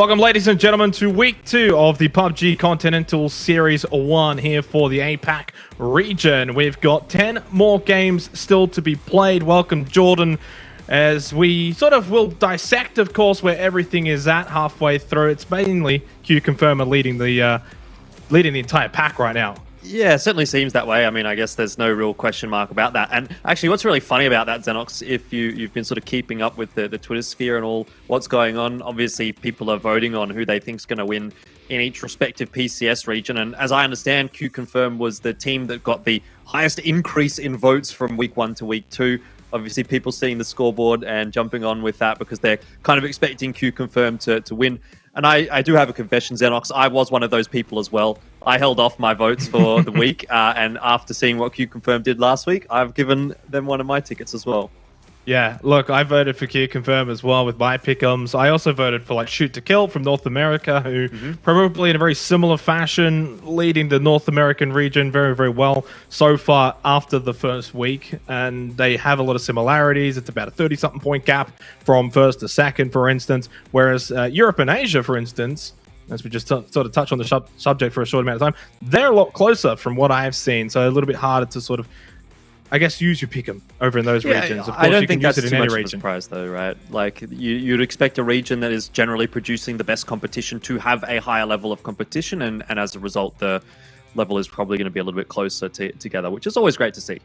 Welcome, ladies and gentlemen, to week 2 of the PUBG Continental Series 1 here for the APAC region. We've got 10 more games still to be played. Welcome, Jordan, as we sort of will dissect, of course, where everything is at halfway through. It's mainly Q-Confirmer leading the entire pack right now. Yeah, it certainly seems that way. I mean, I guess there's no real question mark about that. And actually, what's really funny about that, Xenox, if you've been sort of keeping up with the Twitter sphere and all what's going on, obviously people are voting on who they think's going to win in each respective PCS region. And as I understand, Q-Confirm was the team that got the highest increase in votes from week 1 to week 2. Obviously, people seeing the scoreboard and jumping on with that because they're kind of expecting Q-Confirm to win. And I do have a confession, Xenox. I was one of those people as well. I held off my votes for the week, and after seeing what Q-Confirm did last week, I've given them one of my tickets as well. Yeah, look, I voted for Q-Confirm as well with my pick'ems. I also voted for Shoot to Kill from North America, who probably in a very similar fashion leading the North American region very, very well so far after the first week. And they have a lot of similarities. It's about a 30-something point gap from first to second, for instance. Whereas Europe and Asia, for instance, as we just sort of touch on the subject for a short amount of time, they're a lot closer from what I've seen. So a little bit harder to sort of, I guess, use your pick'em over in those regions. Of course, I don't you think can use that's it too in any much of a region. surprise, though, right? Like, you'd expect a region that is generally producing the best competition to have a higher level of competition, and as a result, the level is probably going to be a little bit closer together, which is always great to see.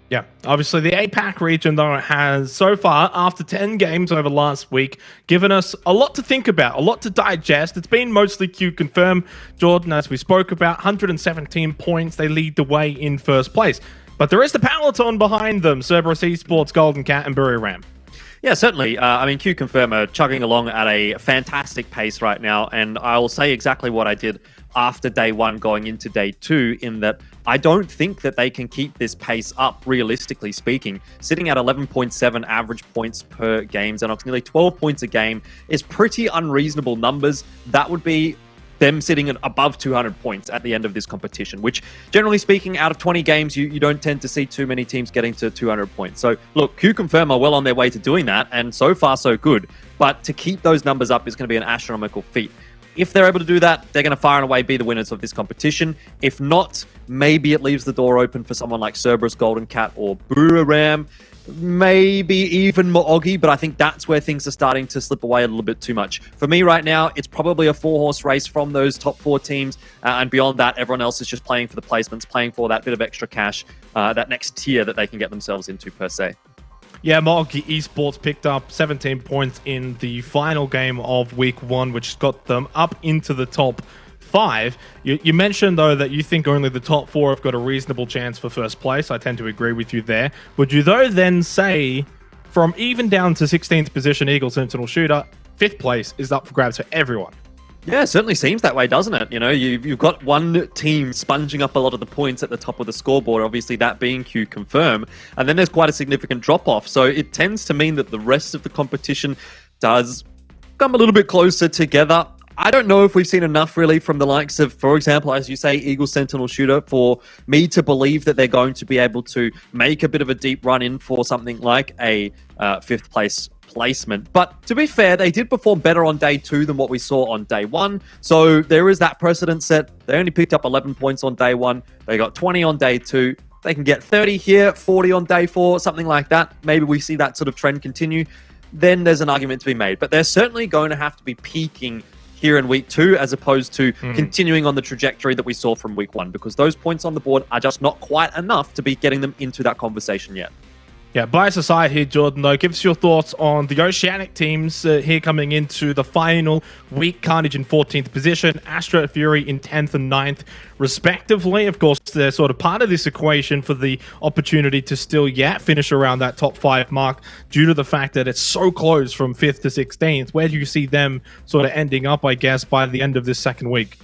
Yeah, obviously the APAC region, though, has so far, after 10 games over last week, given us a lot to think about, a lot to digest. It's been mostly Q-Confirm. Jordan, as we spoke about, 117 points. They lead the way in first place. But there is the peloton behind them, Cerberus Esports, Golden Cat, and Burry Ram. Yeah, certainly. I mean, Q-Confirm are chugging along at a fantastic pace right now, and I'll say exactly what I did after day 1 going into day 2, in that I don't think that they can keep this pace up, realistically speaking. Sitting at 11.7 average points per game, Xenox, nearly 12 points a game is pretty unreasonable numbers. That would be them sitting at above 200 points at the end of this competition, which, generally speaking, out of 20 games, you don't tend to see too many teams getting to 200 points. So, look, Q-Confirm are well on their way to doing that, and so far, so good. But to keep those numbers up is going to be an astronomical feat. If they're able to do that, they're going to far and away be the winners of this competition. If not, maybe it leaves the door open for someone like Cerberus, Golden Cat, or Ram, maybe even Mo'ogi, but I think that's where things are starting to slip away a little bit too much. For me right now, it's probably a 4-horse race from those top 4 teams, and beyond that, everyone else is just playing for the placements, playing for that bit of extra cash, that next tier that they can get themselves into, per se. Yeah, Mo'ogi Esports picked up 17 points in the final game of week 1, which got them up into the top 5. You mentioned, though, that you think only the top 4 have got a reasonable chance for first place. I tend to agree with you there. Would you, though, then say from even down to 16th position Eagle Sentinel Shooter, 5th place is up for grabs for everyone? Yeah, it certainly seems that way, doesn't it? You know, you've got one team sponging up a lot of the points at the top of the scoreboard, obviously that being Q-Confirm, and then there's quite a significant drop-off. So it tends to mean that the rest of the competition does come a little bit closer together. I don't know if we've seen enough, really, from the likes of, for example, as you say, Eagle Sentinel Shooter, for me to believe that they're going to be able to make a bit of a deep run in for something like a 5th place placement. But to be fair, they did perform better on day 2 than what we saw on day 1. So there is that precedent set. They only picked up 11 points on day 1. They got 20 on day 2. They can get 30 here, 40 on day 4, something like that. Maybe we see that sort of trend continue. Then there's an argument to be made. But they're certainly going to have to be peaking here in week 2, as opposed to continuing on the trajectory that we saw from week 1, because those points on the board are just not quite enough to be getting them into that conversation yet. Yeah, bias aside here, Jordan, though, give us your thoughts on the Oceanic teams here coming into the final week. Carnage in 14th position, Astra Fury in 10th and 9th, respectively. Of course, they're sort of part of this equation for the opportunity to still yet finish around that top 5 mark due to the fact that it's so close from 5th to 16th. Where do you see them sort of ending up, I guess, by the end of this second week?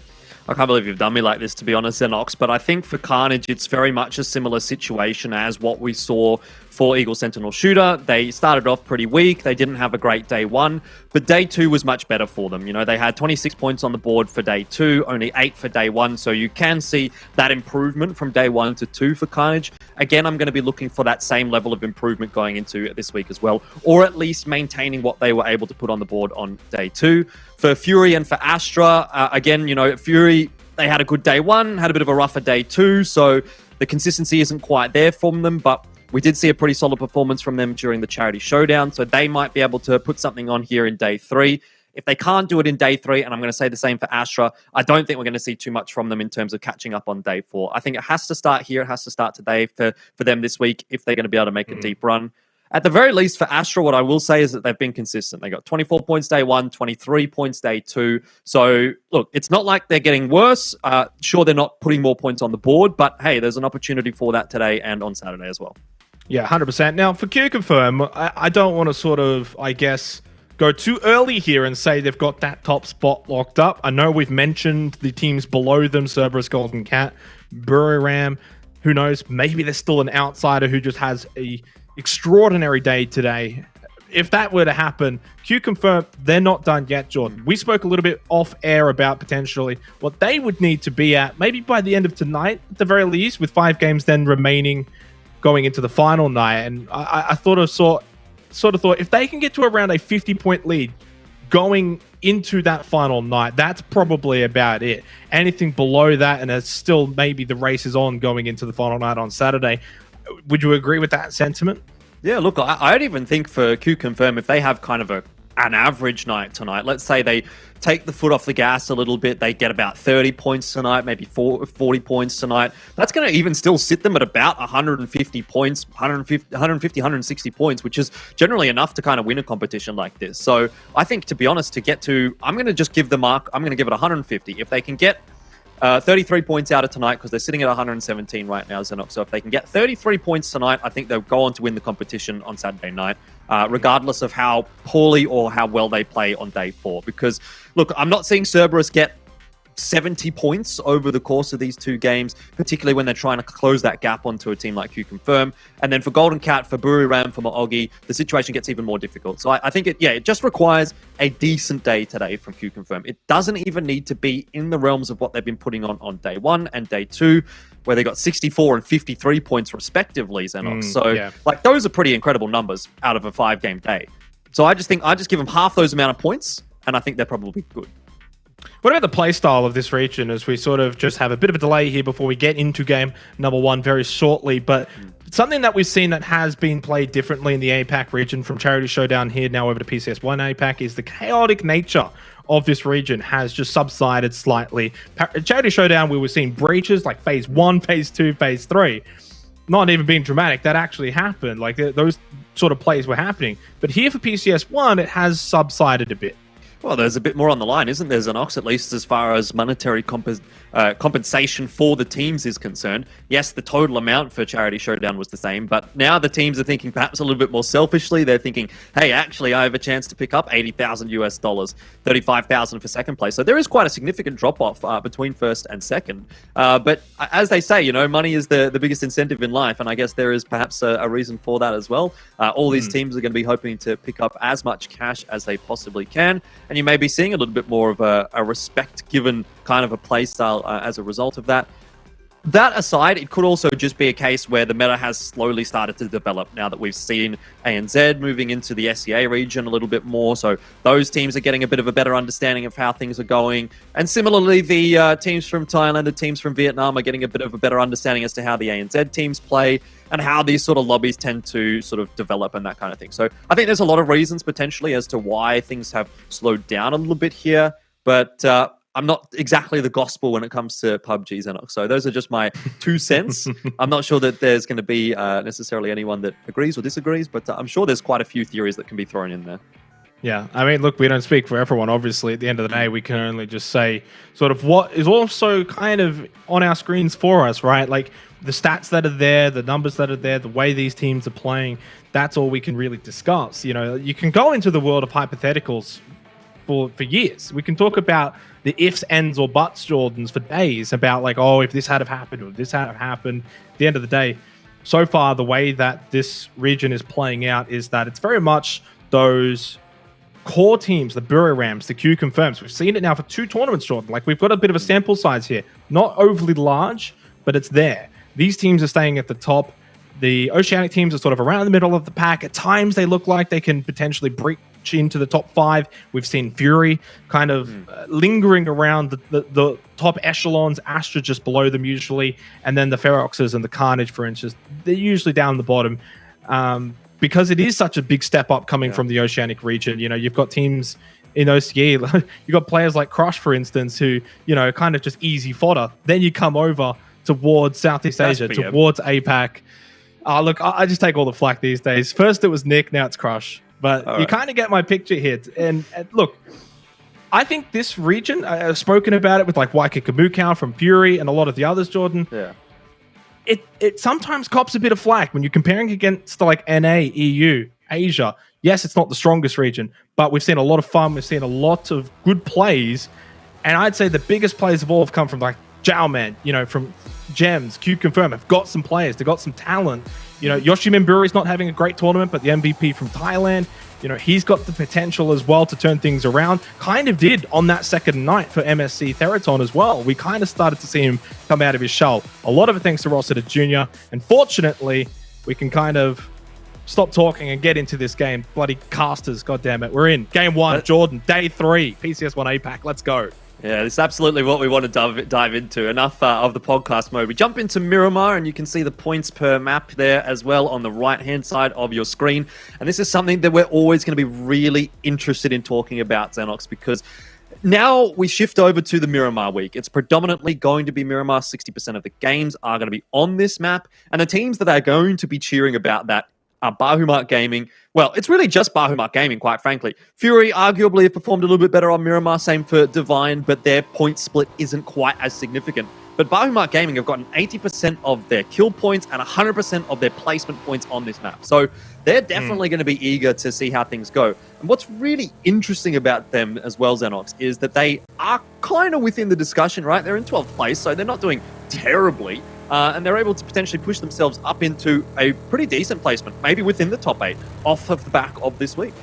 I can't believe you've done me like this, to be honest, Xenox, but I think for Carnage, it's very much a similar situation as what we saw for Eagle Sentinel Shooter. They started off pretty weak. They didn't have a great day 1, but day 2 was much better for them. You know, they had 26 points on the board for day 2, only 8 for day 1, so you can see that improvement from day 1 to 2 for Carnage. again, I'm going to be looking for that same level of improvement going into this week as well, or at least maintaining what they were able to put on the board on day 2. For Fury and for Astra, again, Fury, they had a good day 1, had a bit of a rougher day 2, so the consistency isn't quite there from them, but we did see a pretty solid performance from them during the Charity Showdown, so they might be able to put something on here in day 3. If they can't do it in day 3, and I'm going to say the same for Astra, I don't think we're going to see too much from them in terms of catching up on day 4. I think it has to start here. It has to start today for them this week if they're going to be able to make a deep run. At the very least for Astra, what I will say is that they've been consistent. They got 24 points day 1, 23 points day 2. So, look, it's not like they're getting worse. Sure, they're not putting more points on the board, but hey, there's an opportunity for that today and on Saturday as well. Yeah, 100%. Now, for Q Confirm, I don't want to sort of, I guess, go too early here and say they've got that top spot locked up. I know we've mentioned the teams below them, Cerberus, Golden Cat, Buriram. Who knows? Maybe there's still an outsider who just has a extraordinary day today. If that were to happen, Q Confirm, they're not done yet, Jordan. We spoke a little bit off air about potentially what they would need to be at, maybe by the end of tonight, at the very least, with 5 games then remaining going into the final night. And I sort of thought if they can get to around a 50-point lead going into that final night, that's probably about it. Anything below that, and it's still maybe the race is on going into the final night on Saturday. Would you agree with that sentiment? Yeah, look, I'd even think for Q Confirm, if they have kind of an average night tonight, let's say they take the foot off the gas a little bit, they get about 30 points tonight, maybe 40 points tonight, that's going to even still sit them at about 150 points, 160 points, which is generally enough to kind of win a competition like this. So I think, to be honest, I'm going to just give the mark, I'm going to give it 150. If they can get 33 points out of tonight, because they're sitting at 117 right now, Xenox. So if they can get 33 points tonight, I think they'll go on to win the competition on Saturday night, regardless of how poorly or how well they play on day 4. Because, look, I'm not seeing Cerberus get 70 points over the course of these 2 games, particularly when they're trying to close that gap onto a team like Q Confirm. And then for Golden Cat, for Buriram, for Maogi, the situation gets even more difficult. So I think it just requires a decent day today from Q Confirm. It doesn't even need to be in the realms of what they've been putting on day 1 and day 2, where they got 64 and 53 points respectively, Xenox. Like, those are pretty incredible numbers out of a 5-game day. So I just give them half those amount of points, and I think they're probably good. What about the playstyle of this region, as we sort of just have a bit of a delay here before we get into game number 1 very shortly? But something that we've seen that has been played differently in the APAC region from Charity Showdown here now over to PCS1 APAC is the chaotic nature of this region has just subsided slightly. Charity Showdown, we were seeing breaches like phase 1, phase 2, phase 3. Not even being dramatic, that actually happened. Like, those sort of plays were happening. But here for PCS1, it has subsided a bit. Well, there's a bit more on the line, isn't there, Xenox, at least as far as monetary compensation for the teams is concerned. Yes, the total amount for Charity Showdown was the same, but now the teams are thinking perhaps a little bit more selfishly. They're thinking, hey, actually, I have a chance to pick up $80,000 US, $35,000 for second place. So there is quite a significant drop-off between first and second. But as they say, money is the biggest incentive in life, and I guess there is perhaps a reason for that as well. All these teams are going to be hoping to pick up as much cash as they possibly can. And you may be seeing a little bit more of a respect given kind of a play style as a result of that. That aside, it could also just be a case where the meta has slowly started to develop now that we've seen ANZ moving into the SEA region a little bit more. So those teams are getting a bit of a better understanding of how things are going. And similarly, the teams from Thailand, the teams from Vietnam are getting a bit of a better understanding as to how the ANZ teams play and how these sort of lobbies tend to sort of develop and that kind of thing. So I think there's a lot of reasons potentially as to why things have slowed down a little bit here. But I'm not exactly the gospel when it comes to PUBG, Xenox. So those are just my 2 cents. I'm not sure that there's going to be necessarily anyone that agrees or disagrees, but I'm sure there's quite a few theories that can be thrown in there. Yeah, I mean, look, we don't speak for everyone, obviously. At the end of the day, we can only just say sort of what is also kind of on our screens for us, right? Like, the stats that are there, the numbers that are there, the way these teams are playing, that's all we can really discuss. You can go into the world of hypotheticals for years. We can talk about the ifs, ands, or buts, Jordans, for days about like, oh, if this had have happened or this had have happened. At the end of the day, so far, the way that this region is playing out is that it's very much those core teams, the Burirams, the Q Confirms. We've seen it now for 2 tournaments, Jordan. Like, we've got a bit of a sample size here. Not overly large, but it's there. These teams are staying at the top. The Oceanic teams are sort of around the middle of the pack. At times, they look like they can potentially breach into the top 5. We've seen Fury kind of lingering around the top echelons. Astra just below them usually, and then the Feroxes and the Carnage, for instance, they're usually down the bottom. Because it is such a big step up coming from the Oceanic region. You know, you've got teams in OCE, you've got players like Crush, for instance, who, you know, kind of just easy fodder. Then you come over towards Southeast Asia, towards APAC. Look, I just take all the flack these days. First it was Nick, now it's Crush. But you kind of get my picture here. And look, I think this region, I've spoken about it with like Waikakamukau from Fury and a lot of the others, Jordan. Yeah. It sometimes cops a bit of flack when you're comparing against like NA, EU, Asia. Yes, it's not the strongest region, but we've seen a lot of fun. We've seen a lot of good plays. And I'd say the biggest plays of all have come from like Jowman, you know, from Gems, Q Confirm have got some players. They've got some talent. You know, Yoshi Mimburi's not having a great tournament, but the MVP from Thailand, you know, he's got the potential as well to turn things around. Kind of did on that second night for MSC Theraton as well. We kind of started to see him come out of his shell. A lot of it thanks to Rossiter Jr. And fortunately, we can kind of stop talking and get into this game. Bloody casters, goddammit. We're in. Game 1, Jordan, day 3, PCS1 APAC. Let's go. Yeah, it's absolutely what we want to dive into. Enough of the podcast mode. We jump into Miramar, and you can see the points per map there as well on the right-hand side of your screen. And this is something that we're always going to be really interested in talking about, Xenox, because now we shift over to the Miramar week. It's predominantly going to be Miramar. 60% of the games are going to be on this map. And the teams that are going to be cheering about that are Bahumat Gaming. Well, it's really just Bahumat Gaming, quite frankly. Fury arguably have performed a little bit better on Miramar, same for Divine, but their point split isn't quite as significant. But Bahumat Gaming have gotten 80% of their kill points and 100% of their placement points on this map. So they're definitely going to be eager to see how things go. And what's really interesting about them as well, Xenox, is that they are kind of within the discussion, right? They're in 12th place, so they're not doing terribly. And they're able to potentially push themselves up into a pretty decent placement, maybe within the top 8, off of the back of this week.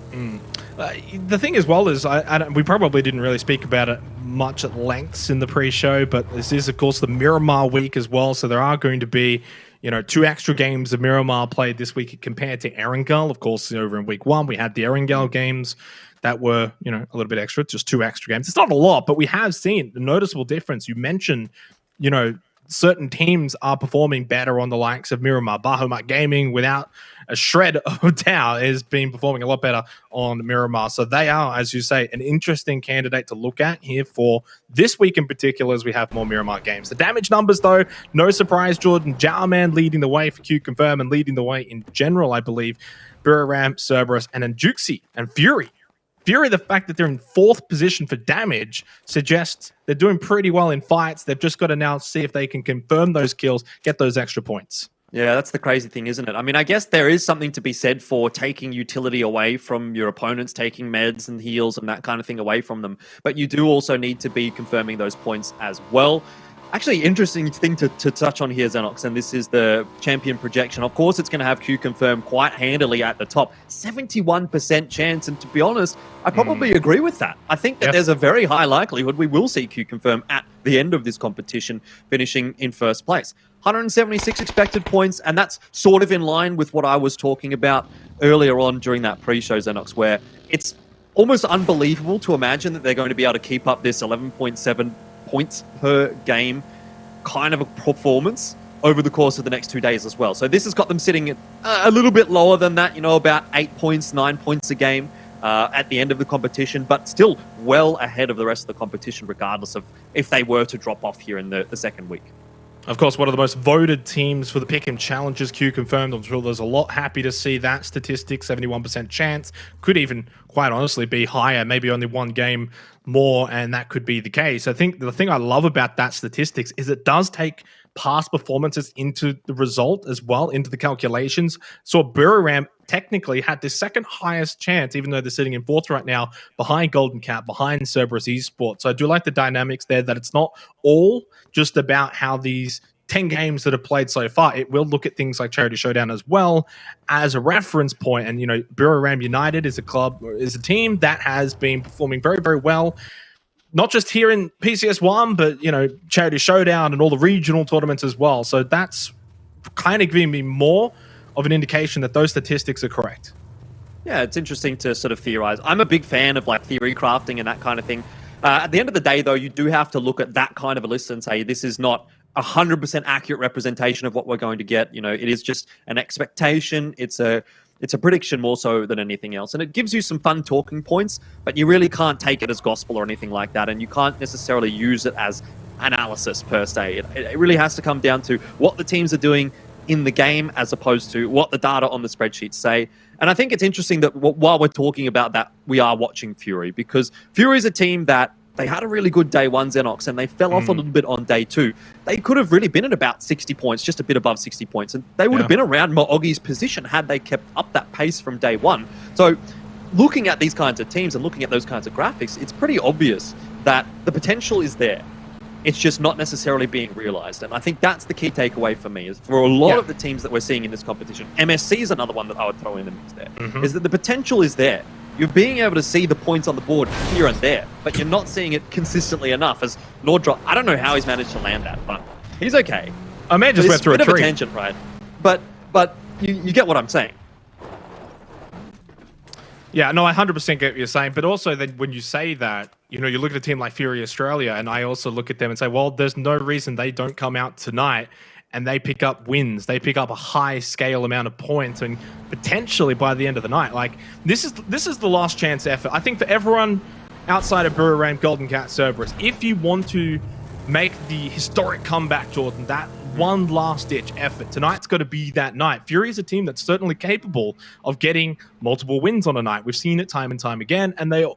The thing as well is, we probably didn't really speak about it much at lengths in the pre-show, but this is, of course, the Miramar week as well, so there are going to be, you know, 2 extra games of Miramar played this week compared to Erangel. Of course, over in week 1, we had the Erangel games that were, you know, a little bit extra, just 2 extra games. It's not a lot, but we have seen a noticeable difference. You mentioned, you know, certain teams are performing better on the likes of Miramar. Bahumat Gaming, without a shred of doubt, has been performing a lot better on Miramar. So they are, as you say, an interesting candidate to look at here for this week in particular as we have more Miramar games. The damage numbers, though, no surprise, Jordan. Jowman leading the way for Q Confirm and leading the way in general, I believe. Buriram, Cerberus, and then Juxi and Fury. Fury, the fact that they're in 4th position for damage suggests they're doing pretty well in fights. They've just got to now see if they can confirm those kills, get those extra points. Yeah, that's the crazy thing, isn't it? I mean, I guess there is something to be said for taking utility away from your opponents, taking meds and heals and that kind of thing away from them. But you do also need to be confirming those points as well. Actually, interesting thing to touch on here, Xenox, and this is the champion projection. Of course, it's going to have Q Confirm quite handily at the top. 71% chance, and to be honest, I probably agree with that. I think that there's a very high likelihood we will see Q Confirm at the end of this competition, finishing in 1st place. 176 expected points, and that's sort of in line with what I was talking about earlier on during that pre-show, Xenox, where it's almost unbelievable to imagine that they're going to be able to keep up this 11.7 points per game kind of a performance over the course of the next 2 days as well. So this has got them sitting a little bit lower than that, you know, about 8 points, 9 points a game at the end of the competition, but still well ahead of the rest of the competition, regardless of if they were to drop off here in the second week. Of course, one of the most voted teams for the Pick'em Challenges, Q Confirmed. I'm sure there's a lot happy to see that statistic, 71% chance. Could even, quite honestly, be higher, maybe only 1 game more, and that could be the case. I think the thing I love about that statistics is it does take past performances into the result as well, into the calculations. So Buriram technically had the 2nd highest chance, even though they're sitting in 4th right now, behind Golden Cat, behind Cerberus Esports. So I do like the dynamics there, that it's not all just about how these 10 games that have played so far. It will look at things like Charity Showdown as well as a reference point. And, you know, Buriram United is a club, is a team that has been performing very, very well, not just here in PCS1, but, you know, Charity Showdown and all the regional tournaments as well. So that's kind of giving me more of an indication that those statistics are correct. Yeah, it's interesting to sort of theorize. I'm a big fan of like theory crafting and that kind of thing. At the end of the day, though, you do have to look at that kind of a list and say this is not 100% accurate representation of what we're going to get. You know, it is just an expectation. It's a prediction more so than anything else. And it gives you some fun talking points, but you really can't take it as gospel or anything like that. And you can't necessarily use it as analysis per se. It really has to come down to what the teams are doing in the game as opposed to what the data on the spreadsheets say. And I think it's interesting that while we're talking about that, we are watching Fury, because Fury is a team that they had a really good day one, Xenox, and they fell off a little bit on day two. They could have really been at about 60 points, just a bit above 60 points, and they would have been around Maogi's position had they kept up that pace from day one. So looking at these kinds of teams and looking at those kinds of graphics, it's pretty obvious that the potential is there. It's just not necessarily being realized. And I think that's the key takeaway for me, is for a lot of the teams that we're seeing in this competition, MSC is another one that I would throw in the mix there, is that the potential is there. You're being able to see the points on the board here and there, but you're not seeing it consistently enough. As Nordra, I don't know how he's managed to land that, but he's okay. I may just went through a bit tree. Of a tangent, right? But you get what I'm saying. Yeah, no, I 100% get what you're saying. But also, then when you say that, you know, you look at a team like Fury Australia, and I also look at them and say, well, there's no reason they don't come out tonight and they pick up wins. They pick up a high scale amount of points, and potentially by the end of the night, like this is the last chance effort. I think for everyone outside of Buriram, Golden Cat, Cerberus, if you want to make the historic comeback, Jordan, that one last-ditch effort, tonight's got to be that night. Fury is a team that's certainly capable of getting multiple wins on a night. We've seen it time and time again, and they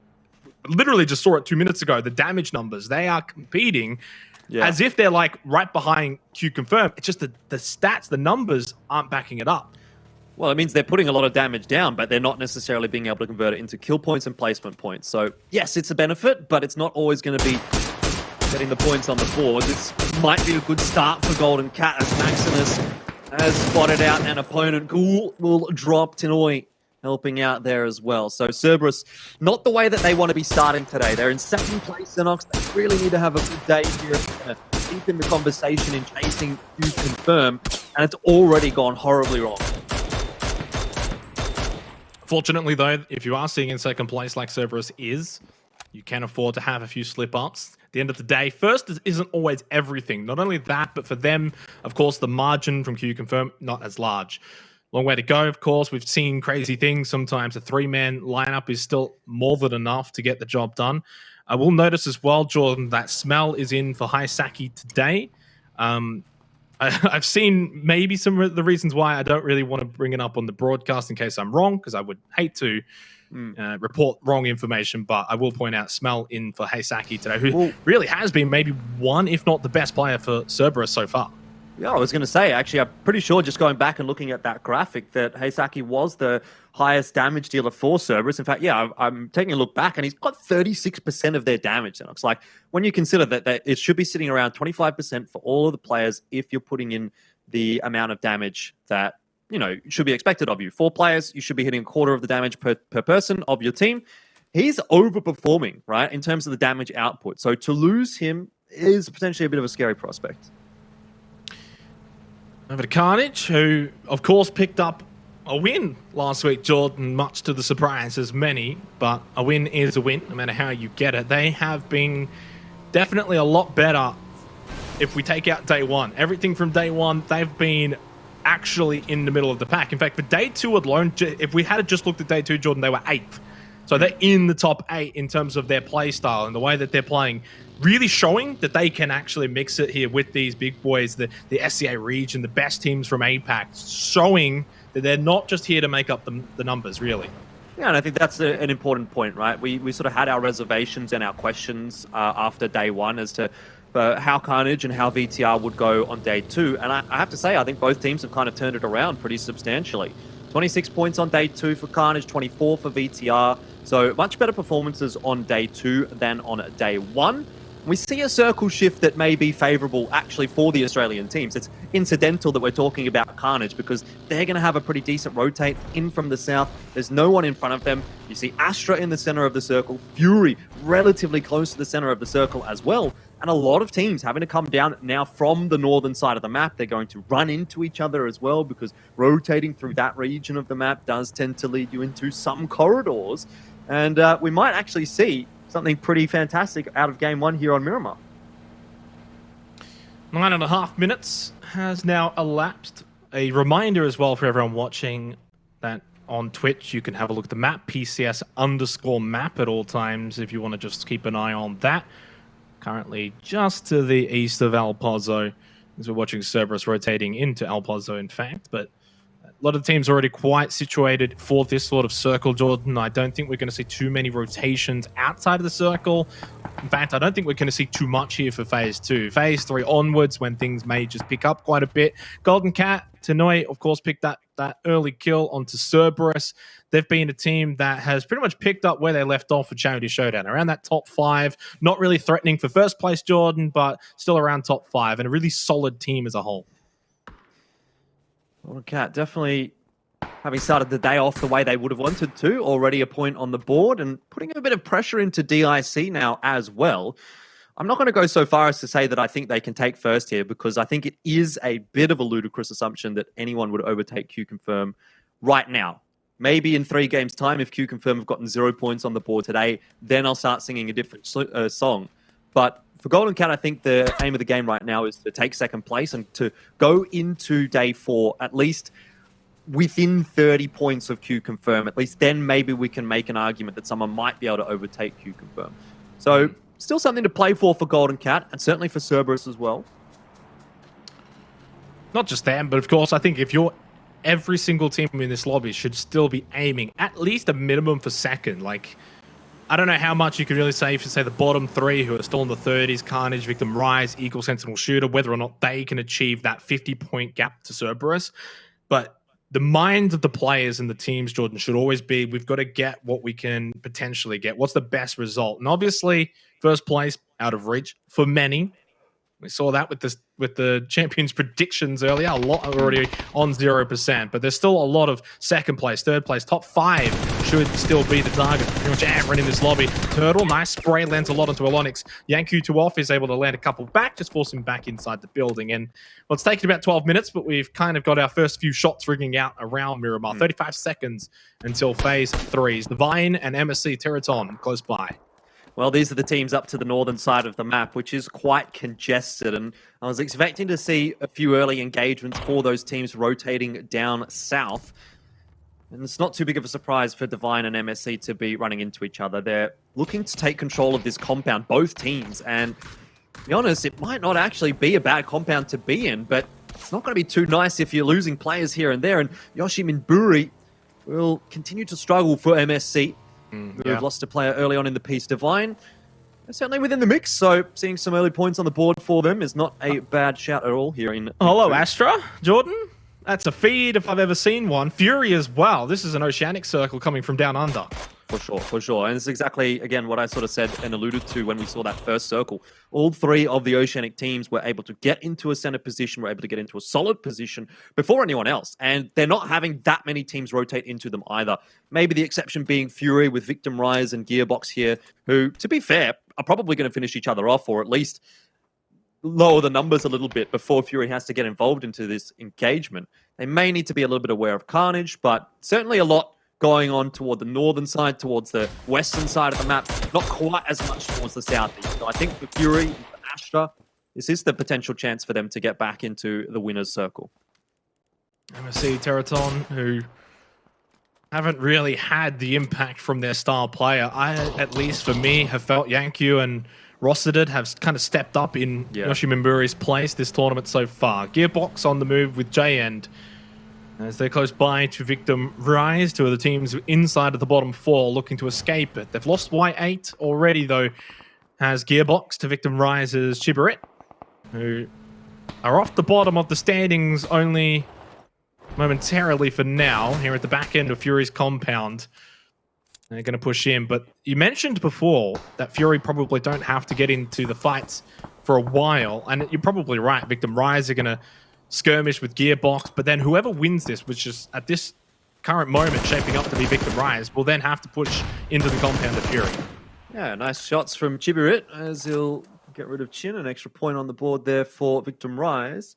literally just saw it 2 minutes ago. The damage numbers, they are competing as if they're like right behind Q Confirm. It's just the stats, the numbers aren't backing it up. Well, it means they're putting a lot of damage down, but they're not necessarily being able to convert it into kill points and placement points. So yes, it's a benefit, but it's not always going to be getting the points on the board. This might be a good start for Golden Cat, as Maximus has spotted out an opponent. Ghoul will drop. Tinoi helping out there as well. So Cerberus, not the way that they want to be starting today. They're in second place, Xenox. They really need to have a good day here to deep in the conversation in chasing Q Confirm, and it's already gone horribly wrong. Fortunately, though, if you are seeing in second place like Cerberus is, you can afford to have a few slip-ups. At the end of the day, first isn't always everything. Not only that, but for them, of course, the margin from Q Confirm, not as large. Long way to go, of course. We've seen crazy things. Sometimes a three-man lineup is still more than enough to get the job done. I will notice as well, Jordan, that Smell is in for Haisaki today. I've seen maybe some of the reasons why. I don't really want to bring it up on the broadcast in case I'm wrong, because I would hate to report wrong information, but I will point out Smell in for Haisaki today, who really has been maybe one, if not the best player for Cerberus so far. Yeah, I was going to say, actually, I'm pretty sure just going back and looking at that graphic that Haisaki was the highest damage dealer for Cerberus. In fact, yeah, I'm taking a look back and he's got 36% of their damage. And it's like, when you consider that it should be sitting around 25% for all of the players if you're putting in the amount of damage that, you know, should be expected of you. 4 players, you should be hitting a quarter of the damage per person of your team. He's overperforming, right, in terms of the damage output. So to lose him is potentially a bit of a scary prospect. Over to Carnage, who, of course, picked up a win last week, Jordan, much to the surprise as many, but a win is a win, no matter how you get it. They have been definitely a lot better if we take out day one. Everything from day one, they've been actually in the middle of the pack. In fact, for day two alone, if we had just looked at day two, Jordan, they were 8th. So they're in the top 8 in terms of their play style and the way that they're playing, really showing that they can actually mix it here with these big boys, the SCA region, the best teams from APAC, showing that they're not just here to make up the numbers, really. Yeah, and I think that's an important point, right? We sort of had our reservations and our questions after day one as to how Carnage and how VTR would go on day two. And I have to say, I think both teams have kind of turned it around pretty substantially. 26 points on day 2 for Carnage, 24 for VTR. So much better performances on day 2 than on day 1. We see a circle shift that may be favorable actually for the Australian teams. It's incidental that we're talking about Carnage because they're going to have a pretty decent rotate in from the south. There's no one in front of them. You see Astra in the center of the circle, Fury relatively close to the center of the circle as well. and a lot of teams having to come down now from the northern side of the map. They're going to run into each other as well, because rotating through that region of the map does tend to lead you into some corridors. And we might actually see something pretty fantastic out of game one here on Miramar. 9.5 minutes has now elapsed. A reminder as well for everyone watching that on Twitch, you can have a look at the map, PCS_map at all times if you want to just keep an eye on that. Currently just to the east of Al Pozo, as we're watching Cerberus rotating into Al Pozo, in fact. But a lot of teams already quite situated for this sort of circle, Jordan. I don't think we're going to see too many rotations outside of the circle. In fact, I don't think we're going to see too much here for Phase 2. Phase 3 onwards, when things may just pick up quite a bit. Golden Cat, Tanoi, of course, picked that early kill onto Cerberus. They've been a team that has pretty much picked up where they left off for Charity Showdown, around that top 5. Not really threatening for first place, Jordan, but still around top 5, and a really solid team as a whole. Golden Cat definitely having started the day off the way they would have wanted to, already a point on the board, and putting a bit of pressure into DIC now as well. I'm not going to go so far as to say that I think they can take first here, because I think it is a bit of a ludicrous assumption that anyone would overtake Q-Confirm right now. Maybe in 3 games' time, if Q-Confirm have gotten 0 points on the board today, then I'll start singing a different song. But for Golden Cat, I think the aim of the game right now is to take second place and to go into day 4 at least within 30 points of Q-Confirm. At least then maybe we can make an argument that someone might be able to overtake Q-Confirm. So still something to play for Golden Cat, and certainly for Cerberus as well. Not just them, but of course, I think if you're every single team in this lobby should still be aiming at least a minimum for second. Like, I don't know how much you could really say if you say the bottom 3 who are still in the 30s, Carnage, Victim Rise, Eagle, Sentinel, Shooter, whether or not they can achieve that 50-point gap to Cerberus. But the minds of the players and the teams, Jordan, should always be, we've got to get what we can potentially get. What's the best result? And obviously, first place out of reach for many. We saw that with the champions predictions earlier. A lot are already on 0%, but there's still a lot of second place, third place, top 5 should still be the target. Pretty much everyone in this lobby. Turtle, nice spray, lands a lot onto Alonix. Yanku to off is able to land a couple back, just force him back inside the building. And well, it's taken about 12 minutes, but we've kind of got our first few shots ringing out around Miramar. 35 seconds until phase 3s. Divine and MSC Terraton close by. Well, these are the teams up to the northern side of the map, which is quite congested. And I was expecting to see a few early engagements for those teams rotating down south. And it's not too big of a surprise for Divine and MSC to be running into each other. They're looking to take control of this compound, both teams. And to be honest, it might not actually be a bad compound to be in, but it's not going to be too nice if you're losing players here and there. And Yoshi Minburi will continue to struggle for MSC. Who have lost a player early on in the piece. Divine, they're certainly within the mix, so seeing some early points on the board for them is not a bad shout at all here in... Hello, Astra. Jordan? That's a feed if I've ever seen one. Fury as well. This is an oceanic circle coming from down under. For sure, for sure. And it's exactly, again, what I sort of said and alluded to when we saw that first circle. All 3 of the Oceanic teams were able to get into a center position, were able to get into a solid position before anyone else. And they're not having that many teams rotate into them either. Maybe the exception being Fury with Victim Rise and Gearbox here, who, to be fair, are probably going to finish each other off, or at least lower the numbers a little bit before Fury has to get involved into this engagement. They may need to be a little bit aware of Carnage, but certainly a lot going on toward the northern side, towards the western side of the map, not quite as much towards the southeast. So I think for Fury and for Astra, this is the potential chance for them to get back into the winner's circle. MSC Terraton, who haven't really had the impact from their star player. I, at least for me, have felt Yanku and Rossided have kind of stepped up in Yoshi Mimburi's place this tournament so far. Gearbox on the move with J-End, as they're close by to Victim Rise, 2 of the teams inside of the bottom 4 looking to escape it. They've lost Y8 already, though, has Gearbox to Victim Rise's Chibarit, who are off the bottom of the standings only momentarily for now, here at the back end of Fury's compound. They're going to push in, but you mentioned before that Fury probably don't have to get into the fights for a while, and you're probably right. Victim Rise are going to skirmish with Gearbox, but then whoever wins this, which is at this current moment shaping up to be Victim Rise, will then have to push into the compound of Fury. Yeah, nice shots from Chibirit as he'll Get rid of Chin, an extra point on the board there for Victim Rise.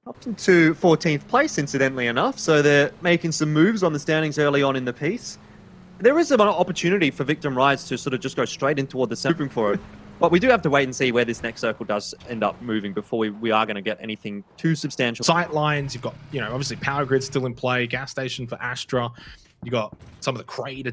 Up into 14th place, incidentally enough, so they're making some moves on the standings early on in the piece. There is an opportunity for Victim Rise to sort of just go straight in toward the center for it. But we do have to wait and see where this next circle does end up moving before we are going to get anything too substantial. Sight lines, you've got, obviously power grid still in play, gas station for Astra. You got some of the crater,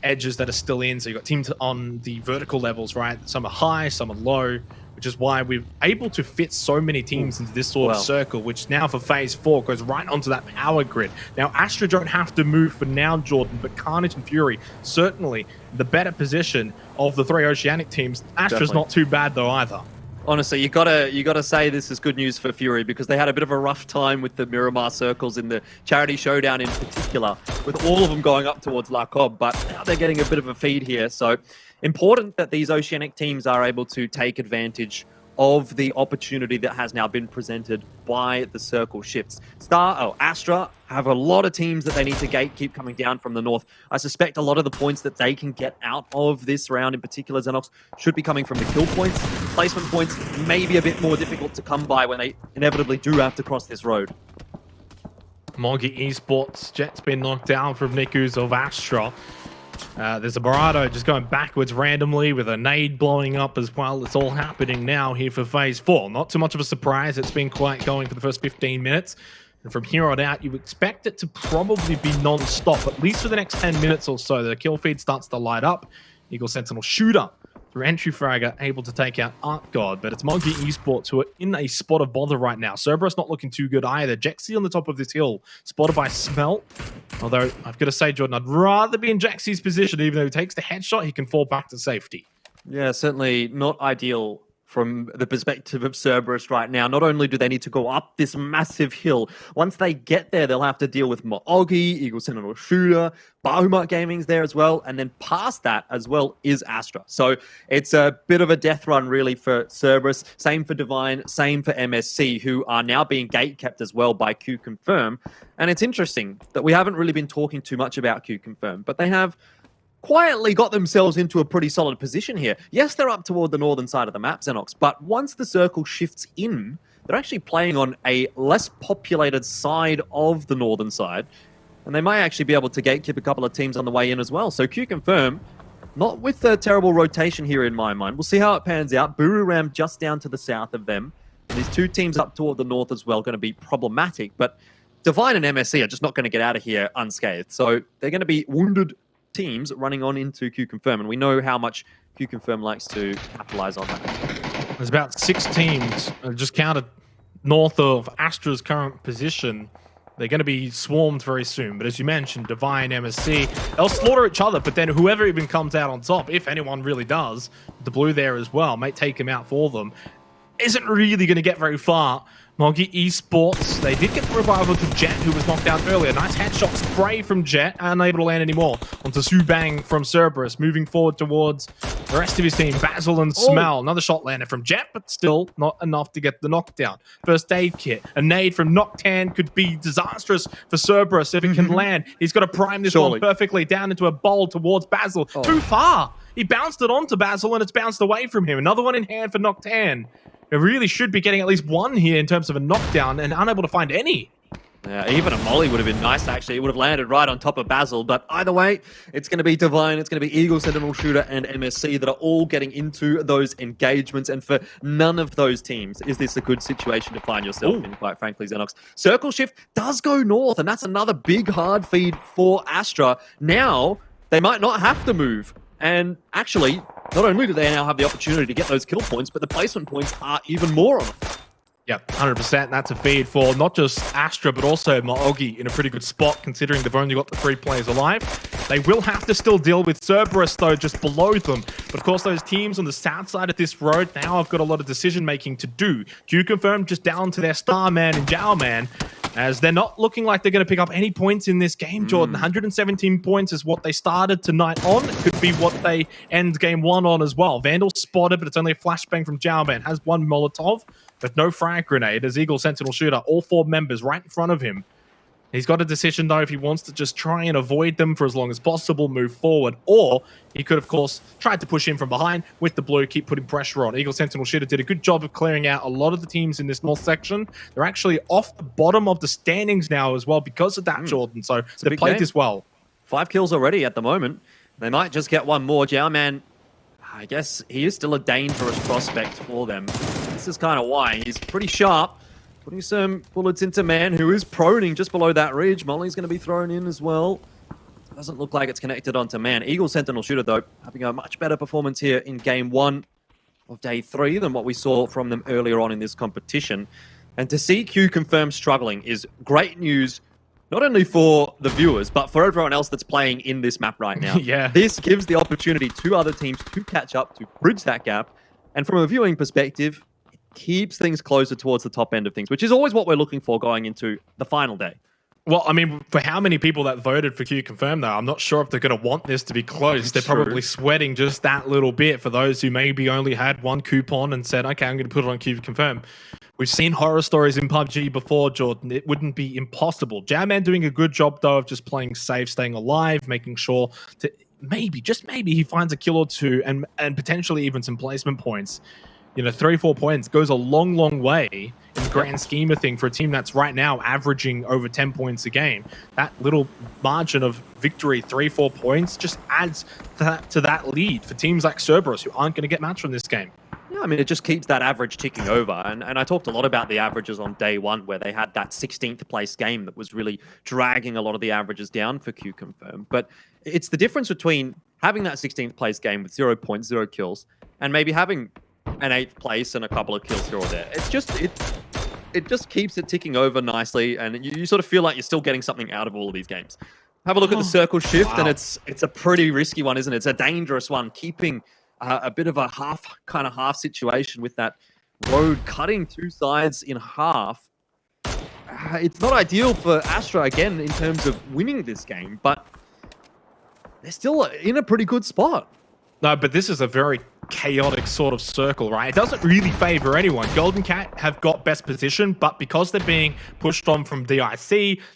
edges that are still in. So you've got teams on the vertical levels, right? Some are high, some are low, which is why we're able to fit so many teams into this sort of circle, which now for phase 4 goes right onto that power grid. Now, Astra don't have to move for now, Jordan, but Carnage and Fury, certainly the better position of the 3 Oceanic teams. Astra's not too bad, though, either. Honestly, you gotta say this is good news for Fury, because they had a bit of a rough time with the Miramar circles in the Charity Showdown in particular, with all of them going up towards La Cobb, but now they're getting a bit of a feed here. So important that these Oceanic teams are able to take advantage of the opportunity that has now been presented by the circle shifts. Astra have a lot of teams that they need to gatekeep coming down from the north. I suspect a lot of the points that they can get out of this round in particular, Xenox, should be coming from the kill points. Placement points may be a bit more difficult to come by when they inevitably do have to cross this road. Mogi Esports, Jet's been knocked down from Niku's of Astra. There's a Barado just going backwards randomly with a nade blowing up as well. It's all happening now here for phase 4. Not too much of a surprise. It's been quite going for the first 15 minutes. And from here on out, you expect it to probably be non-stop, at least for the next 10 minutes or so. The kill feed starts to light up. Eagle Sentinel Shooter through entry fragger, able to take out Art God, but it's Monkey Esports who are in a spot of bother right now. Cerberus not looking too good either. Jexy on the top of this hill, spotted by Smelt. Although, I've got to say, Jordan, I'd rather be in Jexy's position. Even though he takes the headshot, he can fall back to safety. Yeah, certainly not ideal from the perspective of Cerberus right now. Not only do they need to go up this massive hill, once they get there, they'll have to deal with Mo'ogi, Eagle Sentinel Shooter, Bahumat Gaming's there as well, and then past that as well is Astra. So it's a bit of a death run really for Cerberus. Same for Divine, same for MSC, who are now being gate-kept as well by Q Confirm. And it's interesting that we haven't really been talking too much about Q Confirm, but they have quietly got themselves into a pretty solid position here. Yes, they're up toward the northern side of the map, Xenox, but once the circle shifts in, they're actually playing on a less populated side of the northern side, and they may actually be able to gatekeep a couple of teams on the way in as well. So Q Confirm, not with a terrible rotation here in my mind. We'll see how it pans out. Buru Ram just down to the south of them. And these two teams up toward the north as well going to be problematic, but Divine and MSC are just not going to get out of here unscathed. So they're going to be wounded teams running on into Q Confirm, and we know how much Q Confirm likes to capitalize on that. There's about 6 teams just counted north of Astra's current position. They're going to be swarmed very soon, but as you mentioned, Divine, MSC, they'll slaughter each other, but then whoever even comes out on top, if anyone really does, the blue there as well, might take him out for them, isn't really going to get very far. Mogi Esports, they did get the revival to Jet, who was knocked down earlier. Nice headshot spray from Jet, unable to land anymore. Onto Subang from Cerberus, moving forward towards the rest of his team. Basil and Smell, another shot landed from Jet, but still not enough to get the knockdown. First aid kit, a nade from Noctan could be disastrous for Cerberus if it can land. He's got to prime this one perfectly down into a bowl towards Basil. Too far! He bounced it onto Basil and it's bounced away from him. Another one in hand for Noctan. It really should be getting at least one here in terms of a knockdown and unable to find any. Yeah, even a molly would have been nice, actually. It would have landed right on top of Basil. But either way, it's going to be Divine, it's going to be Eagle, Sentinel Shooter, and MSC that are all getting into those engagements. And for none of those teams is this a good situation to find yourself in, quite frankly, Xenox. Circle Shift does go north, and that's another big hard feed for Astra. Now, they might not have to move. And actually, not only do they now have the opportunity to get those kill points, but the placement points are even more on them. Yeah, 100%. That's a feed for not just Astra, but also Mo'ogi in a pretty good spot, considering they've only got the 3 players alive. They will have to still deal with Cerberus, though, just below them. But of course, those teams on the south side of this road now have got a lot of decision-making to do. Q Confirm just down to their star man and Jao man, as they're not looking like they're going to pick up any points in this game, Jordan. 117 points is what they started tonight on. It could be what they end game 1 on as well. Vandal spotted, but it's only a flashbang from Jao man. Has one Molotov, but no frag grenade as Eagle Sentinel Shooter, all 4 members right in front of him. He's got a decision, though, if he wants to just try and avoid them for as long as possible, move forward, or he could, of course, try to push in from behind with the blue, keep putting pressure on. Eagle Sentinel Shooter did a good job of clearing out a lot of the teams in this north section. They're actually off the bottom of the standings now as well because of that, Jordan. So they played this well. 5 kills already at the moment. They might just get one more. Jiaoman, I guess he is still a dangerous prospect for them. This is kind of why. He's pretty sharp. Putting some bullets into Man, who is proning just below that ridge. Molly's going to be thrown in as well. Doesn't look like it's connected onto Man. Eagle Sentinel Shooter, though, having a much better performance here in Game 1 of Day 3 than what we saw from them earlier on in this competition. And to see Q Confirm struggling is great news, not only for the viewers, but for everyone else that's playing in this map right now. Yeah. This gives the opportunity to other teams to catch up, to bridge that gap. And from a viewing perspective, keeps things closer towards the top end of things, which is always what we're looking for going into the final day. Well, I mean, for how many people that voted for Q Confirm, though, I'm not sure if they're going to want this to be close. They're probably sweating just that little bit for those who maybe only had one coupon and said, okay, I'm going to put it on Q Confirm. We've seen horror stories in PUBG before, Jordan. It wouldn't be impossible. Jamman doing a good job, though, of just playing safe, staying alive, making sure to maybe, just maybe, he finds a kill or two and potentially even some placement points. You know, 3-4 points goes a long, long way in the grand scheme of things for a team that's right now averaging over 10 points a game. That little margin of victory, 3-4 points, just adds to that lead for teams like Cerberus, who aren't going to get matched from this game. Yeah, I mean, it just keeps that average ticking over. And I talked a lot about the averages on day 1, where they had that 16th place game that was really dragging a lot of the averages down for Q Confirm. But it's the difference between having that 16th place game with 0.0 kills and maybe having an 8th place and a couple of kills here or there. It's just it just keeps it ticking over nicely, and you sort of feel like you're still getting something out of all of these games. Have a look at the circle shift, and it's a pretty risky one, isn't it? It's a dangerous one, keeping a bit of a half situation with that road cutting 2 sides in half. It's not ideal for Astra again in terms of winning this game, but they're still in a pretty good spot. No, but this is a very chaotic sort of circle, right? It doesn't really favor anyone. Golden Cat have got best position, but because they're being pushed on from DIC,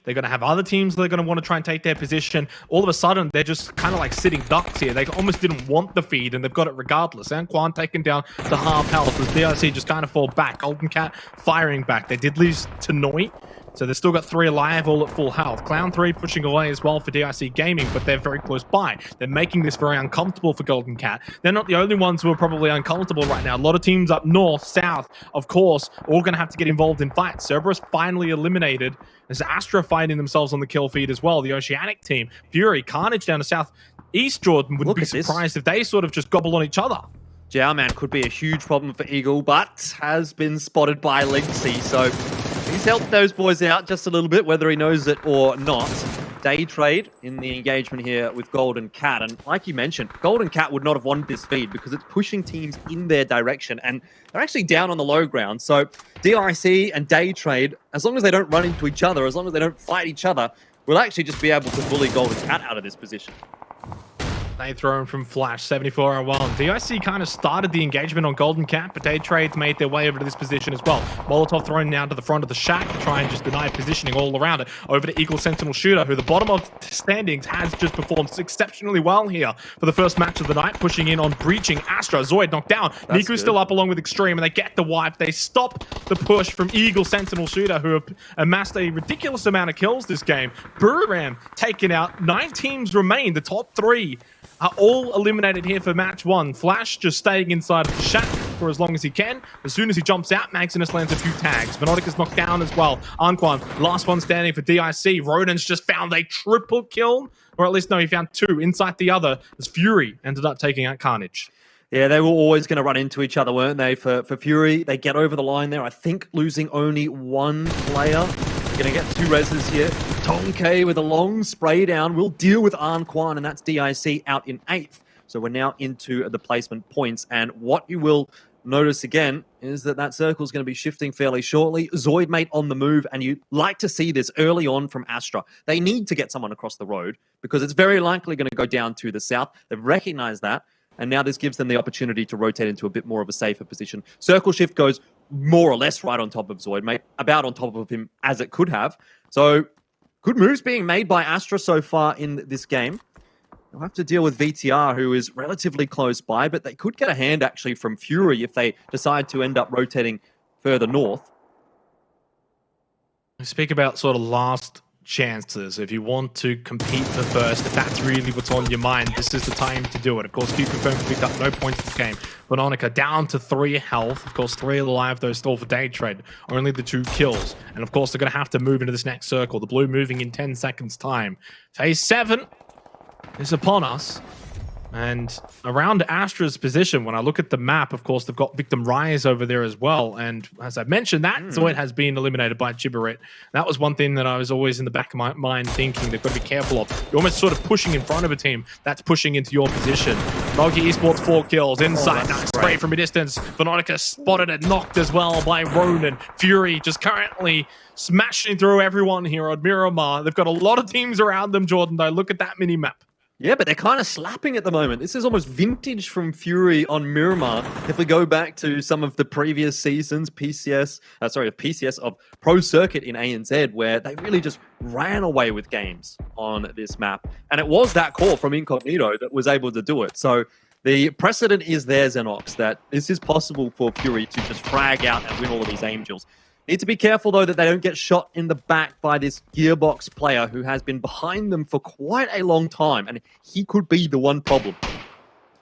they're going to have other teams that are going to want to try and take their position. All of a sudden, they're just kind of like sitting ducks here. They almost didn't want the feed, and they've got it regardless. Anquan taken down to half health as DIC just kind of fall back. Golden Cat firing back. They did lose to Noi, so they've still got 3 alive, all at full health. Clown 3 pushing away as well for DIC Gaming, but they're very close by. They're making this very uncomfortable for Golden Cat. They're not the only ones who are probably uncomfortable right now. A lot of teams up north, south, of course, all going to have to get involved in fights. Cerberus finally eliminated. There's Astra finding themselves on the kill feed as well. The Oceanic team, Fury, Carnage down to south east, Jordan, wouldn't be surprised if they sort of just gobble on each other. Jiaoman could be a huge problem for Eagle, but has been spotted by Legacy, so he's helped those boys out just a little bit, whether he knows it or not. Day trade in the engagement here with Golden Cat. And like you mentioned, Golden Cat would not have won this feed because it's pushing teams in their direction. And they're actually down on the low ground. So DIC and Day trade, as long as they don't run into each other, as long as they don't fight each other, will actually just be able to bully Golden Cat out of this position. They throw him from Flash, 74-1. DIC kind of started the engagement on Golden Cat, but Day Trades made their way over to this position as well. Molotov thrown now to the front of the shack to try and just deny positioning all around it. Over to Eagle Sentinel Shooter, who the bottom of standings has just performed exceptionally well here for the first match of the night, pushing in on breaching Astra. Zoid knocked down. Niku's still up along with Extreme, and they get the wipe. They stop the push from Eagle Sentinel Shooter, who have amassed a ridiculous amount of kills this game. Buram taken out. 9 teams remain. The top 3 are all eliminated here for match 1. Flash just staying inside of the shack for as long as he can. As soon as he jumps out, Maximus lands a few tags. Monodica's knocked down as well. Anquan, last one standing for DIC. Rodin's just found a triple kill, or at least no, he found 2 inside the other as Fury ended up taking out Carnage. Yeah, they were always going to run into each other, weren't they? For Fury, they get over the line there, I think losing only 1 player. Going to get 2 reses here. Tonke with a long spray down will deal with Anquan, and that's DIC out in 8th. So we're now into the placement points, and what you will notice again is that circle is going to be shifting fairly shortly. Zoidmate on the move, and you like to see this early on from Astra. They need to get someone across the road because it's very likely going to go down to the south. They've recognized that, and now this gives them the opportunity to rotate into a bit more of a safer position. Circle shift goes more or less right on top of Zoidmate, about on top of him as it could have. So Good moves being made by Astra so far in this game. They'll have to deal with VTR, who is relatively close by, but they could get a hand actually from Fury if they decide to end up rotating further north. We speak about sort of last chances. If you want to compete for first, if that's really what's on your mind, this is the time to do it. Of course, Q confirmed picked up no points this game. Veronica down to 3 health. Of course, 3 alive, though, still for day trade. Only the 2 kills. And of course, they're going to have to move into this next circle. The blue moving in 10 seconds time. Phase 7 is upon us. And around Astra's position, when I look at the map, of course, they've got Victim Rise over there as well. And as I mentioned, that Zoid has been eliminated by Chibaret. That was one thing that I was always in the back of my mind thinking they've got to be careful of. You're almost sort of pushing in front of a team that's pushing into your position. Logi Esports 4 kills. Inside, nice spray from a distance. Veronica spotted and knocked as well by Ronan. Fury just currently smashing through everyone here on Miramar. They've got a lot of teams around them, Jordan, though. Look at that mini-map. Yeah, but they're kind of slapping at the moment. This is almost vintage from Fury on Miramar. If we go back to some of the previous seasons, of PCS of Pro Circuit in ANZ, where they really just ran away with games on this map. And it was that call from Incognito that was able to do it. So the precedent is there, Xenox, that this is possible for Fury to just frag out and win all of these Angels. Need to be careful, though, that they don't get shot in the back by this Gearbox player who has been behind them for quite a long time, and he could be the one problem.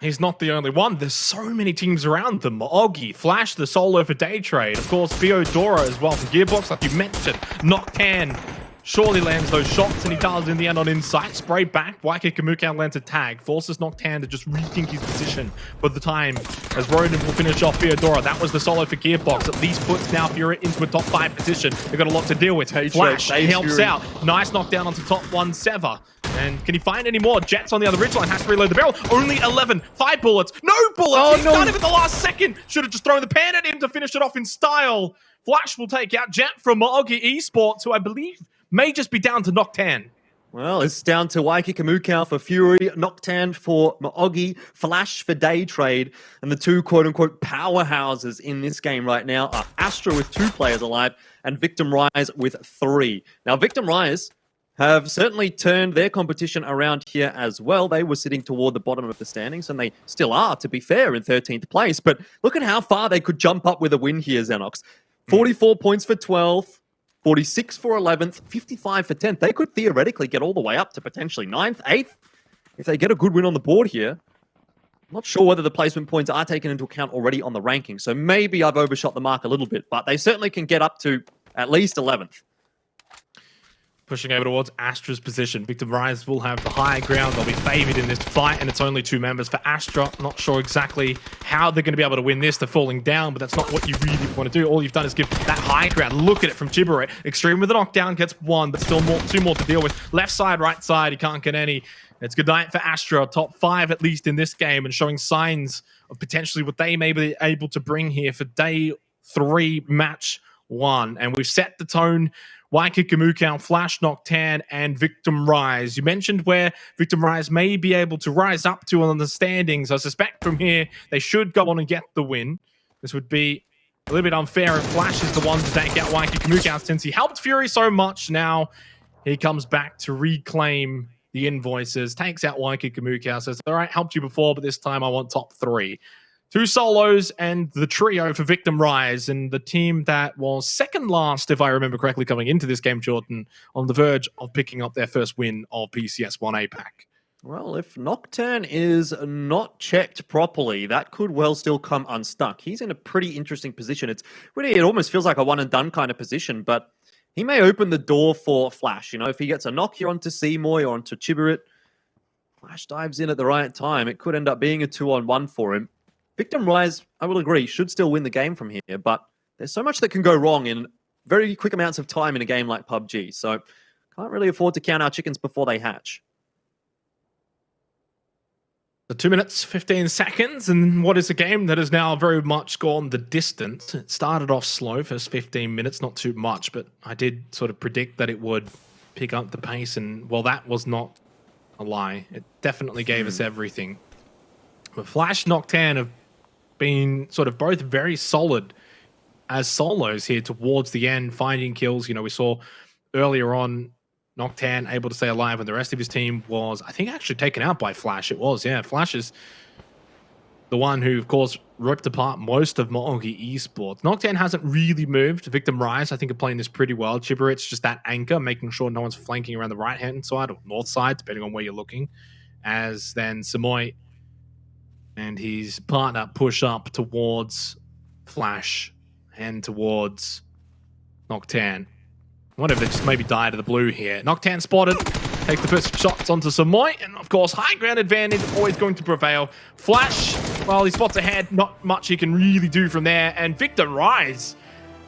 He's not the only one. There's so many teams around them. Oggy, Flash, the solo for day trade. Of course, Theodora as well from Gearbox, like you mentioned. Noctan surely lands those shots, and he does in the end on Insight. Spray back. Waike Kamukau lands a tag. Forces Noctan to just rethink his position for the time as Ronan will finish off Theodora. That was the solo for Gearbox. At least puts now Fury into a top 5 position. They've got a lot to deal with. Flash helps Fury out. Nice knockdown onto top 1 Sever. And can he find any more? Jets on the other ridgeline, has to reload the barrel. Only 11. 5 bullets. No bullets! Oh, He's done it at the last second. Should have just thrown the pan at him to finish it off in style. Flash will take out Jet from Maogi Esports, who I believe may just be down to Noctan. Well, it's down to Waike Kamukau for Fury, Noctan for Maogi, Flash for Day Trade, and the 2 quote-unquote powerhouses in this game right now are Astra with 2 players alive and Victim Rise with 3. Now, Victim Rise have certainly turned their competition around here as well. They were sitting toward the bottom of the standings, and they still are, to be fair, in 13th place. But look at how far they could jump up with a win here, Xenox. 44 points for 12th. 46 for 11th, 55 for 10th. They could theoretically get all the way up to potentially 9th, 8th. If they get a good win on the board here. I'm not sure whether the placement points are taken into account already on the ranking, so maybe I've overshot the mark a little bit, but they certainly can get up to at least 11th. Pushing over towards Astra's position. Victim Rise will have the high ground. They'll be favored in this fight, and it's only 2 members for Astra. Not sure exactly how they're going to be able to win this. They're falling down, but that's not what you really want to do. All you've done is give that high ground. Look at it from Chibaret. Extreme with the knockdown, gets 1, but still 2 more to deal with. Left side, right side, he can't get any. It's good night for Astra. Top 5 at least in this game, and showing signs of potentially what they may be able to bring here for day 3, match 1. And we've set the tone. Waike Kamukau, Flash, Noctan, and Victim Rise. You mentioned where Victim Rise may be able to rise up to on the standings. I suspect from here they should go on and get the win. This would be a little bit unfair if Flash is the one to take out Waike Kamukau since he helped Fury so much. Now he comes back to reclaim the invoices, takes out Waike Kamukau, says, all right, helped you before, but this time I want top 3. 2 solos and the trio for Victim Rise, and the team that was second last, if I remember correctly, coming into this game, Jordan, on the verge of picking up their first win of PCS 1 APAC. Well, if Nocturne is not checked properly, that could well still come unstuck. He's in a pretty interesting position. It almost feels like a one-and-done kind of position, but he may open the door for Flash. You know, if he gets a knock here onto Seymour or onto Chibaret, Flash dives in at the right time. It could end up being a 2-on-1 for him. Victim Rise, I will agree, should still win the game from here, but there's so much that can go wrong in very quick amounts of time in a game like PUBG, so can't really afford to count our chickens before they hatch. The 2 minutes, 15 seconds, and what is a game that has now very much gone the distance. It started off slow, first 15 minutes, not too much, but I did sort of predict that it would pick up the pace, and well, that was not a lie. It definitely gave us everything. But Flash, Noctan have been sort of both very solid as solos here towards the end, finding kills. You know, we saw earlier on Noctan able to stay alive when the rest of his team was, I think, actually taken out by Flash. It was, yeah. Flash is the one who, of course, ripped apart most of Mogi Esports. Noctan hasn't really moved. Victim Rise, I think, are playing this pretty well. Chibarit's just that anchor, making sure no one's flanking around the right-hand side or north side, depending on where you're looking. As then Samoy and his partner push up towards Flash and towards Noctan. I wonder if they just maybe die to the blue here. Noctan spotted. Take the first shots onto Samoy. And, of course, high ground advantage always going to prevail. Flash, well, he spots ahead. Not much he can really do from there. And Victor Rise,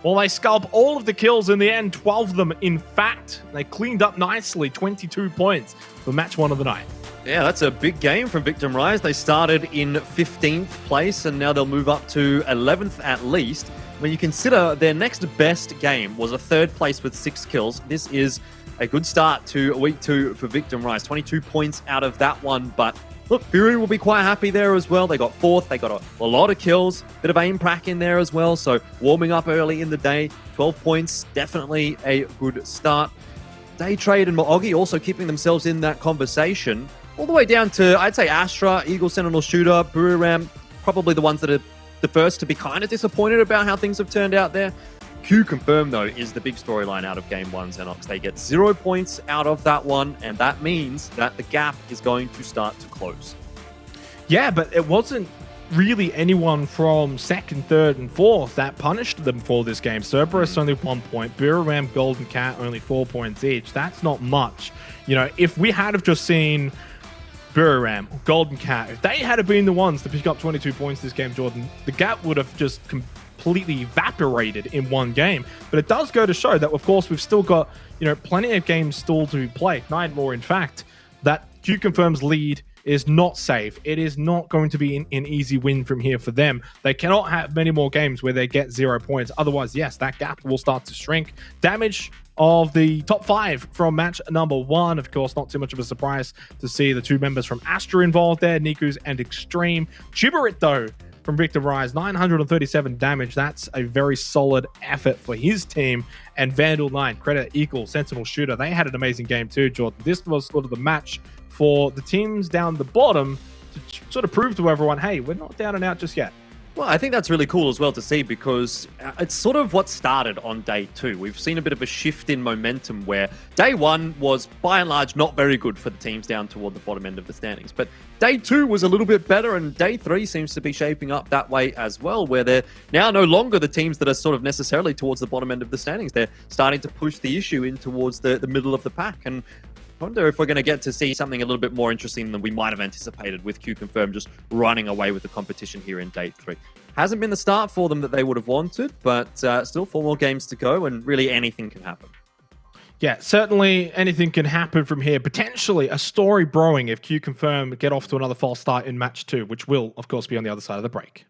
well, they scalp all of the kills in the end. 12 of them, in fact. They cleaned up nicely. 22 points for match 1 of the night. Yeah, that's a big game from Victim Rise. They started in 15th place, and now they'll move up to 11th at least. When you consider their next best game was a 3rd place with 6 kills, this is a good start to week 2 for Victim Rise. 22 points out of that one, but look, Fury will be quite happy there as well. They got 4th, they got a lot of kills, bit of aim prac in there as well, so warming up early in the day. 12 points, definitely a good start. Day Trade and Mogi also keeping themselves in that conversation. All the way down to, I'd say, Astra, Eagle Sentinel Shooter, Buriram, probably the ones that are the first to be kind of disappointed about how things have turned out there. Q Confirm, though, is the big storyline out of Game 1, Xenox. They get 0 points out of that one, and that means that the gap is going to start to close. Yeah, but it wasn't really anyone from 2nd, 3rd, and 4th that punished them for this game. Cerberus only 1 point, Buriram, Golden Cat only 4 points each. That's not much. You know, if we had have just seen Buriram, Golden Cat, if they had been the ones to pick up 22 points this game, Jordan, the gap would have just completely evaporated in one game. But it does go to show that, of course, we've still got, you know, plenty of games still to play. 9 more, in fact. That Q Confirm's lead is not safe. It is not going to be an easy win from here for them. They cannot have many more games where they get 0 points. Otherwise, yes, that gap will start to shrink. Damage of the top 5 from match number 1. Of course, not too much of a surprise to see the 2 members from Astra involved there, Nikus and Extreme. Chibarit, though, from Victor Rise, 937 damage. That's a very solid effort for his team. And Vandal 9, credit equal, Sentinel Shooter. They had an amazing game too, Jordan. This was sort of the match for the teams down the bottom to sort of prove to everyone, hey, we're not down and out just yet. Well, I think that's really cool as well to see, because it's sort of what started on day 2. We've seen a bit of a shift in momentum where day 1 was by and large not very good for the teams down toward the bottom end of the standings. But day 2 was a little bit better, and day 3 seems to be shaping up that way as well, where they're now no longer the teams that are sort of necessarily towards the bottom end of the standings. They're starting to push the issue in towards the middle of the pack. And I wonder if we're going to get to see something a little bit more interesting than we might have anticipated, with Q Confirm just running away with the competition here in day 3. Hasn't been the start for them that they would have wanted, but still 4 more games to go, and really anything can happen. Yeah, certainly anything can happen from here. Potentially a story brewing if Q Confirm get off to another false start in match 2, which will, of course, be on the other side of the break.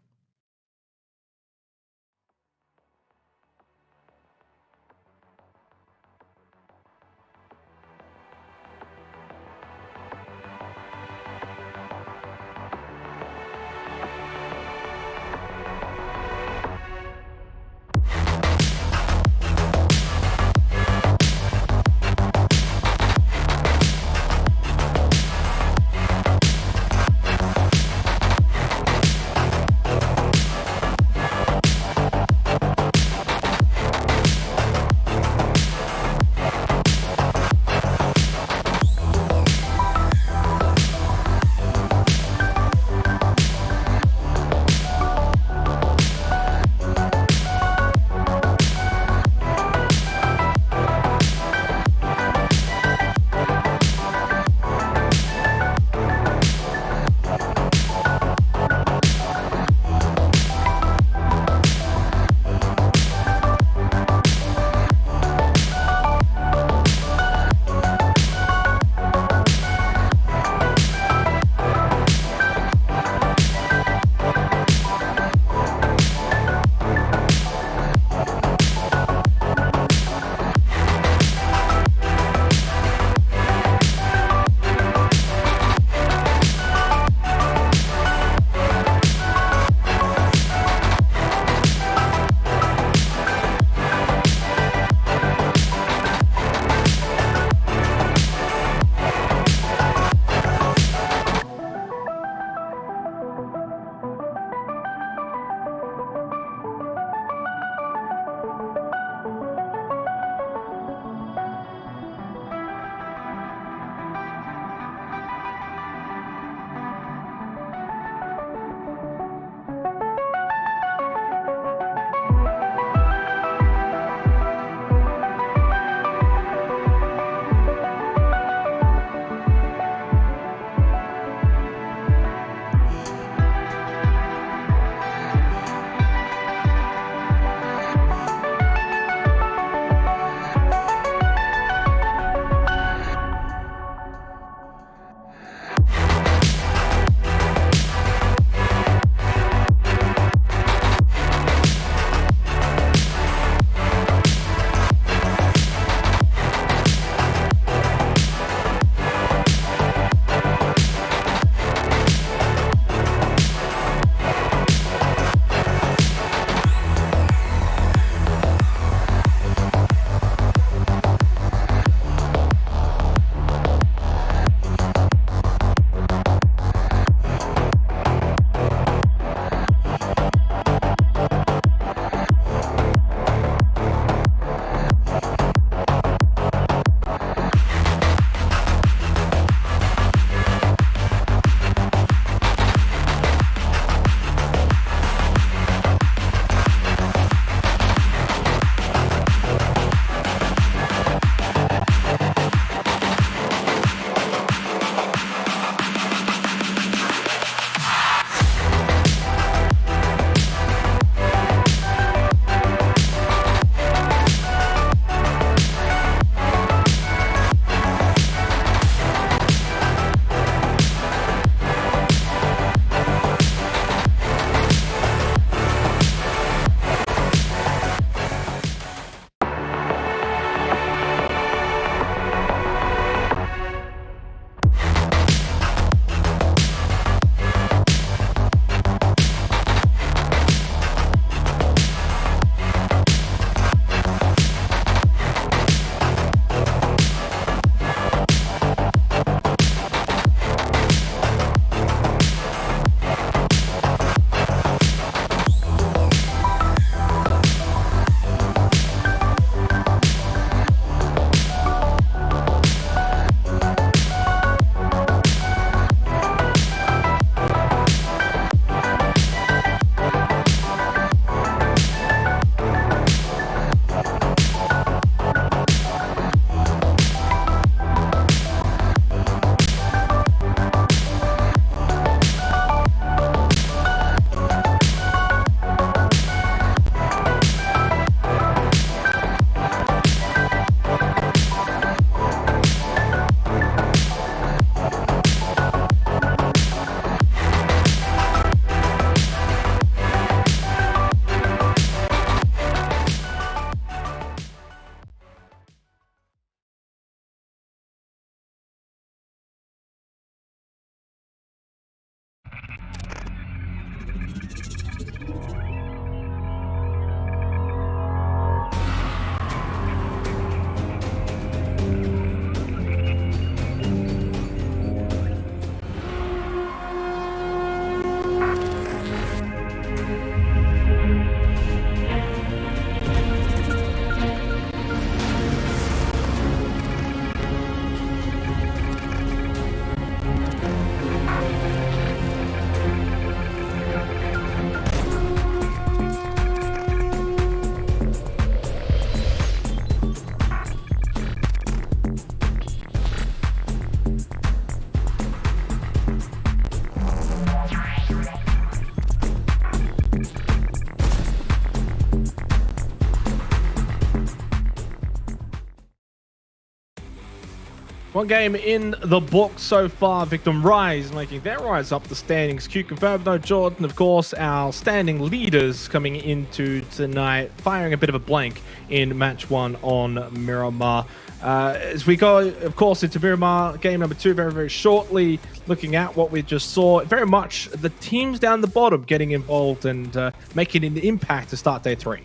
One game in the book so far. Victim Rise making their rise up the standings. Q confirmed, no Jordan, of course, our standing leaders coming into tonight, firing a bit of a blank in match 1 on Miramar. As we go, of course, into Miramar game number 2 very, very shortly. Looking at what we just saw, very much the teams down the bottom getting involved and making an impact to start day 3.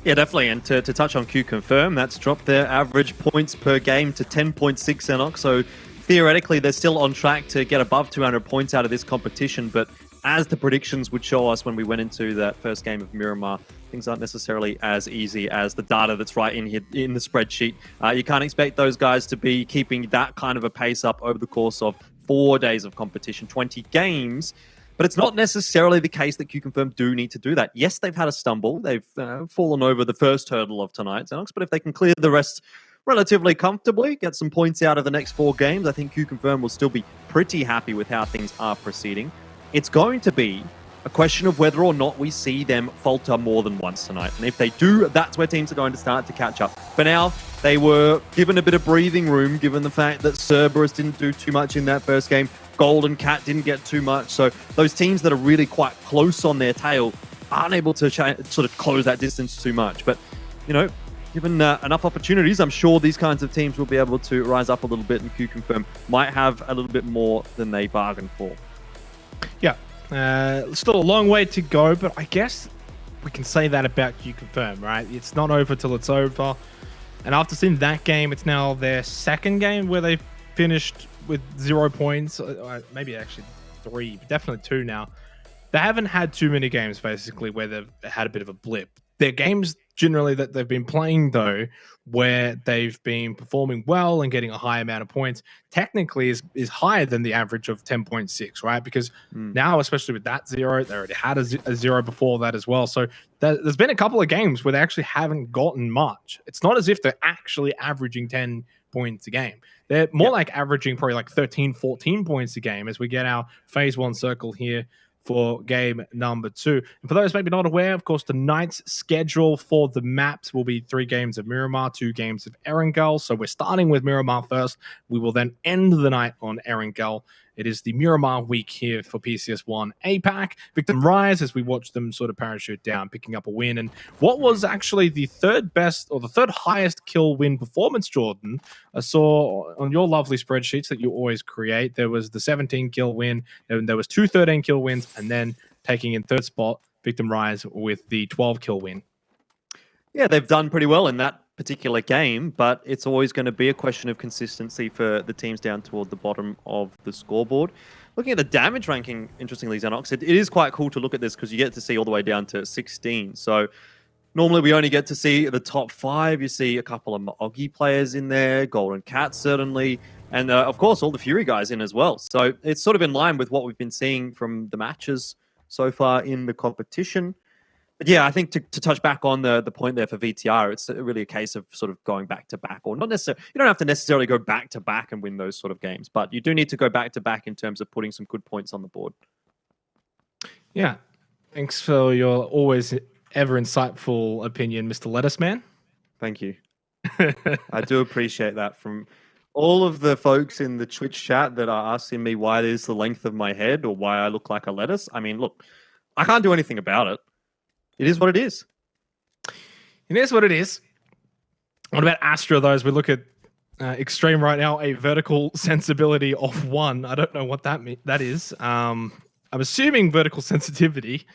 Yeah, definitely. And to touch on Q Confirm, that's dropped their average points per game to 10.6 Enoch. So theoretically, they're still on track to get above 200 points out of this competition. But as the predictions would show us when we went into that first game of Miramar, things aren't necessarily as easy as the data that's right in here in the spreadsheet. You can't expect those guys to be keeping that kind of a pace up over the course of 4 days of competition, 20 games. But it's not necessarily the case that Q-Confirm do need to do that. Yes, they've had a stumble. They've fallen over the first hurdle of tonight, Xenox, but if they can clear the rest relatively comfortably, get some points out of the next 4 games, I think Q-Confirm will still be pretty happy with how things are proceeding. It's going to be a question of whether or not we see them falter more than once tonight. And if they do, that's where teams are going to start to catch up. For now, they were given a bit of breathing room, given the fact that Cerberus didn't do too much in that first game. Golden Cat didn't get too much. So those teams that are really quite close on their tail aren't able to sort of close that distance too much. But, you know, given enough opportunities, I'm sure these kinds of teams will be able to rise up a little bit, and Q-Confirm might have a little bit more than they bargained for. Yeah. Still a long way to go, but I guess we can say that about Q-Confirm, right? It's not over till it's over. And after seeing that game, it's now their second game where they finished with 0 points. Maybe actually 3, but definitely 2 now. They haven't had too many games, basically, where they've had a bit of a blip. They're games generally that they've been playing, though, where they've been performing well and getting a high amount of points, technically is higher than the average of 10.6, right? Because now, especially with that 0, they already had a 0 before that as well. So there's been a couple of games where they actually haven't gotten much. It's not as if they're actually averaging 10 points a game. They're more like averaging probably like 13, 14 points a game as we get our phase 1 circle here for game number 2. And for those maybe not aware, of course, tonight's schedule for the maps will be 3 games of Miramar, 2 games of Erangel. So we're starting with Miramar first. We will then end the night on Erangel. It is the Miramar week here for PCS1 APAC. Victim Rise as we watch them sort of parachute down, picking up a win. And what was actually the third best or the third highest kill win performance, Jordan, I saw on your lovely spreadsheets that you always create. There was the 17 kill win, and there was 2 13 kill wins, and then taking in third spot, Victim Rise with the 12 kill win. Yeah, they've done pretty well in that particular game, but it's always going to be a question of consistency for the teams down toward the bottom of the scoreboard. Looking at the damage ranking, interestingly, Xenox, it is quite cool to look at this because you get to see all the way down to 16. So normally we only get to see the top 5. You see a couple of Maogi players in there, Golden Cat certainly, and of course all the Fury guys in as well. So it's sort of in line with what we've been seeing from the matches so far in the competition. But yeah, I think to touch back on the point there for VTR, it's really a case of sort of going back to back, or not necessarily. You don't have to necessarily go back to back and win those sort of games, but you do need to go back to back in terms of putting some good points on the board. Yeah, thanks for your always ever insightful opinion, Mr. Lettuce Man. Thank you. I do appreciate that from all of the folks in the Twitch chat that are asking me why there's the length of my head or why I look like a lettuce. I mean, look, I can't do anything about it. It is what it is. It is what it is. What about Astra, though, as we look at Extreme right now, a vertical sensibility of 1. I don't know what that is. I'm assuming vertical sensitivity.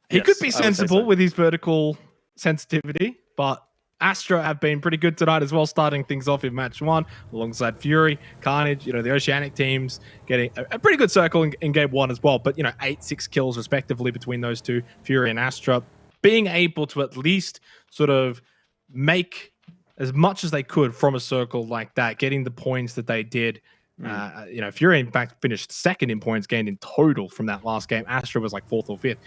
He could be sensible with his vertical sensitivity, but Astra have been pretty good tonight as well, starting things off in match 1 alongside Fury, Carnage, the Oceanic teams getting a pretty good circle in game 1 as well. But, 8, 6 kills respectively between those two, Fury and Astra. Being able to at least sort of make as much as they could from a circle like that, getting the points that they did. Fury, in fact, finished second in points gained in total from that last game. Astra was like 4th or 5th.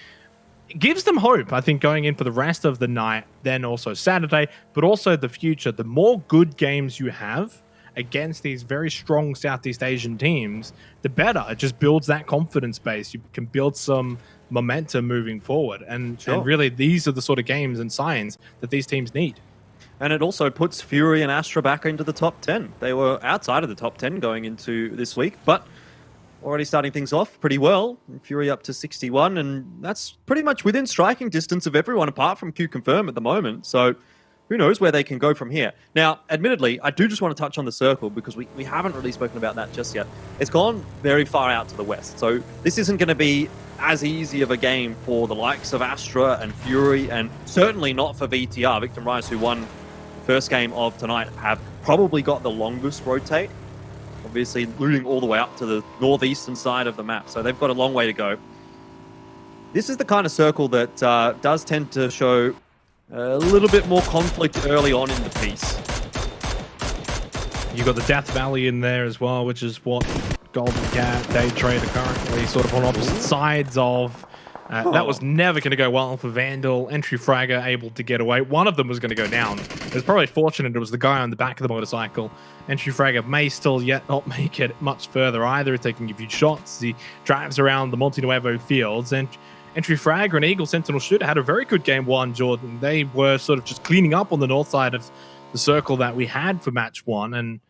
It gives them hope, I think, going in for the rest of the night, then also Saturday, but also the future. The more good games you have against these very strong Southeast Asian teams, the better. It just builds that confidence base. You can build some momentum moving forward. And really, these are the sort of games and signs that these teams need. And it also puts Fury and Astra back into the top 10. They were outside of the top 10 going into this week, but already starting things off pretty well. Fury up to 61, and that's pretty much within striking distance of everyone apart from Q Confirm at the moment. So who knows where they can go from here. Now, admittedly, I do just want to touch on the circle because we haven't really spoken about that just yet. It's gone very far out to the west, so this isn't going to be as easy of a game for the likes of Astra and Fury, and certainly not for VTR. Victim Rise, who won the first game of tonight, have probably got the longest rotate. Obviously, looting all the way up to the northeastern side of the map, so they've got a long way to go. This is the kind of circle that does tend to show a little bit more conflict early on in the piece. You got the Death Valley in there as well, which is what Golden Cat, Day Trader currently sort of on opposite sides of. That was never going to go well for Vandal. Entry Fragger able to get away. One of them was going to go down. It was probably fortunate it was the guy on the back of the motorcycle. Entry Fragger may still yet not make it much further either, taking a few shots. He drives around the Monte Nuevo fields, and Entry Fragger and Eagle Sentinel Shooter had a very good game one, Jordan. They were sort of just cleaning up on the north side of the circle that we had for match one, and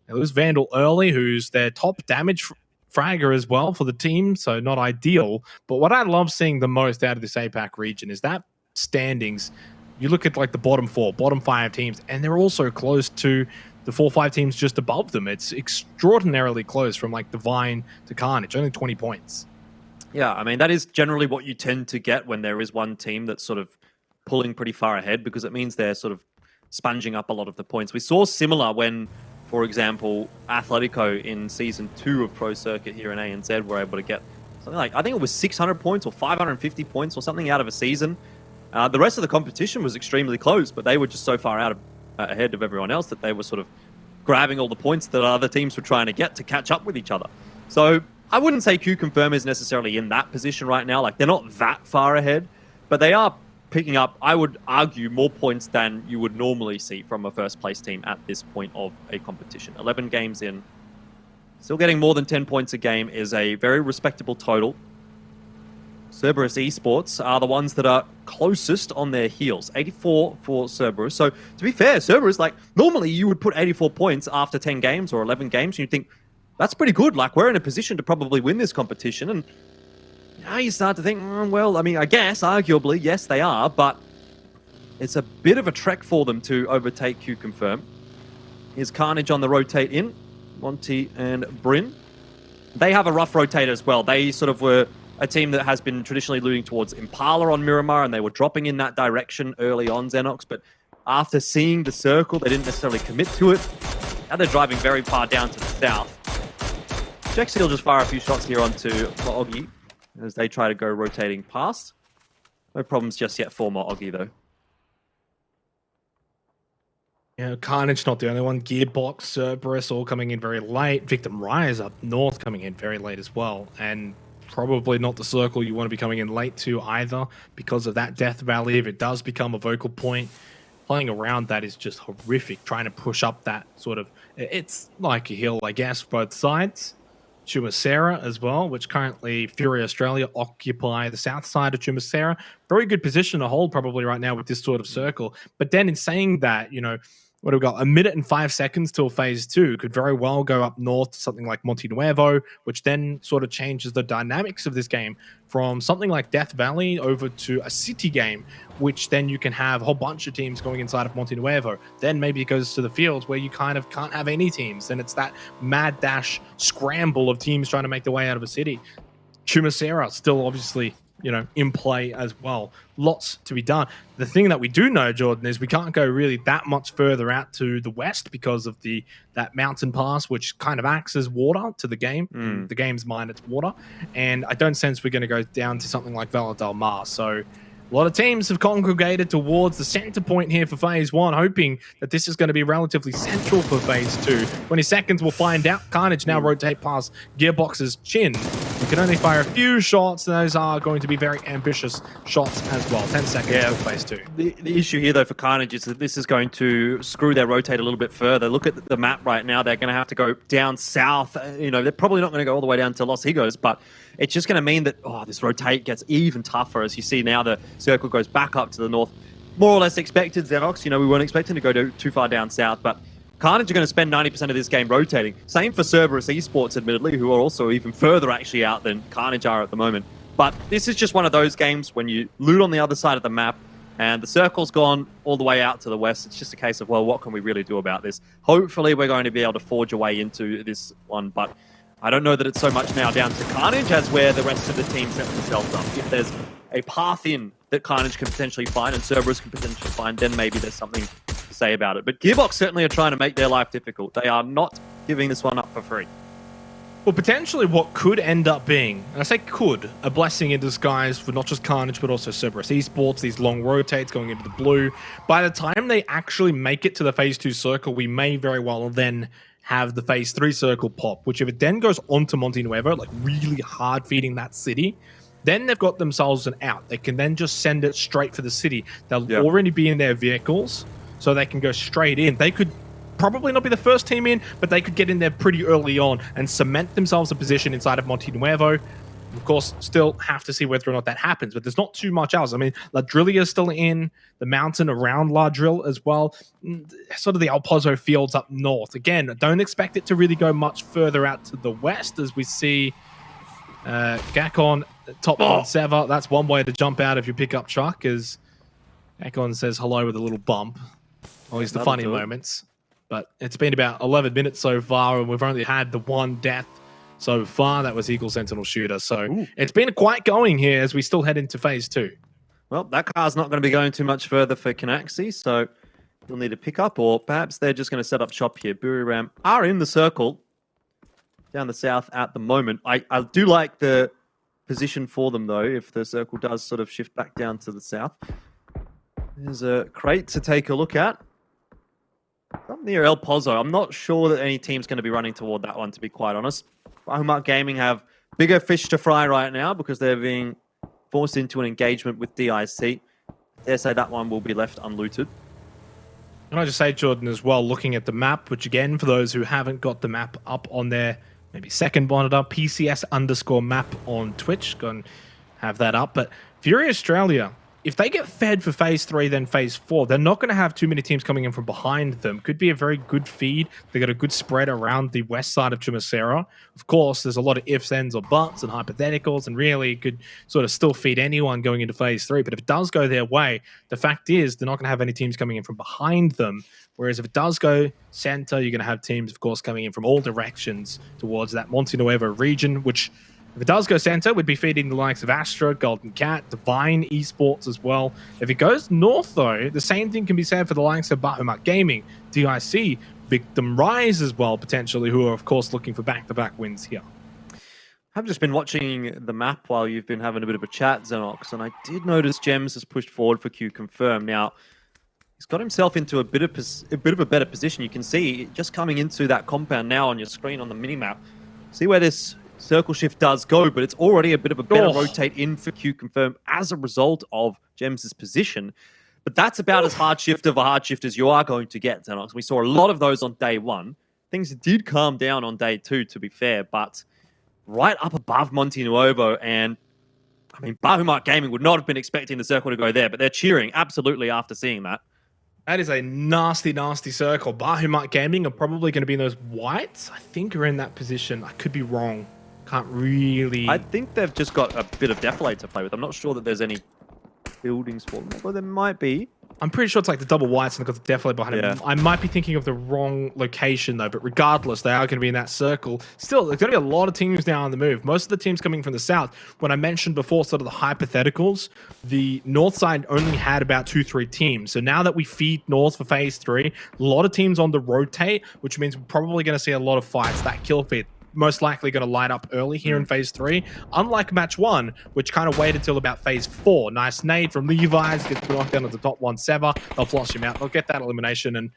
it was Vandal early, who's their top damage fragger as well for the team, so not ideal. But what I love seeing the most out of this APAC region is that standings. You look at like the bottom four, bottom five teams, and they're also close to the 4-5 teams just above them. It's extraordinarily close from like Divine to Carnage, only 20 points. Yeah, I mean, that is generally what you tend to get when there is one team that's sort of pulling pretty far ahead, because it means they're sort of sponging up a lot of the points. We saw similar when, for example, Atletico in Season 2 of Pro Circuit here in ANZ were able to get something like, I think it was 600 points or 550 points or something out of a season. The rest of the competition was extremely close, but they were just so far ahead of everyone else that they were sort of grabbing all the points that other teams were trying to get to catch up with each other. So I wouldn't say Q Confirm is necessarily in that position right now. Like, they're not that far ahead, but they are picking up, I would argue, more points than you would normally see from a first place team at this point of a competition. 11 games in, still getting more than 10 points a game is a very respectable total. Cerberus Esports are the ones that are closest on their heels. 84 for Cerberus. So to be fair, Cerberus, like, normally you would put 84 points after 10 games or 11 games, and you'd think, that's pretty good. Like, we're in a position to probably win this competition. And now you start to think, well, I mean, I guess, arguably, yes, they are, but it's a bit of a trek for them to overtake Q Confirm. Here's Carnage on the rotate in. Monty and Bryn. They have a rough rotate as well. They sort of were a team that has been traditionally looting towards Impala on Miramar, and they were dropping in that direction early on, Xenox, but after seeing the circle, they didn't necessarily commit to it. Now they're driving very far down to the south. Jexy will just fire a few shots here onto Maogi as they try to go rotating past. No problems just yet for Maogi, though. Yeah, Carnage not the only one. Gearbox, Cerberus all coming in very late. Victim Rise up north coming in very late as well. And probably not the circle you want to be coming in late to either, because of that Death Valley. If it does become a vocal point, playing around that is just horrific. Trying to push up that sort of... It's like a hill, I guess, both sides. Chumacera as well, which currently Fury Australia occupy the south side of Chumacera. Very good position to hold probably right now with this sort of circle. But then in saying that, you know, what have we got? 1 minute and 5 seconds till phase 2. Could very well go up north to something like Monte Nuevo, which then sort of changes the dynamics of this game from something like Death Valley over to a city game, which then you can have a whole bunch of teams going inside of Monte Nuevo. Then maybe it goes to the fields where you kind of can't have any teams. And it's that mad dash scramble of teams trying to make their way out of a city. Chumacera still obviously, you know, in play as well. Lots to be done. The thing that we do know, Jordan, is we can't go really that much further out to the west because of that mountain pass, which kind of acts as water to the game. The game's mind, it's water. And I don't sense we're going to go down to something like Valle del Mar. So a lot of teams have congregated towards the center point here for phase 1, hoping that this is going to be relatively central for phase 2. 20 seconds, we'll find out. Carnage now rotate past Gearbox's chin. We can only fire a few shots. Those are going to be very ambitious shots as well. 10 seconds till phase 2. The issue here, though, for Carnage is that this is going to screw their rotate a little bit further. Look at the map right now. They're going to have to go down south. You know, they're probably not going to go all the way down to Los Higos, but it's just going to mean that, this rotate gets even tougher. As you see now, the circle goes back up to the north. more or less expected, Xenox. You know, we weren't expecting to go too far down south, but Carnage are going to spend 90% of this game rotating. Same for Cerberus Esports, admittedly, who are also even further actually out than Carnage are at the moment. But this is just one of those games when you loot on the other side of the map and the circle's gone all the way out to the west. It's just a case of, well, what can we really do about this? Hopefully we're going to be able to forge a way into this one, but I don't know that it's so much now down to Carnage as where the rest of the team set themselves up. If there's a path in that Carnage can potentially find and Cerberus can potentially find, then maybe there's something to say about it. But Gearbox certainly are trying to make their life difficult. They are not giving this one up for free. Well, potentially what could end up being, and I say could, a blessing in disguise for not just Carnage, but also Cerberus Esports, these long rotates going into the blue. By the time they actually make it to the Phase 2 circle, we may very well then have the Phase 3 circle pop, which if it then goes onto Monte Nuevo, like really hard feeding that city, then they've got themselves an out. They can then just send it straight for the city. They'll already be in their vehicles, so they can go straight in. They could probably not be the first team in, but they could get in there pretty early on and cement themselves a position inside of Monte Nuevo. Of course, still have to see whether or not that happens, but there's not too much else. I mean, La Drillia is still in the mountain around La Drill as well. Sort of the El Pozo fields up north. Again, don't expect it to really go much further out to the west as we see Gakon top on Seva. That's one way to jump out if you pick up Chuck, as Gakon says hello with a little bump. Always the funny moments. But it's been about 11 minutes so far, and we've only had the one death so far. That was Eagle Sentinel Shooter. So it's been quite going here as we still head into Phase 2. Well, that car's not going to be going too much further for Canaxi, so you'll need to pick up, or perhaps they're just going to set up shop here. Buriram are in the circle down the south at the moment. I do like the position for them, though, if the circle does sort of shift back down to the south. There's a crate to take a look at. Up near El Pozo. I'm not sure that any team's going to be running toward that one, to be quite honest. Bahamut Gaming have bigger fish to fry right now because they're being forced into an engagement with DIC. I dare say that one will be left unlooted. Can I just say, Jordan, as well, looking at the map, which again, for those who haven't got the map up on their maybe second monitor, PCS_map on Twitch, go and have that up. But Fury Australia, if they get fed for Phase 3, then Phase 4, they're not going to have too many teams coming in from behind them. Could be a very good feed. They got a good spread around the west side of Chumacera. Of course, there's a lot of ifs, ands, or buts and hypotheticals, and really could sort of still feed anyone going into Phase 3. But if it does go their way, the fact is they're not going to have any teams coming in from behind them. Whereas if it does go center, you're going to have teams, of course, coming in from all directions towards that Monte Nuevo region, which, if it does go center, we'd be feeding the likes of Astra, Golden Cat, Divine Esports as well. If it goes north, though, the same thing can be said for the likes of Bahamut Gaming, DIC, Victim Rise as well, potentially, who are, of course, looking for back-to-back wins here. I've just been watching the map while you've been having a bit of a chat, Xenox, and I did notice Gems has pushed forward for Q Confirm. Now, he's got himself into a bit of a better position. You can see just coming into that compound now on your screen on the minimap. See where this circle shift does go, but it's already a bit of a better rotate in for Q Confirm as a result of Gems' position. But that's about as hard shift of a hard shift as you are going to get, Xenox. We saw a lot of those on day one. Things did calm down on day two, to be fair, but right up above Monte Nuevo, and I mean, Bahamut Gaming would not have been expecting the circle to go there, but they're cheering absolutely after seeing that. That is a nasty, nasty circle. Bahamut Gaming are probably going to be in those whites. I think are in that position. I could be wrong. Can't really... I think they've just got a bit of defilade to play with. I'm not sure that there's any buildings for them. Well, there might be. I'm pretty sure it's like the double whites and they've got the defilade behind it. I might be thinking of the wrong location, though, but regardless, they are going to be in that circle. Still, there's going to be a lot of teams now on the move. Most of the teams coming from the south. When I mentioned before sort of the hypotheticals, the north side only had about 2-3 teams. So now that we feed north for Phase 3, a lot of teams on the rotate, which means we're probably going to see a lot of fights. That kill feed most likely going to light up early here in Phase 3, unlike Match 1, which kind of waited till about Phase 4. Nice nade from Levi's, gets knocked down at the top one, Seva. They'll flush him out. They'll get that elimination, and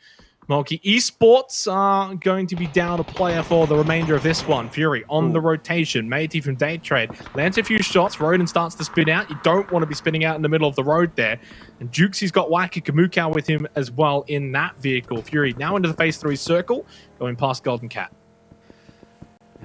Mulkey Esports are going to be down a player for the remainder of this one. Fury on the rotation. Matey from Day Trade lands a few shots. Roden starts to spin out. You don't want to be spinning out in the middle of the road there. And Jukesie's got Wacky Kamukau with him as well in that vehicle. Fury now into the Phase 3 circle, going past Golden Cat.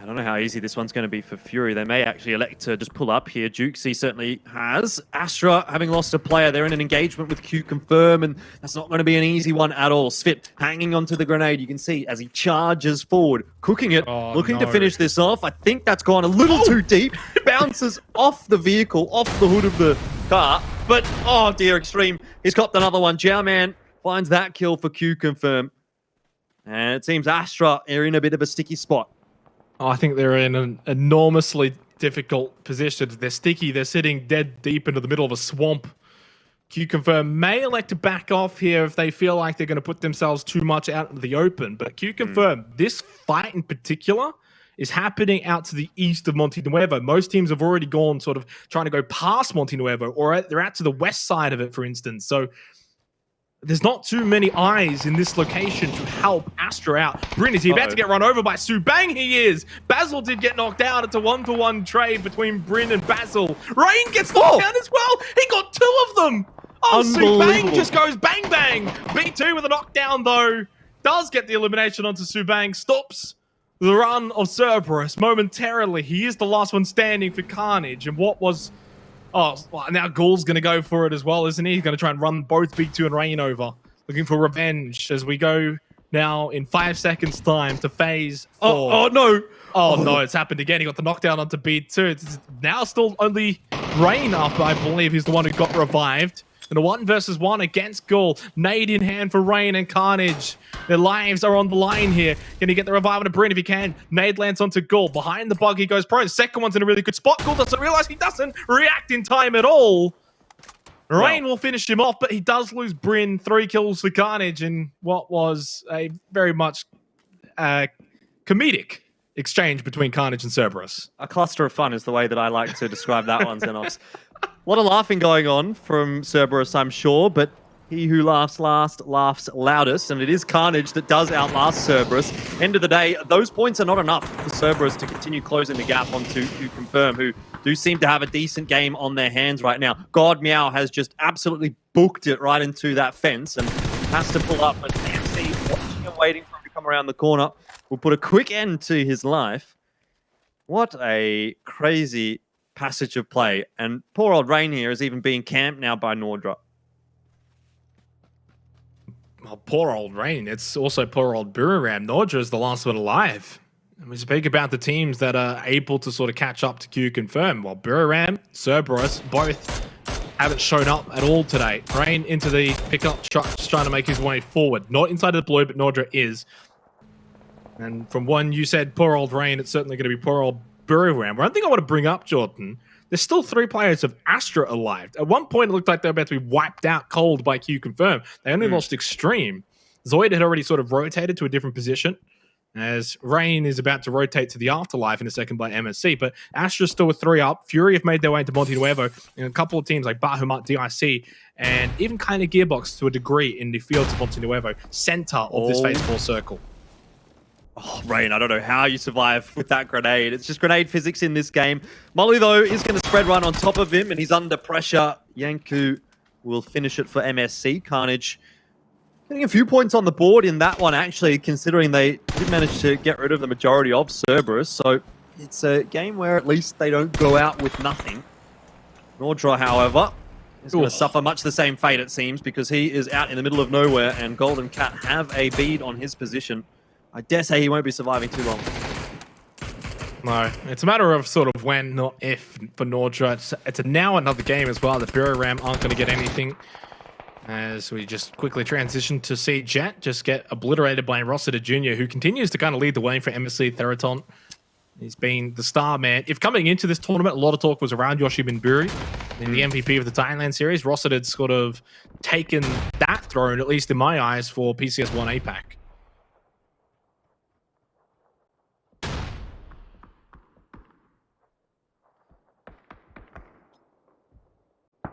I don't know how easy this one's going to be for Fury. They may actually elect to just pull up here. Jukesy certainly has. Astra, having lost a player, they're in an engagement with Q Confirm, and that's not going to be an easy one at all. Svit hanging onto the grenade. You can see as he charges forward, cooking it, looking to finish this off. I think that's gone a little too deep. Bounces off the vehicle, off the hood of the car. But, oh dear, Extreme. He's copped another one. Jowman finds that kill for Q Confirm. And it seems Astra are in a bit of a sticky spot. Oh, I think they're in an enormously difficult position. They're sticky. They're sitting dead deep into the middle of a swamp. Q Confirm may elect to back off here if they feel like they're going to put themselves too much out into the open. But Q Confirm, this fight in particular is happening out to the east of Monte Nuevo. Most teams have already gone sort of trying to go past Monte Nuevo, or they're out to the west side of it, for instance. So there's not too many eyes in this location to help Astra out. Bryn, is he about to get run over by Subang? He is. Basil did get knocked out. It's a one-to-one trade between Bryn and Basil. Rain gets knocked out as well. He got two of them. Oh, Subang just goes bang-bang. B2 with a knockdown, though. Does get the elimination onto Subang. Stops the run of Cerberus momentarily. He is the last one standing for Carnage. And what was... Oh, well, now Ghoul's going to go for it as well, isn't he? He's going to try and run both B2 and Rain over. Looking for revenge as we go now in 5 seconds' time to phase 4. Oh no! Oh no, it's happened again. He got the knockdown onto B2. It's now still only Rain up, I believe. He's the one who got revived. In a 1-versus-1 against Ghoul. Nade in hand for Rain and Carnage. Their lives are on the line here. Can he get the revival to Bryn if he can? Nade lands onto Ghoul. Behind the bug, he goes prone. Second one's in a really good spot. Ghoul doesn't realize he doesn't react in time at all. Rain will finish him off, but he does lose Bryn. 3 kills for Carnage in what was a very much comedic exchange between Carnage and Cerberus. A cluster of fun is the way that I like to describe that one, Xenox. A lot of laughing going on from Cerberus, I'm sure, but he who laughs last laughs loudest, and it is Carnage that does outlast Cerberus. End of the day, those points are not enough for Cerberus to continue closing the gap onto Q Confirm, who do seem to have a decent game on their hands right now. God Meow has just absolutely booked it right into that fence and has to pull up, but MC watching and waiting for him to come around the corner will put a quick end to his life. What a crazy passage of play. And poor old Rain here is even being camped now by Nordra. Oh, poor old Rain. It's also poor old Buriram. Nordra is the last one alive. And we speak about the teams that are able to sort of catch up to Q Confirm. While Buriram, Cerberus, both haven't shown up at all today. Rain into the pickup, just trying to make his way forward. Not inside of the blue, but Nordra is. And from one you said poor old Rain, it's certainly going to be poor old Buriram. One thing I want to bring up, Jordan, there's still 3 players of Astra alive. At one point, it looked like they were about to be wiped out cold by Q Confirm. They only lost Extreme. Zoid had already sort of rotated to a different position, as Rain is about to rotate to the Afterlife in a second by MSC. But Astra's still with 3 up. Fury have made their way into Monte Nuevo, and a couple of teams like Bahamut, DIC, and even kind of Gearbox to a degree in the fields of Monte Nuevo, center of this Phase 4 circle. Oh, Rain, I don't know how you survive with that grenade. It's just grenade physics in this game. Molly, though, is going to spread right on top of him, and he's under pressure. Yanku will finish it for MSC. Carnage getting a few points on the board in that one, actually, considering they did manage to get rid of the majority of Cerberus. So it's a game where at least they don't go out with nothing. Nordra, however, is going to suffer much the same fate, it seems, because he is out in the middle of nowhere, and Golden Cat have a bead on his position. I dare say he won't be surviving too long. No, it's a matter of sort of when, not if, for Nordra. It's now another game as well. The Buriram aren't going to get anything. As we just quickly transition to see Jet just get obliterated by Rossiter Jr., who continues to kind of lead the way for MSC Theraton. He's been the star man. If coming into this tournament, a lot of talk was around Yoshi Binburi in the MVP of the Thailand series. Rossiter had sort of taken that throne, at least in my eyes, for PCS1 APAC.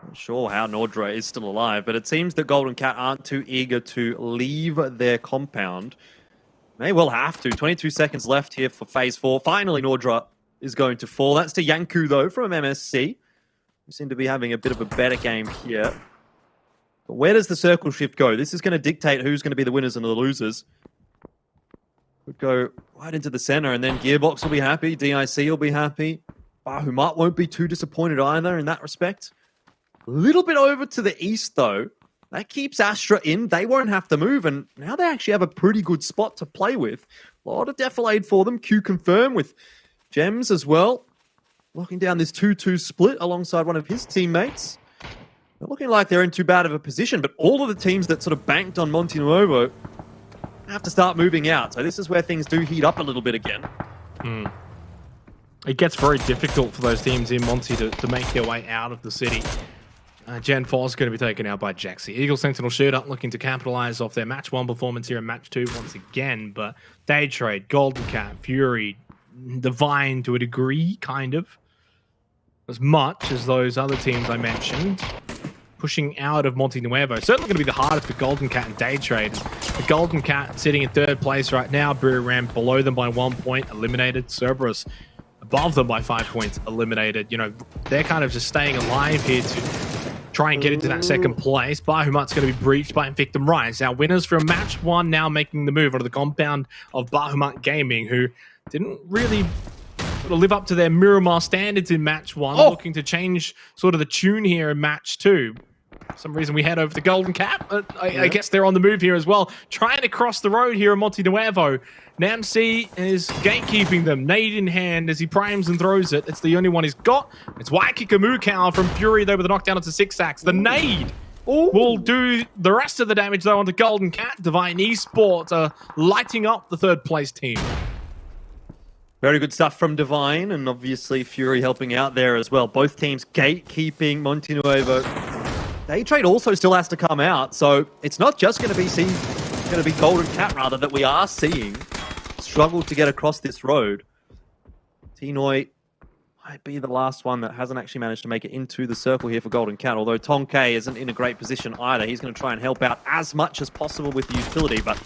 Not sure how Nordra is still alive, but it seems that Golden Cat aren't too eager to leave their compound. May well have to. 22 seconds left here for Phase 4. Finally, Nordra is going to fall. That's to Yanku, though, from MSC. We seem to be having a bit of a better game here. But where does the circle shift go? This is going to dictate who's going to be the winners and the losers. Could go right into the center, and then Gearbox will be happy. DIC will be happy. Bahamut won't be too disappointed either in that respect. A little bit over to the east, though. That keeps Astra in. They won't have to move, and now they actually have a pretty good spot to play with. A lot of defilade for them. Q confirm with Gems as well. Locking down this 2-2 split alongside one of his teammates. Not looking like they're in too bad of a position, but all of the teams that sort of banked on Monte Nuevo have to start moving out. So this is where things do heat up a little bit again. It gets very difficult for those teams in Monty to make their way out of the city. Gen 4 is going to be taken out by Jaxi. Eagle Sentinel shooter looking to capitalize off their match 1 performance here in match 2 once again. But Day Trade, Golden Cat, Fury, Divine to a degree, kind of. As much as those other teams I mentioned. Pushing out of Monte Nuevo. Certainly going to be the hardest for Golden Cat and Day Trade. The Golden Cat sitting in 3rd place right now. Brew Ram below them by 1 point, eliminated. Cerberus above them by 5 points, eliminated. You know, they're kind of just staying alive here to try and get into that 2nd place. Bahamut's going to be breached by Victim Rise. Our winners from match 1 now making the move onto the compound of Bahamut Gaming, who didn't really live up to their Miramar standards in match 1, looking to change sort of the tune here in match 2. For some reason we head over to Golden Cat, but I guess they're on the move here as well. Trying to cross the road here in Monte Nuevo. Namc is gatekeeping them, nade in hand as he primes and throws it. It's the only one he's got. It's Waikika from Fury though with the knockdown onto 6-Ax. The nade will do the rest of the damage though onto Golden Cat. Divine Esports lighting up the 3rd place team. Very good stuff from Divine, and obviously Fury helping out there as well. Both teams gatekeeping Monte Nuevo. Day Trade also still has to come out, so it's not just going to be Golden Cat rather that we are seeing struggle to get across this road. Tinoy might be the last one that hasn't actually managed to make it into the circle here for Golden Cat, although Tonke isn't in a great position either. He's going to try and help out as much as possible with the utility, but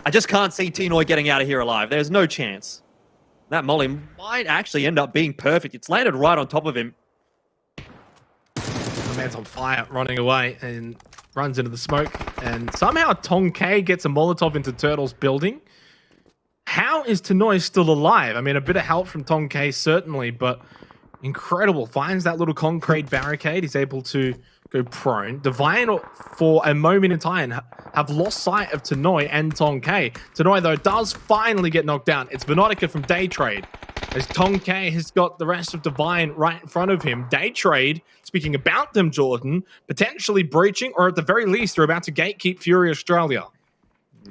I just can't see Tinoy getting out of here alive. There's no chance. That molly might actually end up being perfect. It's landed right on top of him. The man's on fire, running away, and runs into the smoke. And somehow Tonke gets a Molotov into Turtle's building. How is Tinoy still alive? I mean, a bit of help from Tonke, certainly, but incredible. Finds that little concrete barricade. He's able to go prone. Divine, for a moment in time, have lost sight of Tinoy and Tonke. Tinoy, though, does finally get knocked down. It's Venotica from Day Trade. As Tonke has got the rest of Divine right in front of him. Day Trade, speaking about them, Jordan, potentially breaching, or at the very least, they're about to gatekeep Fury Australia.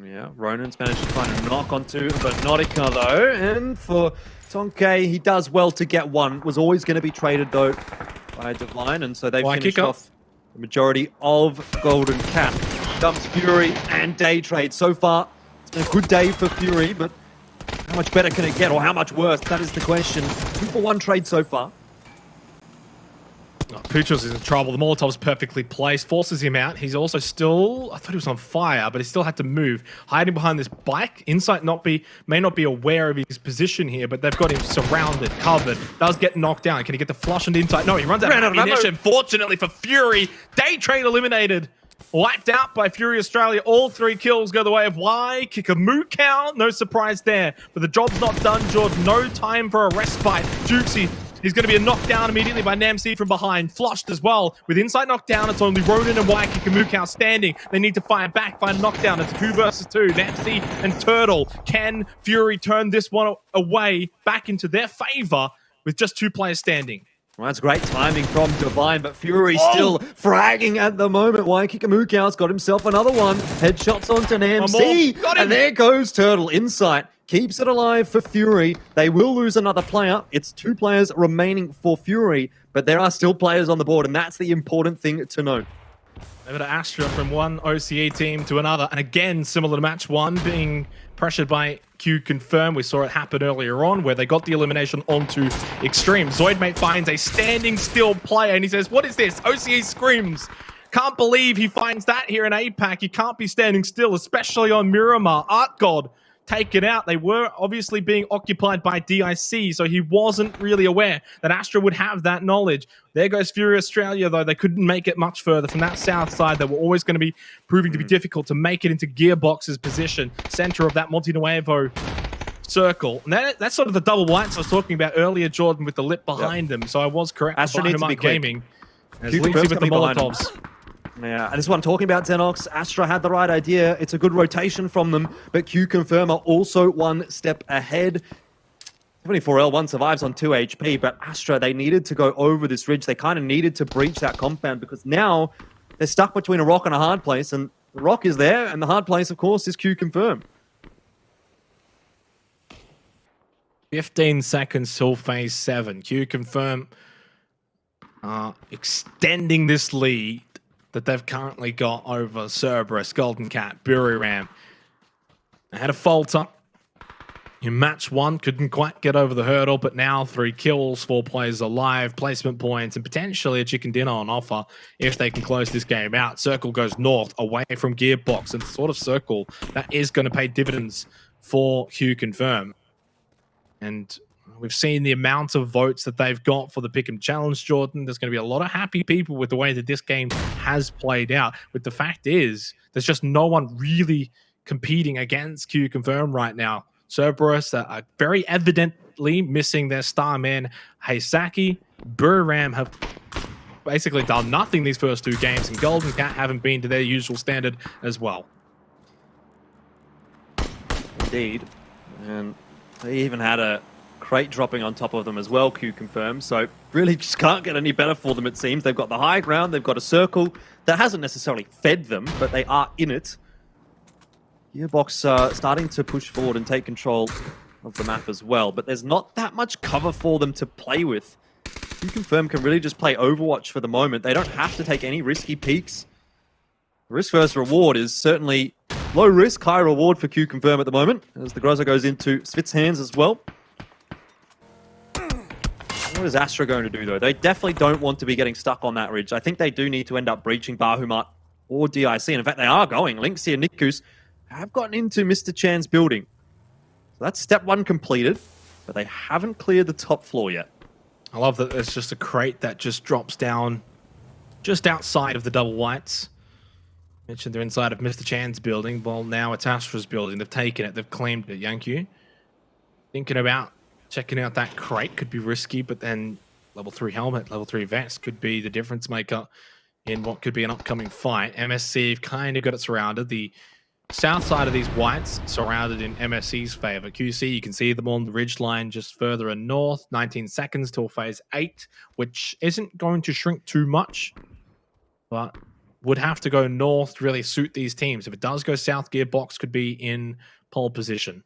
Yeah, Ronan's managed to find a knock onto Venotica, though. And for Tonke, he does well to get one. Was always going to be traded, though, by Divine. And so they've finished off the majority of Golden Cat. Dumps Fury and Day Trade. So far, it's been a good day for Fury, but how much better can it get, or how much worse? That is the question. 2-for-1 trade so far. Puchos is in trouble. The Molotov's perfectly placed, forces him out. He's also still, I thought he was on fire, but he still had to move. Hiding behind this bike. Insight may not be aware of his position here, but they've got him surrounded, covered. Does get knocked down. Can he get the flush into Insight? No, he runs out of ammunition. Fortunately for Fury, Day Trade eliminated. Wiped out by Fury Australia. All 3 kills go the way of Waikika. No surprise there. But the job's not done, Jordan. No time for a respite. Jukesy is going to be knocked down immediately by Namc from behind. Flushed as well. With Insight knocked down, it's only Ronan and Waikika standing. They need to fire back, find a knockdown. It's 2 versus 2. Namc and Turtle. Can Fury turn this one away back into their favor with just 2 players standing? Well, that's great timing from Divine, but Fury still fragging at the moment. Waikika got himself another one. Headshots onto Namc. And there goes Turtle. Insight keeps it alive for Fury. They will lose another player. It's 2 players remaining for Fury, but there are still players on the board, and that's the important thing to know. Over to Astra from one OCE team to another. And again, similar to match 1, being pressured by Q confirm. We saw it happen earlier on where they got the elimination onto Extreme. Zoidmate finds a standing still player and he says, what is this? OCE screams. Can't believe he finds that here in APAC. You can't be standing still, especially on Miramar. Art God taken out. They were obviously being occupied by DIC, so he wasn't really aware that Astra would have that knowledge. There goes Fury Australia, though. They couldn't make it much further from that south side. They were always going to be proving to be difficult to make it into Gearbox's position, center of that Monte Nuevo circle. And that's sort of the double whites I was talking about earlier, Jordan, with the lip behind them. So I was correct. Astra needs to be quick. Gaming. As Linksy with the Molotovs. Yeah, and this is what I'm talking about, Xenox. Astra had the right idea. It's a good rotation from them, but Q Confirm are also one step ahead. 74L, one survives on 2 HP, but Astra, they needed to go over this ridge. They kind of needed to breach that compound because now they're stuck between a rock and a hard place, and the rock is there, and the hard place, of course, is Q Confirm. 15 seconds till phase 7. Q Confirm extending this lead that they've currently got over Cerberus, Golden Cat, Buriram. They had a falter in match 1, couldn't quite get over the hurdle, but now 3 kills, 4 players alive, placement points, and potentially a chicken dinner on offer if they can close this game out. Circle goes north, away from Gearbox, and sort of circle that is going to pay dividends for Q Confirm. And we've seen the amount of votes that they've got for the Pick'em Challenge, Jordan. There's going to be a lot of happy people with the way that this game has played out. But the fact is, there's just no one really competing against Q Confirm right now. Cerberus are very evidently missing their star man, Heisaki. Buriram have basically done nothing these first 2 games, and Golden Cat haven't been to their usual standard as well. Indeed. And they even had a crate dropping on top of them as well, Q Confirm. So really just can't get any better for them, it seems. They've got the high ground, they've got a circle that hasn't necessarily fed them, but they are in it. Gearbox starting to push forward and take control of the map as well, but there's not that much cover for them to play with. Q Confirm can really just play Overwatch for the moment. They don't have to take any risky peeks. Risk versus reward is certainly low risk, high reward for Q Confirm at the moment, as the Groza goes into Svit's hands as well. What is Astra going to do, though? They definitely don't want to be getting stuck on that ridge. I think they do need to end up breaching Bahamut or DIC. And in fact, they are going. Linksy and Nikus have gotten into Mr. Chan's building. So that's step 1 completed, but they haven't cleared the top floor yet. I love that there's just a crate that just drops down just outside of the double whites. Mentioned they're inside of Mr. Chan's building. Well, now it's Astra's building. They've taken it. They've claimed it. Yankee thinking about checking out that crate could be risky, but then level 3 helmet, level 3 vest could be the difference maker in what could be an upcoming fight. MSC have kind of got it surrounded. The south side of these whites surrounded in MSC's favor. QC, you can see them on the ridge line just further north. 19 seconds till phase 8, which isn't going to shrink too much, but would have to go north to really suit these teams. If it does go south, Gearbox could be in pole position.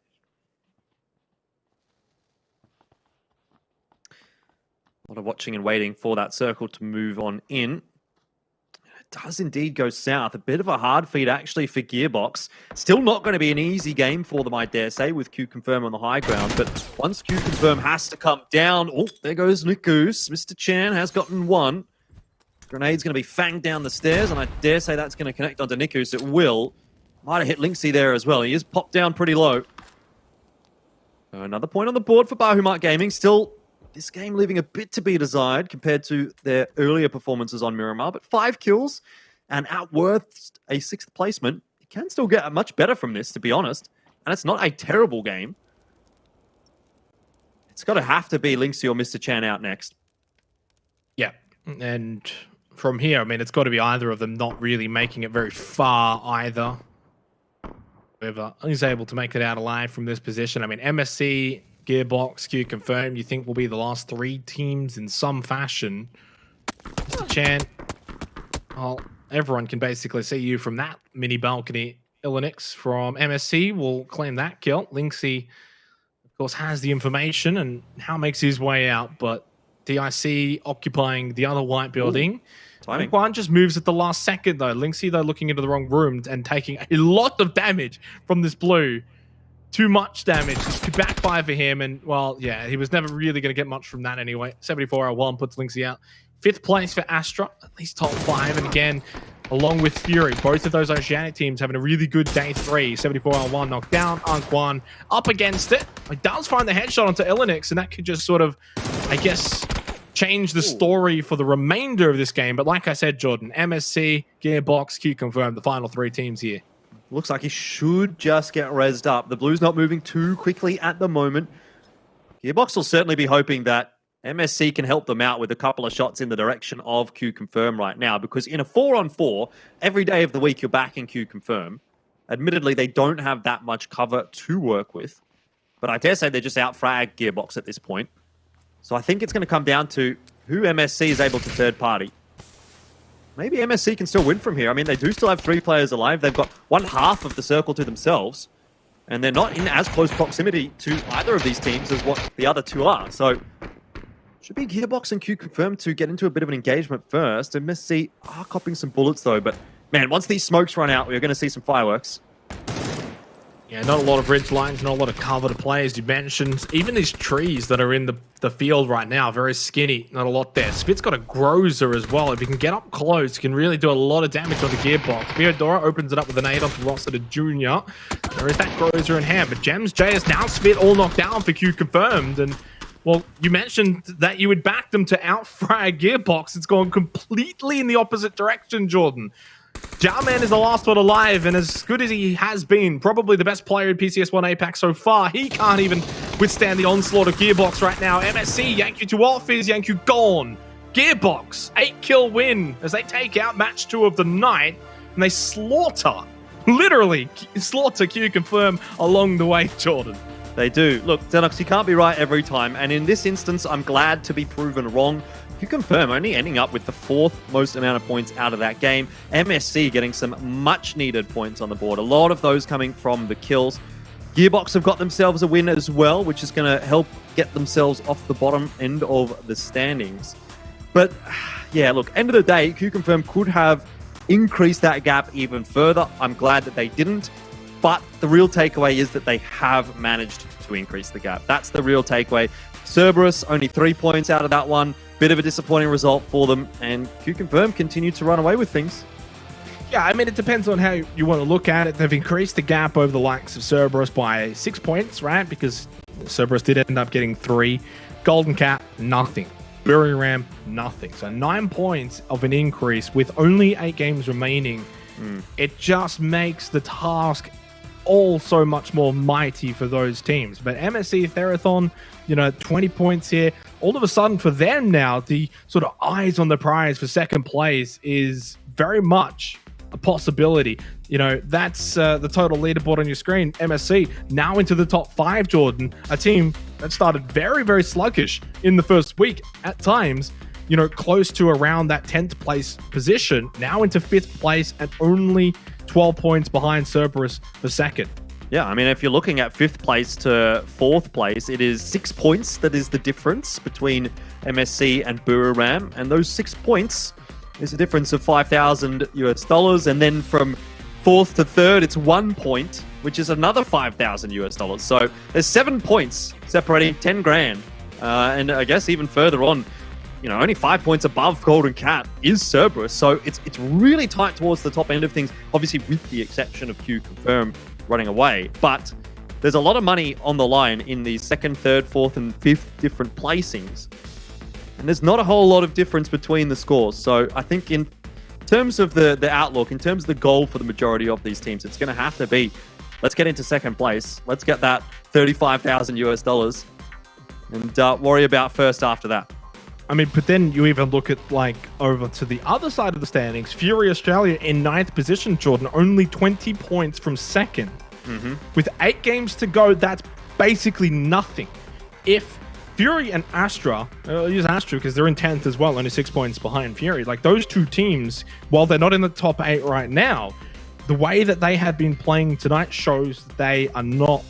A lot of watching and waiting for that circle to move on in. It does indeed go south. A bit of a hard feed actually for Gearbox. Still not going to be an easy game for them, I dare say, with Q Confirm on the high ground. But once Q Confirm has to come down, oh, there goes Nikus. Mr. Chan has gotten one. Grenade's going to be fanged down the stairs, and I dare say that's going to connect onto Nikus. It will. Might have hit Linksy there as well. He is popped down pretty low. So another point on the board for Bahamut Gaming. Still, this game leaving a bit to be desired compared to their earlier performances on Miramar, but 5 kills and outworth a 6th placement. You can still get much better from this, to be honest, and it's not a terrible game. It's got to have to be Linksy or Mr. Chan out next. Yeah, and from here, I mean, it's got to be either of them not really making it very far either. Whoever is able to make it out alive from this position. I mean, MSC, Gearbox, Q Confirm, you think will be the last 3 teams in some fashion. Mr. Chan, well, everyone can basically see you from that mini balcony. Illinix from MSC will claim that kill. Linksy, of course, has the information and how makes his way out, but DIC occupying the other white building. One just moves at the last second, though. Linksy, though, looking into the wrong room and taking a lot of damage from this blue. Too much damage to backfire for him, and, well, yeah, he was never really going to get much from that anyway. 74-1 puts Linksy out. 5th place for Astra, at least top 5, and again, along with Fury. Both of those Oceanic teams having a really good day 3. 74-1 knocked down. Anquan up against it. He does find the headshot onto Ilinix, and that could just sort of, I guess, change the story for the remainder of this game. But like I said, Jordan, MSC, Gearbox, Q confirmed the final 3 teams here. Looks like he should just get rezzed up. The Blues not moving too quickly at the moment. Gearbox will certainly be hoping that MSC can help them out with a couple of shots in the direction of Q Confirm right now, because in a 4-on-4, every day of the week you're back in Q Confirm. Admittedly, they don't have that much cover to work with, but I dare say they're just out-frag Gearbox at this point. So I think it's going to come down to who MSC is able to third party. Maybe MSC can still win from here. I mean, they do still have 3 players alive. They've got 1/2 of the circle to themselves, and they're not in as close proximity to either of these teams as what the other 2 are. So should be Gearbox and Q Confirmed to get into a bit of an engagement first. MSC are copping some bullets though, but man, once these smokes run out, we're going to see some fireworks. Yeah, not a lot of ridge lines, not a lot of cover to play, as you mentioned. Even these trees that are in the field right now, very skinny, not a lot there. Spit's got a Grozer as well. If he can get up close, he can really do a lot of damage on the Gearbox. Theodora opens it up with an 8 onto Rossiter Jr. There is that Grozer in hand, but Gems, JS, now Spit all knocked down for Q Confirmed. And, well, you mentioned that you would back them to outfrag Gearbox. It's gone completely in the opposite direction, Jordan. Jarman is the last one alive, and as good as he has been, probably the best player in PCS1 APAC so far, he can't even withstand the onslaught of Gearbox right now. MSC yank you to off, is yank you gone. Gearbox, 8-kill win as they take out match 2 of the night, and they slaughter, literally slaughter Q Confirm along the way, Jordan. They do. Look, Xenox, you can't be right every time, and in this instance, I'm glad to be proven wrong. Q Confirm only ending up with the 4th most amount of points out of that game. MSC getting some much needed points on the board. A lot of those coming from the kills. Gearbox have got themselves a win as well, which is going to help get themselves off the bottom end of the standings. But yeah, look, end of the day, Q Confirm could have increased that gap even further. I'm glad that they didn't. But the real takeaway is that they have managed to increase the gap. That's the real takeaway. Cerberus, only 3 points out of that one. Bit of a disappointing result for them, and Q Confirm continued to run away with things. Yeah, I mean, it depends on how you want to look at it. They've increased the gap over the likes of Cerberus by 6 points, right? Because Cerberus did end up getting 3. Golden Cat, nothing. Buriram, nothing. So 9 points of an increase with only 8 games remaining. It just makes the task all so much more mighty for those teams. But MSC Therathon, 20 points here. All of a sudden for them now, the sort of eyes on the prize for second place is very much a possibility. That's the total leaderboard on your screen. MSC now into the top 5, Jordan. A team that started very, very sluggish in the first week at times, close to around that 10th place position, now into 5th place and only 12 points behind Cerberus for second. Yeah, I mean, if you're looking at 5th place to 4th place, it is 6 points that is the difference between MSC and Buriram. And those 6 points is a difference of $5,000 US. And then from 4th to 3rd, it's 1 point, which is another $5,000 US. So there's 7 points separating 10 grand. And I guess even further on, only 5 points above Golden Cat is Cerberus. So it's really tight towards the top end of things, obviously with the exception of Q Confirm running away. But there's a lot of money on the line in the 2nd, 3rd, 4th, and 5th different placings. And there's not a whole lot of difference between the scores. So I think in terms of the outlook, in terms of the goal for the majority of these teams, it's going to have to be, let's get into 2nd place. Let's get that $35,000 US and worry about 1st after that. I mean, but then you even look at over to the other side of the standings. Fury Australia in 9th position, Jordan, only 20 points from 2nd. With 8 games to go, that's basically nothing. If Fury and Astra, I'll use Astra because they're in 10th as well, only 6 points behind Fury. Those 2 teams, while they're not in the top 8 right now, the way that they have been playing tonight shows that they are not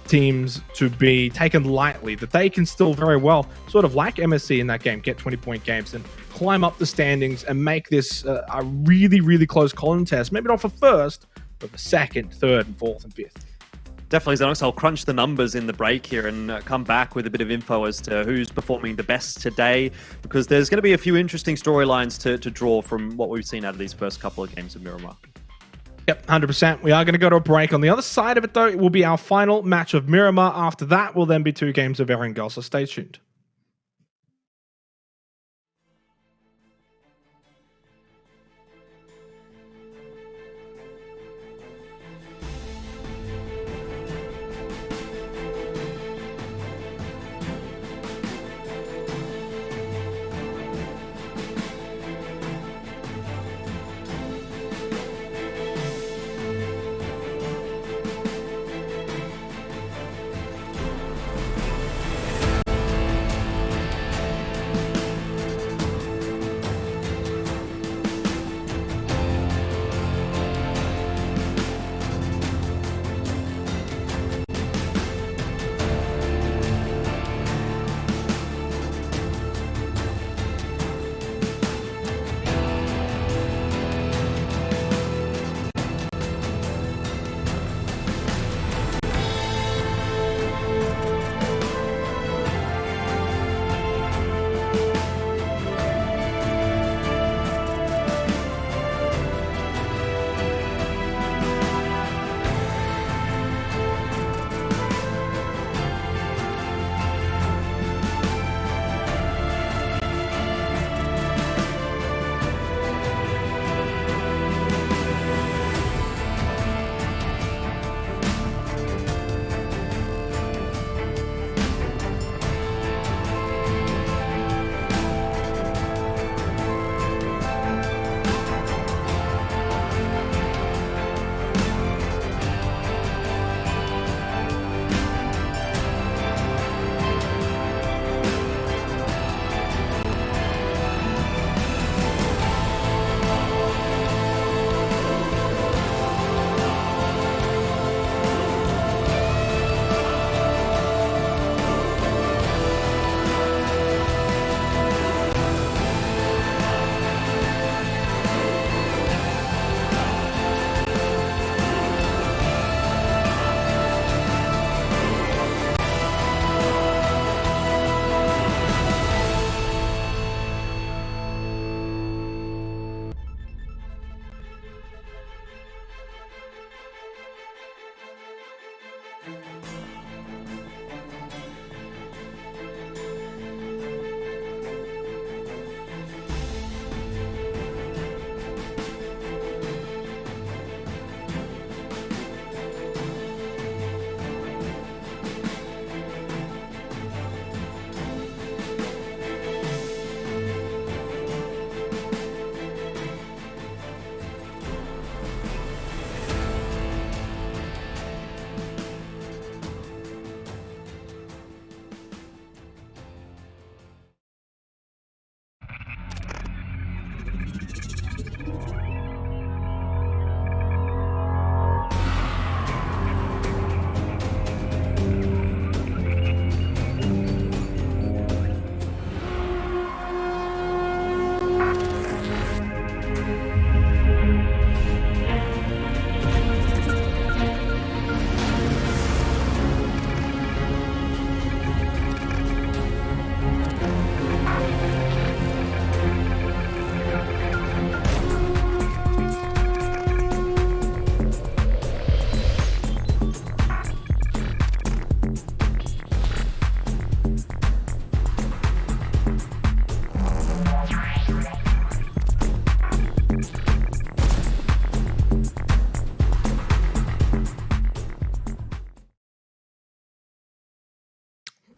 teams to be taken lightly, that they can still very well, sort of like MSC in that game, get 20-point games and climb up the standings and make this a really, really close contest. Maybe not for 1st, but for 2nd, 3rd, and 4th, and 5th. Definitely, Xenox. I'll crunch the numbers in the break here and come back with a bit of info as to who's performing the best today, because there's going to be a few interesting storylines to draw from what we've seen out of these first couple of games of Miramar. Yep, 100%. We are going to go to a break. On the other side of it, though, it will be our final match of Miramar. After that will then be 2 games of Erangel, so stay tuned.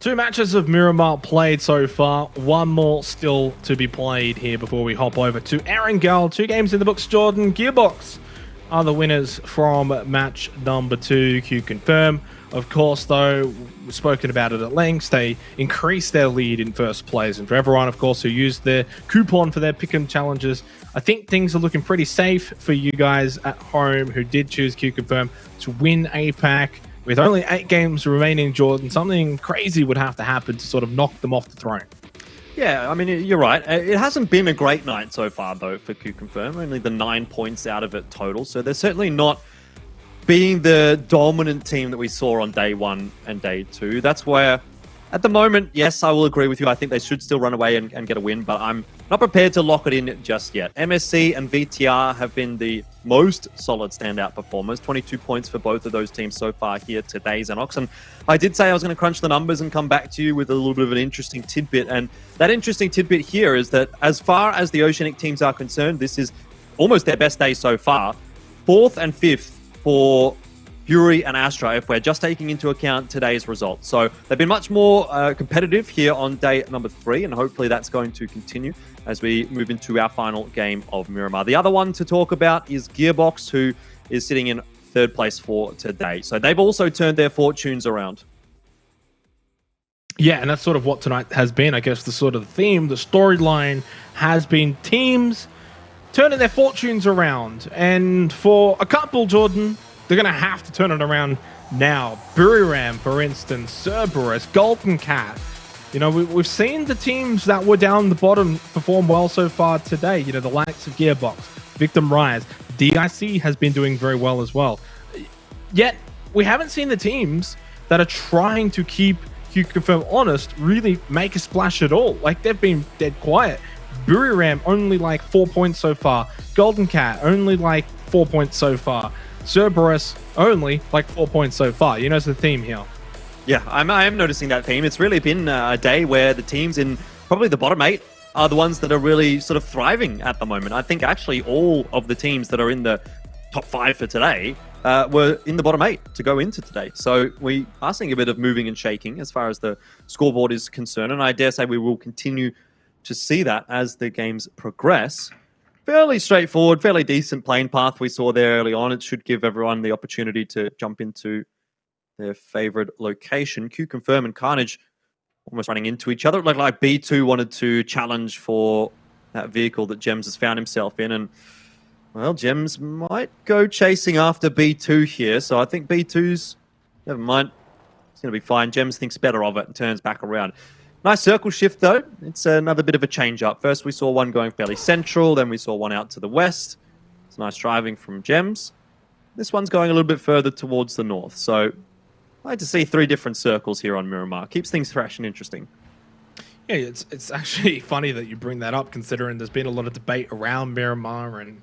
Two matches of Miramar played so far. One more still to be played here before we hop over to Erangel. 2 games in the books. Jordan, Gearbox are the winners from match number 2. Q confirm. Of course, though, we've spoken about it at length. They increased their lead in first place. And for everyone, of course, who used their coupon for their pick'em challenges, I think things are looking pretty safe for you guys at home who did choose Q confirm to win APAC. With only 8 games remaining, Jordan, something crazy would have to happen to sort of knock them off the throne. Yeah, I mean, you're right. It hasn't been a great night so far, though, for Q Confirm. Only the 9 points out of it total. So they're certainly not being the dominant team that we saw on day 1 and day 2. That's where, at the moment, yes, I will agree with you. I think they should still run away and get a win, but I'm not prepared to lock it in just yet. MSC and VTR have been the most solid standout performers. 22 points for both of those teams so far here today, Xenox. And I did say I was going to crunch the numbers and come back to you with a little bit of an interesting tidbit. And that interesting tidbit here is that as far as the Oceanic teams are concerned, this is almost their best day so far. 4th and 5th for Fury and Astra, if we're just taking into account today's results. So they've been much more competitive here on day number 3, and hopefully that's going to continue as we move into our final game of Miramar. The other one to talk about is Gearbox, who is sitting in 3rd place for today. So they've also turned their fortunes around. Yeah, and that's sort of what tonight has been, I guess, the sort of theme, the storyline has been teams turning their fortunes around. And for a couple, Jordan, they're going to have to turn it around now. Buriram, for instance, Cerberus, Golden Cat. You know, we've seen the teams that were down the bottom perform well so far today. You know, the likes of Gearbox, Victim Rise, DIC has been doing very well as well. Yet, we haven't seen the teams that are trying to keep Q-Confirm honest really make a splash at all. Like, they've been dead quiet. Buriram only like 4 points so far. Golden Cat only like 4 points so far. Cerberus only like 4 points so far. You know, it's the theme here. Yeah, I am noticing that theme. It's really been a day where the teams in probably the bottom 8 are the ones that are really sort of thriving at the moment. I think actually all of the teams that are in the top 5 for today were in the bottom 8 to go into today. So we are seeing a bit of moving and shaking as far as the scoreboard is concerned. And I dare say we will continue to see that as the games progress. Fairly straightforward, fairly decent playing path we saw there early on. It should give everyone the opportunity to jump into their favorite location. Q-Confirm and Carnage almost running into each other. It looked like B2 wanted to challenge for that vehicle that Gems has found himself in. And, well, Gems might go chasing after B2 here. So I think B2's, never mind, it's going to be fine. Gems thinks better of it and turns back around. Nice circle shift, though. It's another bit of a change-up. First, we saw one going fairly central. Then we saw one out to the west. It's nice driving from Gems. This one's going a little bit further towards the north. So I like to see 3 different circles here on Miramar. Keeps things fresh and interesting. Yeah, it's actually funny that you bring that up, considering there's been a lot of debate around Miramar and,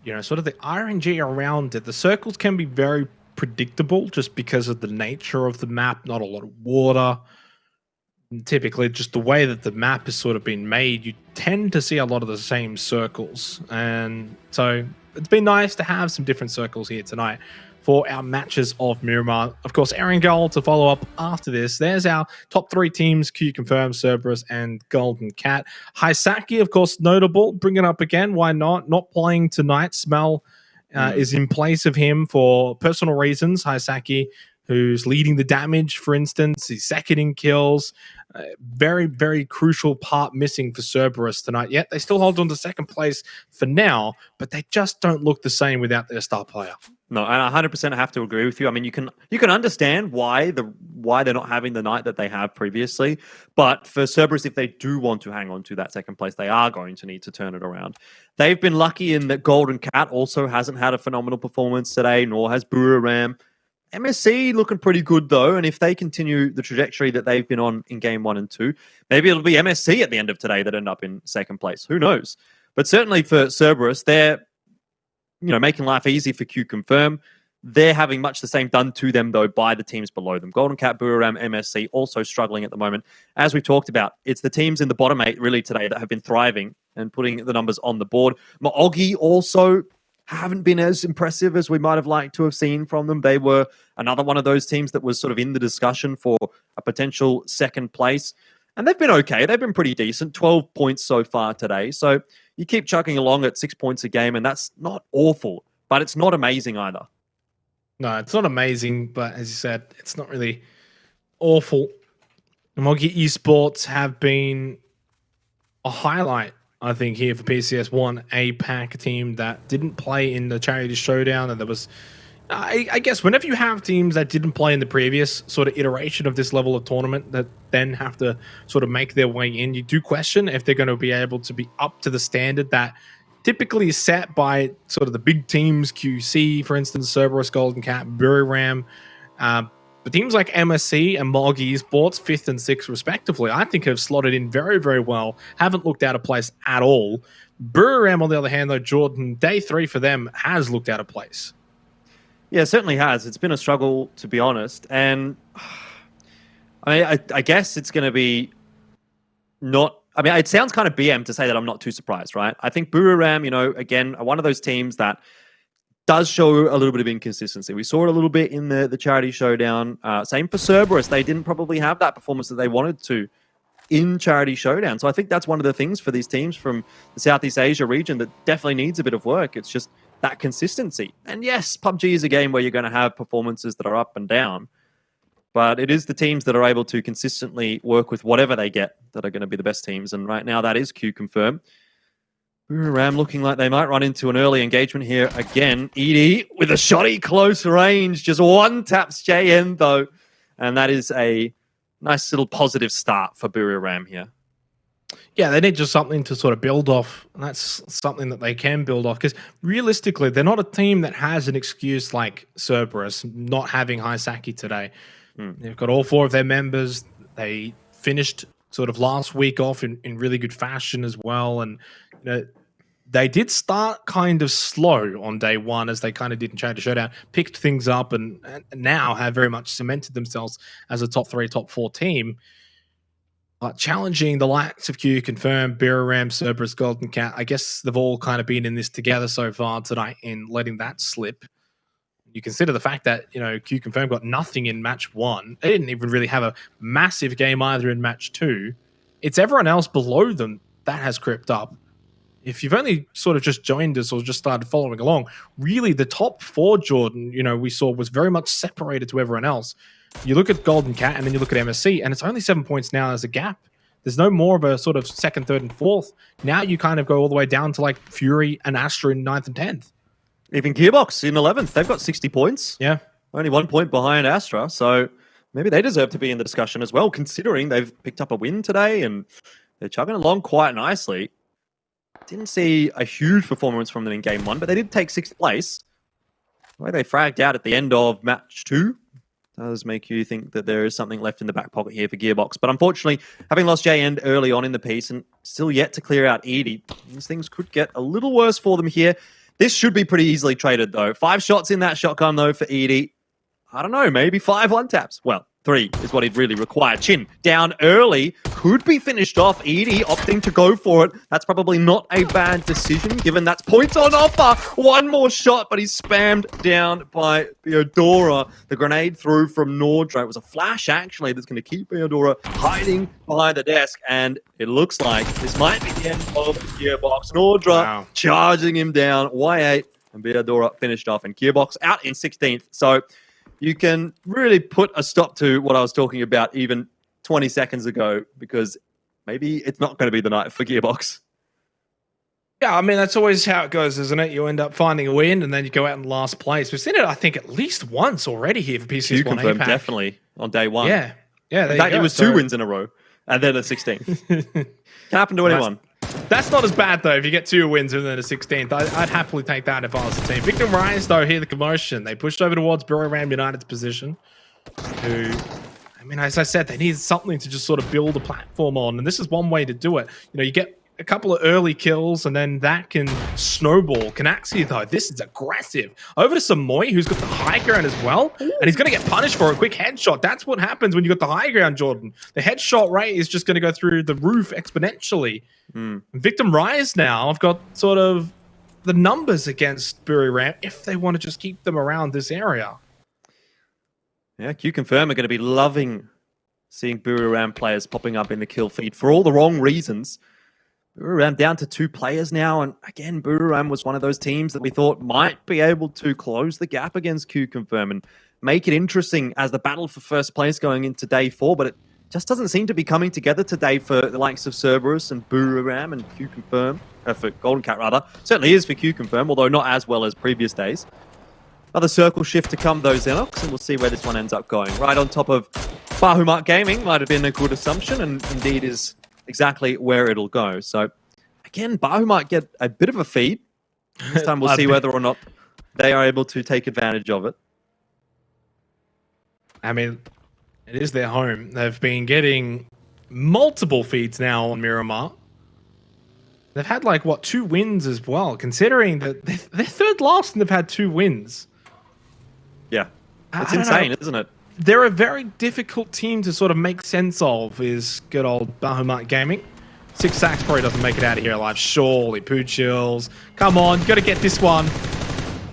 you know, sort of the RNG around it. The circles can be very predictable just because of the nature of the map. Not a lot of water. Typically, just the way that the map has sort of been made, you tend to see a lot of the same circles. And so it's been nice to have some different circles here tonight for our matches of Miramar. Of course, Erangel to follow up after this. There's our top 3 teams, Q-Confirm, Cerberus, and Golden Cat. Haisaki, of course, notable. Bring it up again. Why not? Not playing tonight. Smell is in place of him for personal reasons. Haisaki, who's leading the damage, for instance. He's second in kills. Very, very crucial part missing for Cerberus tonight. Yet they still hold on to second place for now, but they just don't look the same without their star player. No, and I 100% have to agree with you. I mean, you can understand why they're not having the night that they have previously, but for Cerberus, if they do want to hang on to that second place, they are going to need to turn it around. They've been lucky in that Golden Cat also hasn't had a phenomenal performance today, nor has Buriram. MSC looking pretty good, though, and if they continue the trajectory that they've been on in Game 1 and 2, maybe it'll be MSC at the end of today that end up in second place. Who knows? But certainly for Cerberus, they're making life easy for Q-Confirm. They're having much the same done to them, though, by the teams below them. Golden Cat, Buriram, MSC also struggling at the moment. As we talked about, it's the teams in the bottom 8 really today that have been thriving and putting the numbers on the board. Maogi also haven't been as impressive as we might have liked to have seen from them. They were another one of those teams that was sort of in the discussion for a potential second place. And they've been okay. They've been pretty decent. 12 points so far today. So you keep chugging along at 6 points a game, and that's not awful, but it's not amazing either. No, it's not amazing, but as you said, it's not really awful. Mogi Esports have been a highlight, I think, here for PCS1, APAC team that didn't play in the Charity Showdown. And there was, I guess, whenever you have teams that didn't play in the previous sort of iteration of this level of tournament that then have to sort of make their way in, you do question if they're going to be able to be up to the standard that typically set by sort of the big teams, QC, for instance, Cerberus, Golden Cat, Buriram. But teams like MSC and Mog Esports, 5th and 6th respectively, I think have slotted in very, very well. Haven't looked out of place at all. Buriram, on the other hand, though, Jordan, day 3 for them has looked out of place. Yeah, it certainly has. It's been a struggle, to be honest. And I guess it's going to be not... I mean, it sounds kind of BM to say that I'm not too surprised, right? I think Buriram, you know, again, are one of those teams that does show a little bit of inconsistency. We saw it a little bit in the charity showdown. Same for Cerberus. They didn't probably have that performance that they wanted to in charity showdown. So I think that's one of the things for these teams from the Southeast Asia region that definitely needs a bit of work. It's just that consistency. And yes, PUBG is a game where you're going to have performances that are up and down. But it is the teams that are able to consistently work with whatever they get that are going to be the best teams. And right now that is Q confirmed. Buriram looking like they might run into an early engagement here again. Edie with a shotty close range. Just one taps JN though. And that is a nice little positive start for Buriram here. Yeah, they need just something to sort of build off. And that's something that they can build off. Because realistically, they're not a team that has an excuse like Cerberus not having Hisaki today. They've got all 4 of their members. They finished sort of last week off in really good fashion as well. And you know, they did start kind of slow on day 1 as they kind of did in Charity Showdown, picked things up and now have very much cemented themselves as a top 3, top 4 team. Challenging the likes of Q Confirmed, Buriram, Cerberus, Golden Cat. I guess they've all kind of been in this together so far tonight in letting that slip. You consider the fact that, you know, Q Confirmed got nothing in match 1. They didn't even really have a massive game either in match 2. It's everyone else below them that has crept up. If you've only sort of just joined us or just started following along, really the top 4, Jordan, you know, we saw was very much separated to everyone else. You look at Golden Cat and then you look at MSC and it's only 7 points now as a gap. There's no more of a sort of 2nd, 3rd, and 4th. Now you kind of go all the way down to like Fury and Astra in 9th and 10th. Even Gearbox in 11th. They've got 60 points. Yeah. Only 1 point behind Astra. So maybe they deserve to be in the discussion as well, considering they've picked up a win today and they're chugging along quite nicely. Didn't see a huge performance from them in game 1, but they did take 6th place. The way they fragged out at the end of match 2 does make you think that there is something left in the back pocket here for Gearbox. But unfortunately, having lost JN early on in the piece and still yet to clear out Edie, these things could get a little worse for them here. This should be pretty easily traded, though. 5 shots in that shotgun, though, for Edie. I don't know, maybe 5 one-taps. Well, 3 is what he'd really require. Chin down early. Could be finished off. Edie opting to go for it. That's probably not a bad decision, given that's points on offer. 1 more shot, but he's spammed down by Beodora. The grenade through from Nordra. It was a flash, actually, that's going to keep Beodora hiding behind the desk. And it looks like this might be the end of Gearbox. Nordra charging him down. Y8. And Beodora finished off. And Gearbox out in 16th. So you can really put a stop to what I was talking about even 20 seconds ago, because maybe it's not going to be the night for Gearbox. Yeah, I mean, that's always how it goes, isn't it? You end up finding a win, and then you go out in last place. We've seen it, I think, at least once already here for PCS1 confirmed APAC. Definitely on day 1. Yeah. Yeah, in fact, it was 2 wins in a row, and then a 16th. Can happen to anyone. That's not as bad, though, if you get 2 wins and then a 16th. I'd happily take that if I was the team. Victim Rise, though, here the commotion. They pushed over towards Buriram United's position. Who, I mean, as I said, they need something to just sort of build a platform on. And this is one way to do it. You know, you get a couple of early kills and then that can snowball. Canaxi, though, this is aggressive. Over to Samoy, who's got the high ground as well. And he's going to get punished for a quick headshot. That's what happens when you got the high ground, Jordan. The headshot rate is just going to go through the roof exponentially. Victim Rise now, I've got sort of the numbers against Buriram if they want to just keep them around this area. Yeah, Q Confirm are going to be loving seeing Buriram players popping up in the kill feed for all the wrong reasons. Buriram down to 2 players now, and again, Buriram was one of those teams that we thought might be able to close the gap against Q Confirm and make it interesting as the battle for first place going into day 4, but it just doesn't seem to be coming together today for the likes of Cerberus and Buriram and Q Confirm, for Golden Cat rather. Certainly is for Q Confirm, although not as well as previous days. Another circle shift to come though, Xenox, and we'll see where this one ends up going. Right on top of Bahumat Gaming might have been a good assumption, and indeed is exactly where it'll go. So again, Bahu might get a bit of a feed. This time we'll see whether or not they are able to take advantage of it. I mean, it is their home. They've been getting multiple feeds now on Miramar. They've had, like, what, 2 wins as well, considering that they're third last and they've had 2 wins. Yeah. It's insane, isn't it? They're a very difficult team to sort of make sense of, is good old Bahamut Gaming. 6 Sacks probably doesn't make it out of here alive. Surely, Poochills. Come on, got to get this one.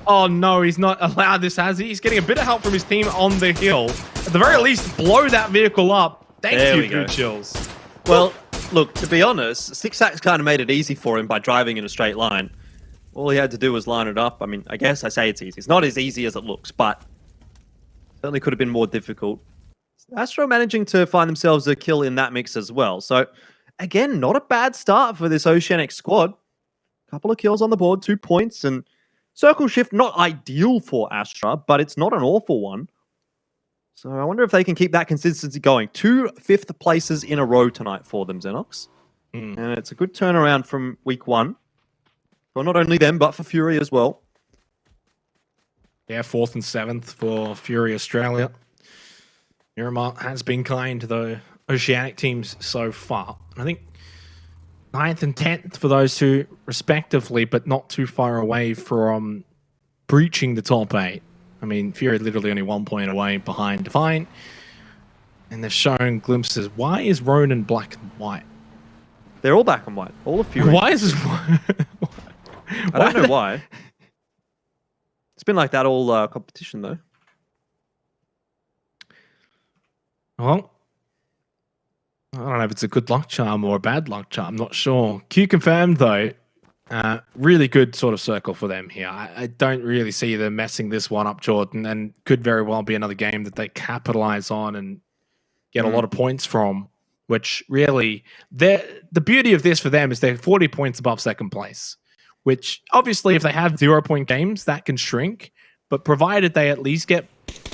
Oh no, he's not allowed this, has he? He's getting a bit of help from his team on the hill. At the very least, blow that vehicle up. Thank you, Poochills. Well, look, to be honest, 6 Sacks kind of made it easy for him by driving in a straight line. All he had to do was line it up. I mean, I guess I say it's easy. It's not as easy as it looks, but certainly could have been more difficult. Astro managing to find themselves a kill in that mix as well. So, again, not a bad start for this Oceanic squad. Couple of kills on the board, 2 points, and circle shift, not ideal for Astra, but it's not an awful one. So I wonder if they can keep that consistency going. 2 5th places in a row tonight for them, Xenox. And it's a good turnaround from week 1. For not only them, but for Fury as well. Yeah, 4th and 7th for Fury Australia. Miramar has been kind to the Oceanic teams so far. I think 9th and 10th for those 2 respectively, but not too far away from breaching the top 8. I mean, Fury literally only 1 point away behind Define. And they've shown glimpses. Why is Ronin black and white? They're all black and white. All of Fury. Why is this? I don't know why. It's been like that all competition, though. Well, I don't know if it's a good luck charm or a bad luck charm. I'm not sure. Q confirmed, though. Really good sort of circle for them here. I don't really see them messing this one up, Jordan, and could very well be another game that they capitalize on and get a lot of points from, which really, the beauty of this for them is they're 40 points above second place, which obviously if they have 0-point games, that can shrink, but provided they at least get,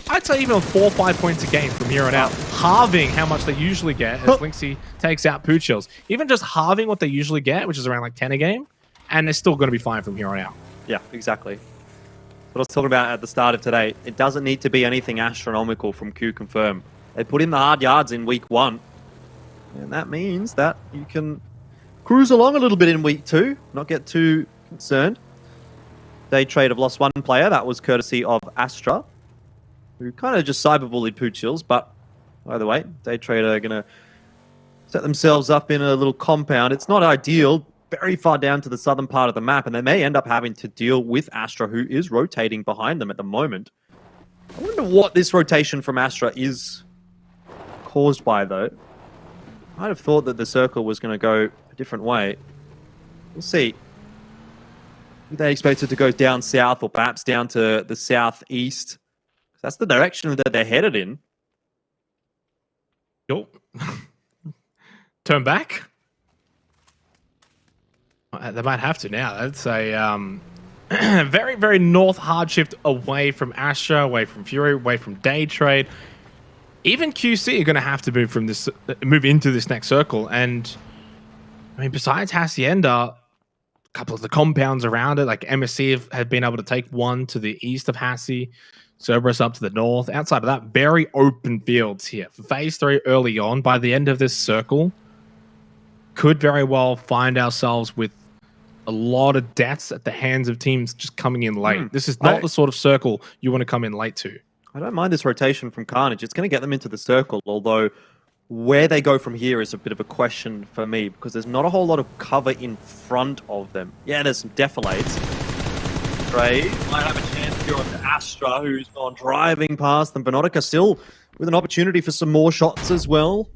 I'd say even 4 or 5 points a game from here on out, halving how much they usually get as Lynxy takes out Poochills. Even just halving what they usually get, which is around like 10 a game, and they're still going to be fine from here on out. Yeah, exactly. What I was talking about at the start of today, it doesn't need to be anything astronomical from Q Confirm. They put in the hard yards in week 1, and that means that you can cruise along a little bit in week 2, not get too concerned. Day trade have lost 1 player. That was courtesy of Astra, who kind of just cyberbullied Poochills, but either way, Day Trade are going to set themselves up in a little compound. It's not ideal, very far down to the southern part of the map, and they may end up having to deal with Astra, who is rotating behind them at the moment. I wonder what this rotation from Astra is caused by, though. I'd have thought that the circle was going to go a different way. We'll see. They expected to go down south or perhaps down to the southeast. That's the direction that they're headed in. Yo. Turn back? They might have to now. That's a very, very north hard shift away from Astra, away from Fury, away from Day Trade. Even QC are going to have to move into this next circle. And I mean, besides Hacienda, a couple of the compounds around it, like MSC have been able to take one to the east of Hassi, Cerberus up to the north. Outside of that, very open fields here. For phase 3 early on, by the end of this circle, could very well find ourselves with a lot of deaths at the hands of teams just coming in late. This is not the sort of circle you want to come in late to. I don't mind this rotation from Carnage. It's going to get them into the circle, although where they go from here is a bit of a question for me, because there's not a whole lot of cover in front of them. Yeah, there's some defilades. Trey might have a chance here on Astra, who's gone driving past them. Venotica still with an opportunity for some more shots as well.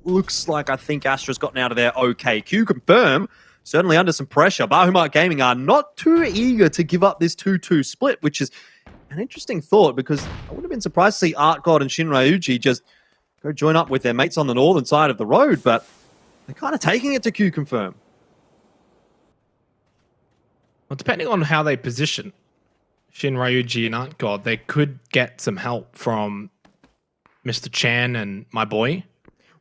Looks like I think Astra's gotten out of there okay. Q Confirm, certainly under some pressure. Bahamut Gaming are not too eager to give up this 2-2 split, which is an interesting thought, because I wouldn't have been surprised to see Art God and Shinryuji just go join up with their mates on the northern side of the road, but they're kind of taking it to Q Confirm. Well, depending on how they position Shinryuji and Art God, they could get some help from Mr. Chan and my boy.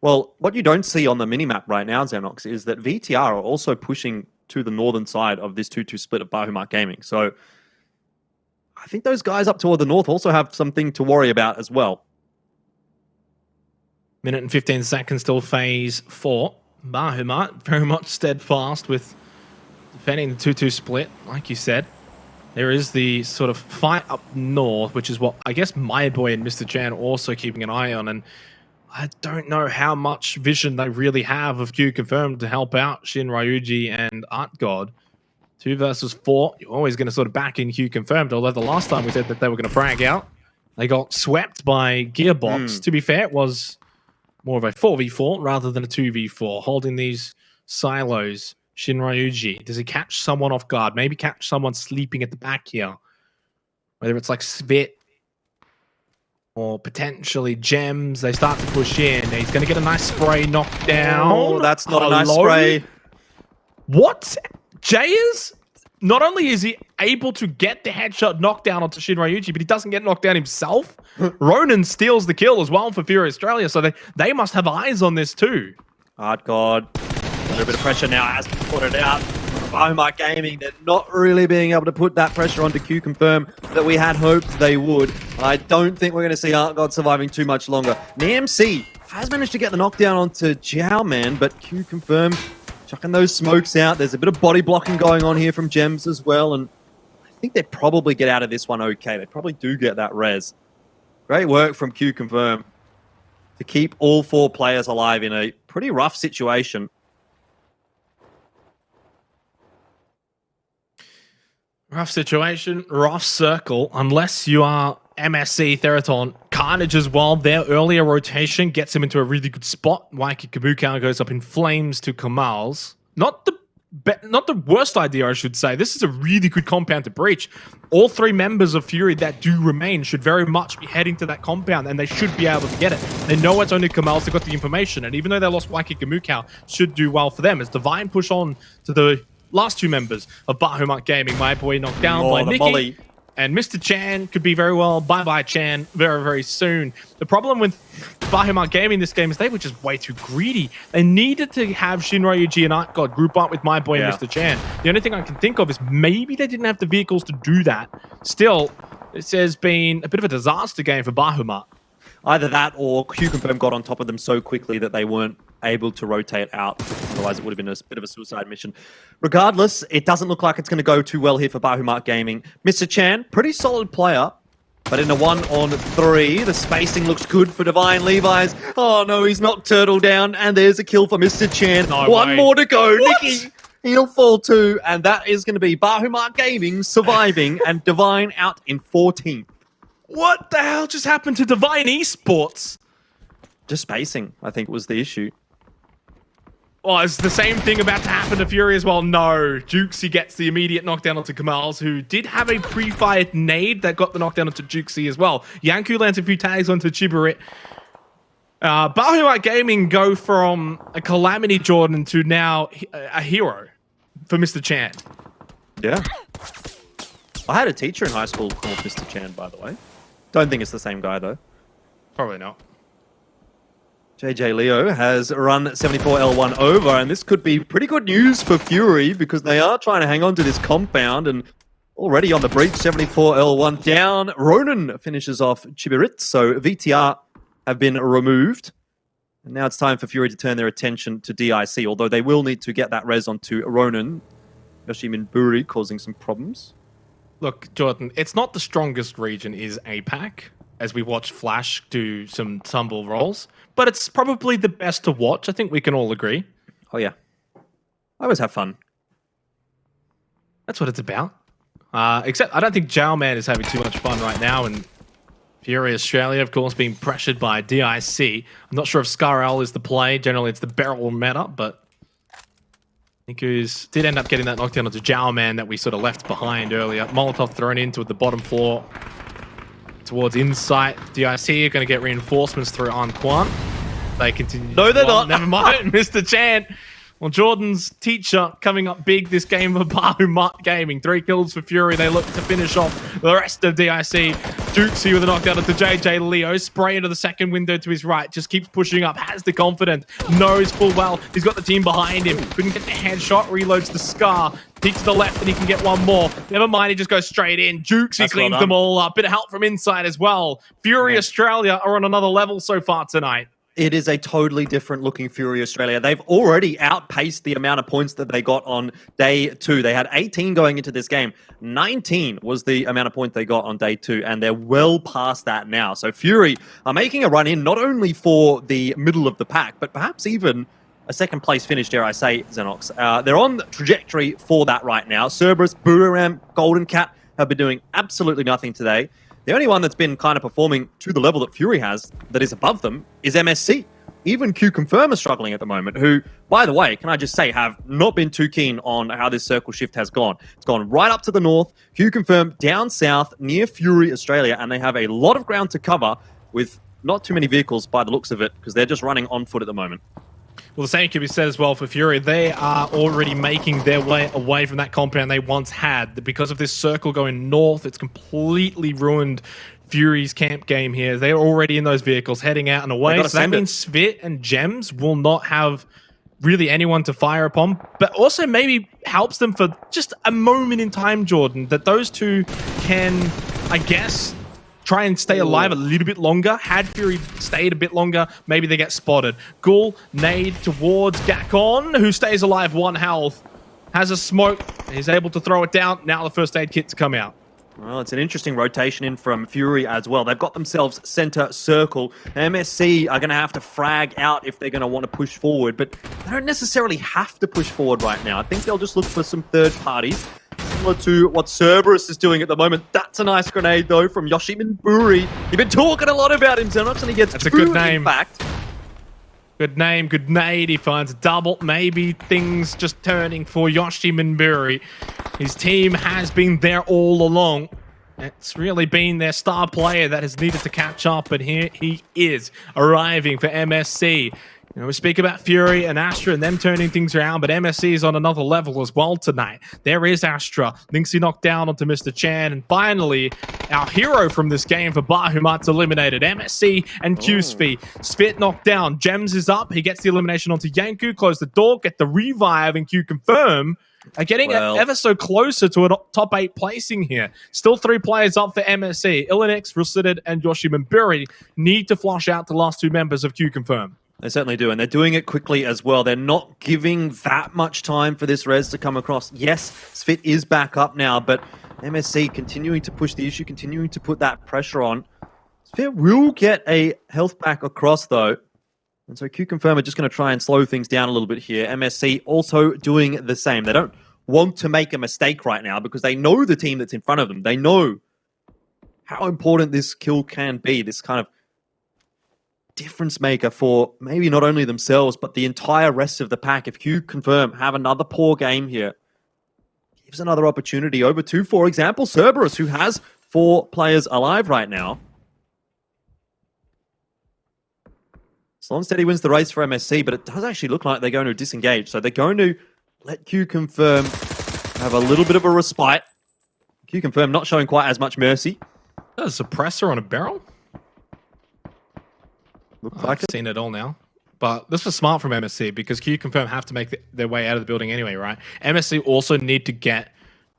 Well, what you don't see on the minimap right now, Xenox, is that VTR are also pushing to the northern side of this 2-2 split of Bahamut Gaming. So I think those guys up toward the north also have something to worry about as well. Minute and 15 seconds till phase 4. Bahamut very much steadfast with defending the 2-2 split, like you said. There is the sort of fight up north, which is what I guess my boy and Mr. Chan are also keeping an eye on. And I don't know how much vision they really have of Q Confirmed to help out Shin Ryuji and Art God. 2 versus 4, you're always going to sort of back in Q Confirmed, although the last time we said that they were going to frag out, they got swept by Gearbox. To be fair, it was more of a 4v4 rather than a 2v4, holding these silos. Shin Ryuji, does he catch someone off guard? Maybe catch someone sleeping at the back here. Whether it's like Svit or potentially Gems, they start to push in. He's going to get a nice spray knocked down. Oh, that's not a nice spray. What? Jayers? Not only is he able to get the headshot knockdown onto Shin Ryuji, but he doesn't get knocked down himself. Ronan steals the kill as well for Fury Australia, so they must have eyes on this too. Art God. A little bit of pressure now has to put it out. Bahamut Gaming, they're not really being able to put that pressure onto Q Confirm that we had hoped they would. I don't think we're going to see Art God surviving too much longer. NAMC has managed to get the knockdown onto Jiao Man, but Q Confirm chucking those smokes out. There's a bit of body blocking going on here from Gems as well, and I think they probably get out of this one okay. They probably do get that res. Great work from Q Confirm to keep all 4 players alive in a pretty rough situation. Rough situation, rough circle, unless you are MSC, Theraton, Carnage as well. Their earlier rotation gets him into a really good spot. Waiki Kabuka goes up in flames to Kamal's. Not the worst idea, I should say. This is a really good compound to breach. All 3 members of Fury that do remain should very much be heading to that compound, and they should be able to get it. They know it's only Kamal's that got the information, and even though they lost Waiki Kamukau, should do well for them as Divine push on to the last 2 members of Bahamut Gaming. My boy knocked down by Nikki. Molly. And Mr. Chan could be very well bye-bye Chan very, very soon. The problem with Bahamut Gaming this game is they were just way too greedy. They needed to have Shin Ryuji and Art God group up with my boy and Mr. Chan. The only thing I can think of is maybe they didn't have the vehicles to do that. Still, this has been a bit of a disaster game for Bahamut. Either that or Q Confirm got on top of them so quickly that they weren't able to rotate out. Otherwise, it would have been a bit of a suicide mission. Regardless, it doesn't look like it's going to go too well here for Bahamut Gaming. Mr. Chan, pretty solid player, but in a 1-on-3, the spacing looks good for Divine Levi's. Oh no, he's knocked Turtle down, and there's a kill for Mr. Chan. No One way. more to go. What? Nikki, he'll fall too, and that is going to be Bahamut Gaming surviving and Divine out in 14th. What the hell just happened to Divine Esports? Just spacing, I think, was the issue. Oh, is the same thing about to happen to Fury as well? No. Jukesy gets the immediate knockdown onto Kamals, who did have a pre-fired nade that got the knockdown onto Jukesy as well. Yanku lands a few tags onto Chibarit. Bahamut Gaming go from a calamity Jordan to now a hero for Mr. Chan. Yeah. I had a teacher in high school called Mr. Chan, by the way. Don't think it's the same guy, though. Probably not. JJ Leo has run 74L1 over, and this could be pretty good news for Fury because they are trying to hang on to this compound and already on the breach, 74L1 down. Ronan finishes off Chibirit, so VTR have been removed. And now it's time for Fury to turn their attention to DIC, although they will need to get that res onto Ronan. Yoshimin Buri causing some problems. Look, Jordan, it's not the strongest region is APAC, as we watch Flash do some tumble rolls, but it's probably the best to watch. I think we can all agree. Oh, yeah. I always have fun. That's what it's about. Except I don't think Jiao Man is having too much fun right now, and Fury Australia, of course, being pressured by DIC. I'm not sure if Scarl is the play. Generally, it's the barrel meta, but Niku's did end up getting that knockdown onto Jiao Man that we sort of left behind earlier. Molotov thrown into the bottom floor towards Insight. DIC are going to get reinforcements through Anquan. They continue. No, they're not. Never mind, Mr. Chan. Well, Jordan's teacher coming up big this game for Bahamut Gaming. 3 kills for Fury. They look to finish off the rest of DIC. Dukesy with a knockdown into JJ Leo. Spray into the second window to his right. Just keeps pushing up. Has the confidence. Knows full well he's got the team behind him. Couldn't get the headshot. Reloads the Scar. Peek to the left and he can get one more. Never mind, he just goes straight in. Dukesy cleans them all up. Bit of help from inside as well. Fury Australia are on another level so far tonight. It is a totally different looking Fury Australia. They've already outpaced the amount of points that they got on day 2. They had 18 going into this game. 19 was the amount of points they got on day 2, and they're well past that now. So Fury are making a run in not only for the middle of the pack, but perhaps even a second place finish, dare I say, Xenox. They're on the trajectory for that right now. Cerberus, Boomerang, Golden Cat have been doing absolutely nothing today. The only one that's been kind of performing to the level that Fury has, that is above them, is MSC. Even Q Confirm is struggling at the moment, who, by the way, can I just say, have not been too keen on how this circle shift has gone. It's gone right up to the north, Q Confirm down south, near Fury Australia, and they have a lot of ground to cover with not too many vehicles by the looks of it, because they're just running on foot at the moment. Well, the same can be said as well for Fury. They are already making their way away from that compound they once had. Because of this circle going north, it's completely ruined Fury's camp game here. They're already in those vehicles heading out and away. So that means Svit and Gems will not have really anyone to fire upon, but also maybe helps them for just a moment in time, Jordan, that those two can, I guess, try and stay alive a little bit longer. Had Fury stayed a bit longer, maybe they get spotted. Ghoul, nade towards Gakon, who stays alive, 1 health. Has a smoke, he's able to throw it down. Now the first aid kit's come out. Well, it's an interesting rotation in from Fury as well. They've got themselves center circle. MSC are going to have to frag out if they're going to want to push forward, but they don't necessarily have to push forward right now. I think they'll just look for some third parties, similar to what Cerberus is doing at the moment. That's a nice grenade, though, from Yoshimin Buri. You've been talking a lot about him, Xenox, and he gets That's a good name. In fact. Good name, good nade. He finds a double. Maybe things just turning for Yoshimin Buri. His team has been there all along. It's really been their star player that has needed to catch up, and here he is arriving for MSC. You know, we speak about Fury and Astra and them turning things around, but MSC is on another level as well tonight. There is Astra. Linksy knocked down onto Mr. Chan. And finally, our hero from this game for Bahumat's eliminated. MSC and QSV. Svit knocked down. Gems is up. He gets the elimination onto Yanku. Close the door. Get the revive and Q Confirm. Are getting ever so closer to a top 8 placing here. Still 3 players up for MSC. Ilinix, Rusidid, and Yoshimin Buri need to flush out the last 2 members of Q Confirm. They certainly do, and they're doing it quickly as well. They're not giving that much time for this res to come across. Yes, Svit is back up now, but MSC continuing to push the issue, continuing to put that pressure on. Svit will get a health back across, though. And so Q Confirm are just going to try and slow things down a little bit here. MSC also doing the same. They don't want to make a mistake right now because they know the team that's in front of them. They know how important this kill can be, this kind of difference maker for maybe not only themselves, but the entire rest of the pack. If Q Confirm have another poor game here, gives another opportunity over to, for example, Cerberus, who has 4 players alive right now. Slow and Steady wins the race for MSC, but it does actually look like they're going to disengage. So they're going to let Q Confirm have a little bit of a respite. Q Confirm not showing quite as much mercy. A suppressor on a barrel? Looks like I've seen it all now. But this was smart from MSC because Q Confirm have to make their way out of the building anyway, right? MSC also need to get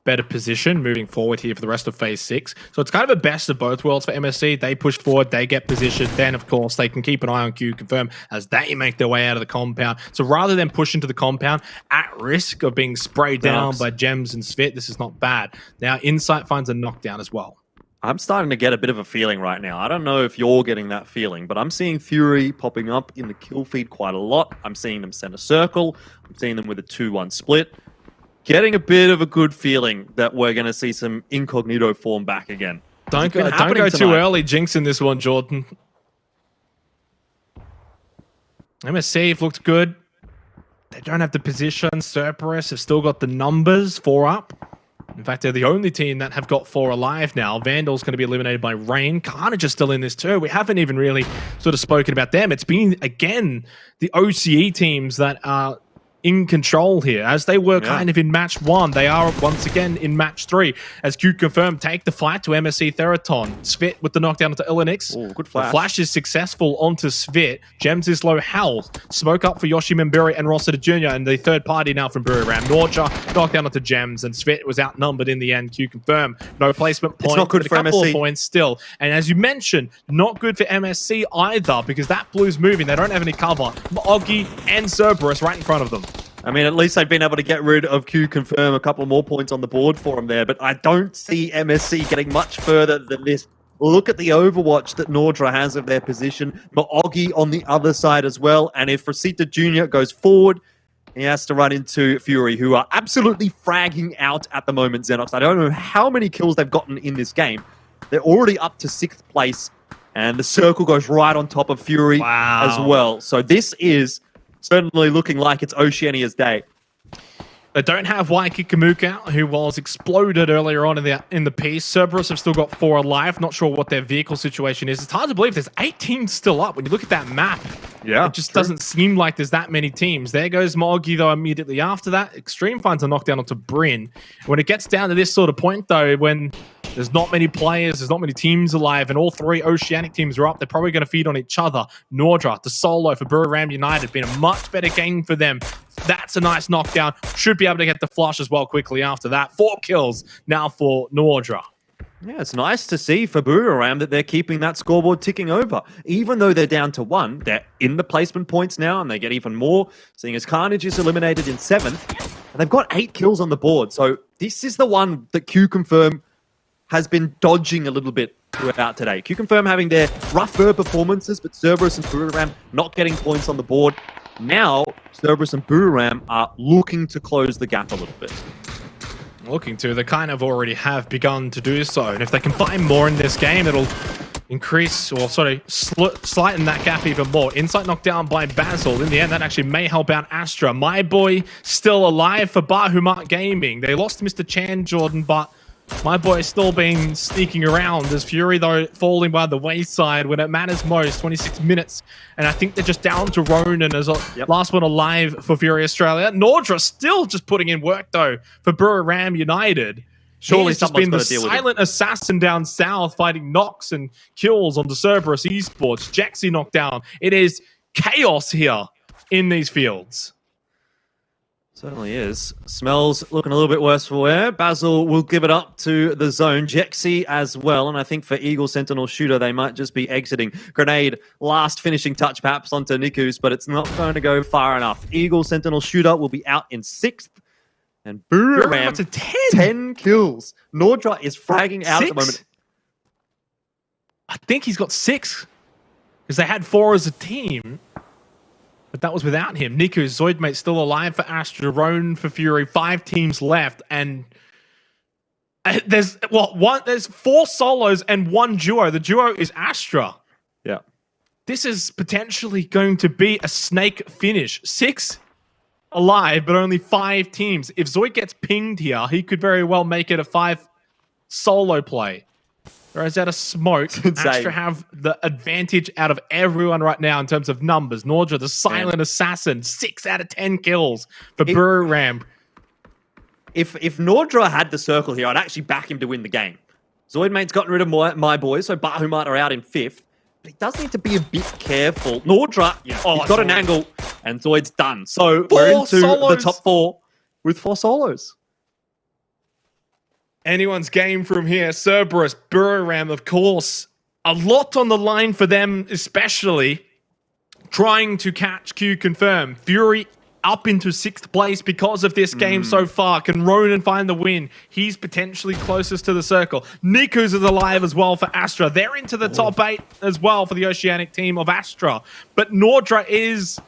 better position moving forward here for the rest of Phase 6. So it's kind of a best of both worlds for MSC. They push forward, they get position. Then, of course, they can keep an eye on Q Confirm as they make their way out of the compound. So rather than push into the compound at risk of being sprayed down by Gems and Svit, this is not bad. Now, Insight finds a knockdown as well. I'm starting to get a bit of a feeling right now. I don't know if you're getting that feeling, but I'm seeing Fury popping up in the kill feed quite a lot. I'm seeing them center circle. I'm seeing them with a 2-1 split. Getting a bit of a good feeling that we're going to see some incognito form back again. Don't go too early jinxing this one, Jordan. MSC have looked good. They don't have the position. Cerberus have still got the numbers, 4 up. In fact, they're the only team that have got 4 alive now. Vandal's going to be eliminated by Rain. Carnage is still in this too. We haven't even really sort of spoken about them. It's been, again, the OCE teams that are in control here, as they were kind of in match 1. They are once again in match 3, as Q Confirm take the fight to MSC Theraton. Svit with the knockdown onto Ilinix. Oh, good flash. The flash is successful onto Svit. Gems is low health. Smoke up for Yoshi Memburi and Rossiter Jr. and the third party now from Buriram. Norja knockdown onto Gems, and Svit was outnumbered in the end. Q Confirm. No placement point. It's not good for a couple MSC. of points still. And as you mentioned, not good for MSC either, because that blue's moving. They don't have any cover. Oggy and Cerberus right in front of them. I mean, at least they've been able to get rid of Q Confirm, a couple more points on the board for them there, but I don't see MSC getting much further than this. Look at the overwatch that Nordra has of their position. Maogi on the other side as well, and if Rosita Jr. goes forward, he has to run into Fury, who are absolutely fragging out at the moment, Xenox. I don't know how many kills they've gotten in this game. They're already up to 6th place, and the circle goes right on top of Fury as well. So this is certainly looking like it's Oceania's day. They don't have Waiki Kamuka, who was exploded earlier on in the piece. Cerberus have still got 4 alive. Not sure what their vehicle situation is. It's hard to believe there's 8 teams still up. When you look at that map, it just doesn't seem like there's that many teams. There goes Mogi, though, immediately after that. Extreme finds a knockdown onto Bryn. When it gets down to this sort of point, though, when there's not many players, there's not many teams alive, and all 3 Oceanic teams are up, they're probably going to feed on each other. Nordra, the solo for Buriram United, been a much better game for them. That's a nice knockdown. Should be able to get the flush as well quickly after that. 4 kills now for Nordra. Yeah, it's nice to see for Buriram that they're keeping that scoreboard ticking over. Even though they're down to 1, they're in the placement points now, and they get even more, seeing as Carnage is eliminated in 7th. And they've got 8 kills on the board. So this is the one that Q Confirm has been dodging a little bit throughout today. Q Confirm having their rougher performances, but Cerberus and Buriram not getting points on the board. Now, Cerberus and Buriram are looking to close the gap a little bit. Looking to. They kind of already have begun to do so. And if they can find more in this game, it'll increase, or sorry, slighten that gap even more. Insight knocked down by Basil. In the end, that actually may help out Astra. My boy still alive for Bahumat Gaming. They lost Mr. Chan Jordan, but my boy has still been sneaking around. As Fury, though, falling by the wayside when it matters most. 26 minutes. And I think they're just down to Ronan as a last one alive for Fury Australia. Nordra still just putting in work, though, for Buriram United. Surely He's just been the silent assassin down south, fighting knocks and kills onto Cerberus Esports. Jaxi knocked down. It is chaos here in these fields. Certainly is. Smells looking a little bit worse for wear. Basil will give it up to the zone. Jexi as well. And I think for Eagle Sentinel Shooter, they might just be exiting. Grenade, last finishing touch perhaps onto Nikus, but it's not going to go far enough. Eagle Sentinel Shooter will be out in 6th. And Buriram to 10 kills. Nordra is fragging out at the moment. I think he's got 6. Because they had 4 as a team. But that was without him. Niku, Zoidmate still alive for Astra, Roan for Fury, 5 teams left, and there's 4 solos and 1 duo. The duo is Astra. Yeah. This is potentially going to be a snake finish. 6 alive, but only 5 teams. If Zoid gets pinged here, he could very well make it a 5 solo play. Throws out a smoke. Astra have the advantage out of everyone right now in terms of numbers. Nordra, the silent assassin, 6 out of 10 kills for Buriram. If Nordra had the circle here, I'd actually back him to win the game. Zoidmate's gotten rid of my boys, so Bahumat are out in 5th. But he does need to be a bit careful. Nordra, he's got an angle, and Zoid's done. So we're into the top 4 with 4 solos. Anyone's game from here. Cerberus, Buriram, of course. A lot on the line for them, especially trying to catch Q Confirm. Fury up into 6th place because of this game so far. Can Ronan find the win? He's potentially closest to the circle. Nikus is alive as well for Astra. They're into the top 8 as well for the Oceanic team of Astra. But Nordra is,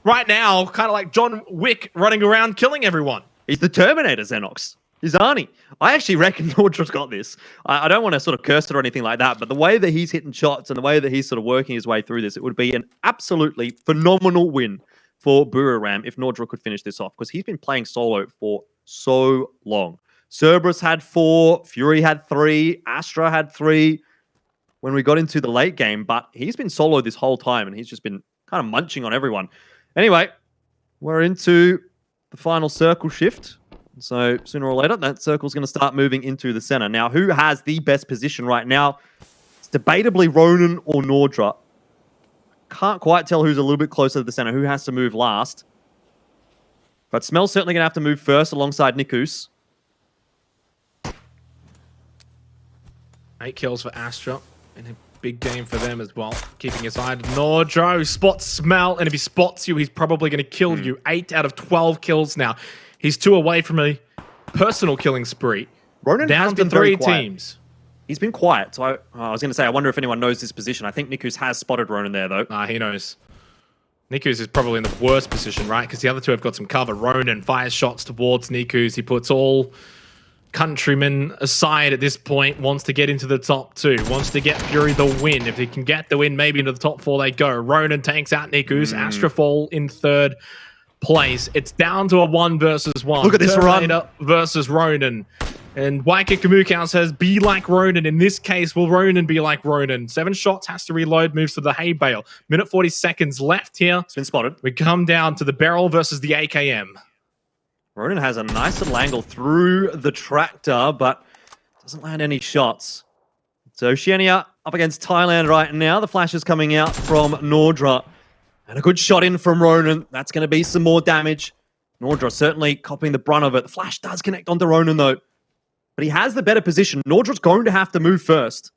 right now, kind of like John Wick running around killing everyone. He's the Terminator, Xenox. He's Arnie. I actually reckon Nordra's got this. I don't want to sort of curse it or anything like that, but the way that he's hitting shots and the way that he's sort of working his way through this, it would be an absolutely phenomenal win for Buriram if Nordra could finish this off, because he's been playing solo for so long. Cerberus had 4, Fury had 3, Astra had 3 when we got into the late game, but he's been solo this whole time and he's just been kind of munching on everyone. Anyway, we're into the final circle shift. So sooner or later, that circle's going to start moving into the center. Now, who has the best position right now? It's debatably Ronan or Nordra. Can't quite tell who's a little bit closer to the center, who has to move last. But Smell's certainly going to have to move first alongside Nikus. 8 kills for Astra, and a big game for them as well. Keeping his eye on Nordra, who spots Smell, and if he spots you, he's probably going to kill you. 8 out of 12 kills now. He's 2 away from a personal killing spree. Ronan down has to been 3 very quiet. teams. He's been quiet, so I was going to say, I wonder if anyone knows this position. I think Nikus has spotted Ronan there, though. He knows. Nikus is probably in the worst position, right? Because the other two have got some cover. Ronan fires shots towards Nikus. He puts all countrymen aside at this point, wants to get into the top 2, wants to get Fury the win. If he can get the win, maybe into the top 4 they go. Ronan takes out Nikus. Astra fall in 3rd place. It's down to a 1 versus 1. Look at this Terminator run. versus Ronan. And Waika Kamukau says, be like Ronan. In this case, will Ronan be like Ronan? 7 shots, has to reload, moves to the hay bale. Minute 40 seconds left here. It's been spotted. We come down to the barrel versus the AKM. Ronan has a nice little angle through the tractor, but doesn't land any shots. So Oceania up against Thailand right now. The flash is coming out from Nordra. And a good shot in from Ronan. That's going to be some more damage. Nordra certainly copying the brunt of it. The flash does connect onto Ronan, though. But he has the better position. Nordra's going to have to move first.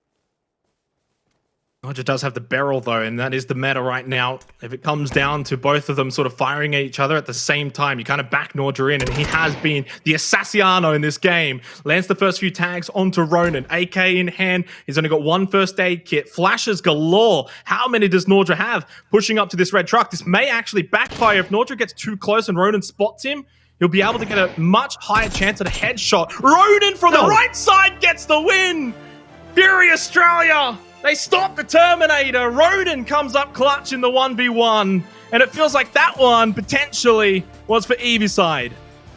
Nordra does have the barrel, though, and that is the meta right now. If it comes down to both of them sort of firing at each other at the same time, you kind of back Nordra in, and he has been the Assassino in this game. Lands the first few tags onto Ronan. AK in hand. He's only got 1 first aid kit. Flashes galore. How many does Nordra have? Pushing up to this red truck. This may actually backfire if Nordra gets too close and Ronan spots him. He'll be able to get a much higher chance at a headshot. Ronan from the right side gets the win! Fury Australia! They stop the Terminator. Ronan comes up clutch in the 1v1. And it feels like that one potentially was for Eevee side.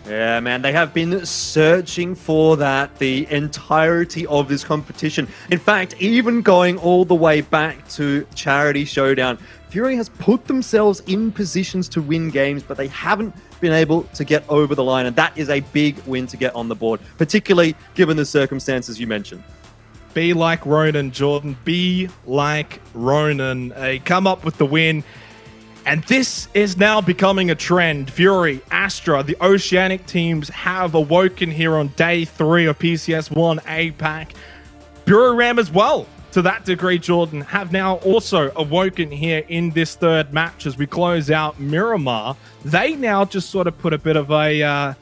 Yeah, man, they have been searching for that the entirety of this competition. In fact, even going all the way back to Charity Showdown, Fury has put themselves in positions to win games, but they haven't been able to get over the line. And that is a big win to get on the board, particularly given the circumstances you mentioned. Be like Ronan, Jordan. Be like Ronan. They come up with the win. And this is now becoming a trend. Fury, Astra, the Oceanic teams have awoken here on day 3 of PCS1 APAC. Buram as well, to that degree, Jordan, have now also awoken here in this 3rd match as we close out Miramar. They now just sort of put a bit of a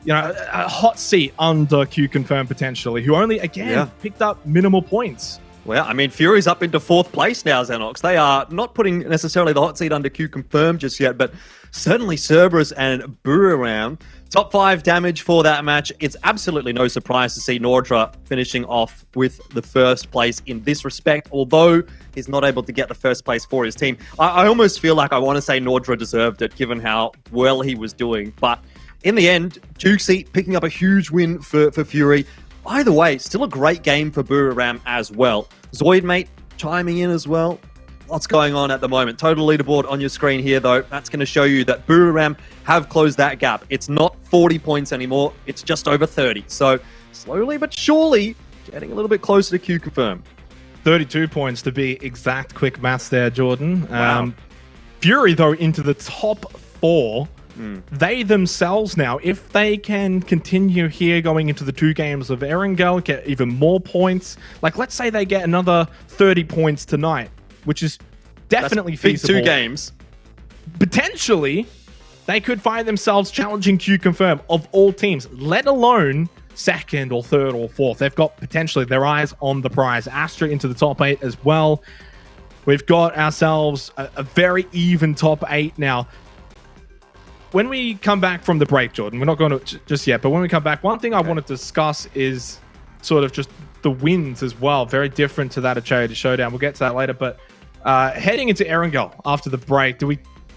hot seat under Q Confirm potentially, who only, again, picked up minimal points. Well, I mean, Fury's up into 4th place now, Xenox. They are not putting necessarily the hot seat under Q Confirm just yet, but certainly Cerberus and Buriram. Top 5 damage for that match. It's absolutely no surprise to see Nordra finishing off with the 1st place in this respect, although he's not able to get the 1st place for his team. I almost feel like I want to say Nordra deserved it, given how well he was doing, but in the end, Jukesy picking up a huge win for Fury. Either way, still a great game for Buriram as well. Zoidmate chiming in as well. Lots going on at the moment. Total leaderboard on your screen here, though. That's going to show you that Buriram have closed that gap. It's not 40 points anymore. It's just over 30. So slowly but surely getting a little bit closer to Q Confirm. 32 points to be exact. Quick maths there, Jordan. Wow. Fury, though, into the top 4. They themselves now, if they can continue here going into the 2 games of Erangel, get even more points. Like, let's say they get another 30 points tonight, which is definitely feasible. 2 games. Potentially, they could find themselves challenging Q Confirm of all teams, let alone 2nd or 3rd or 4th. They've got potentially their eyes on the prize. Astra into the top 8 as well. We've got ourselves a very even top 8 now. When we come back from the break, Jordan, we're not going to just yet, but when we come back, one thing I want to discuss is sort of just the wins as well. Very different to that of Charity Showdown. We'll get to that later, but heading into Erangel after the break, do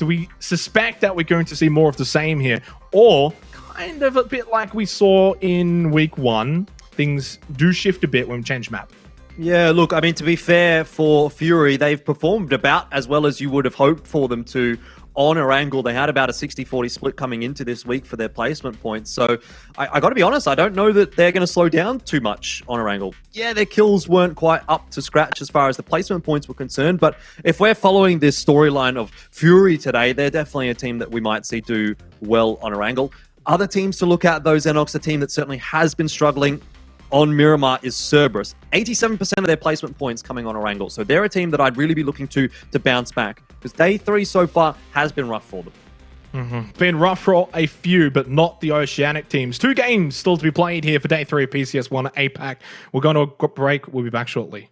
we suspect that we're going to see more of the same here? Or kind of a bit like we saw in week 1, things do shift a bit when we change map? Yeah, look, I mean, to be fair for Fury, they've performed about as well as you would have hoped for them to on Erangel. They had about a 60-40 split coming into this week for their placement points. So I got to be honest, I don't know that they're going to slow down too much on Erangel. Yeah, their kills weren't quite up to scratch as far as the placement points were concerned, but if we're following this storyline of Fury today, they're definitely a team that we might see do well on Erangel. Other teams to look at, though, Xenox, a team that certainly has been struggling on Miramar is Cerberus. 87% of their placement points coming on Erangel. So they're a team that I'd really be looking to bounce back, because day 3 so far has been rough for them. Been rough for a few, but not the Oceanic teams. 2 games still to be played here for day 3 of PCS1 APAC. We're going to a break. We'll be back shortly.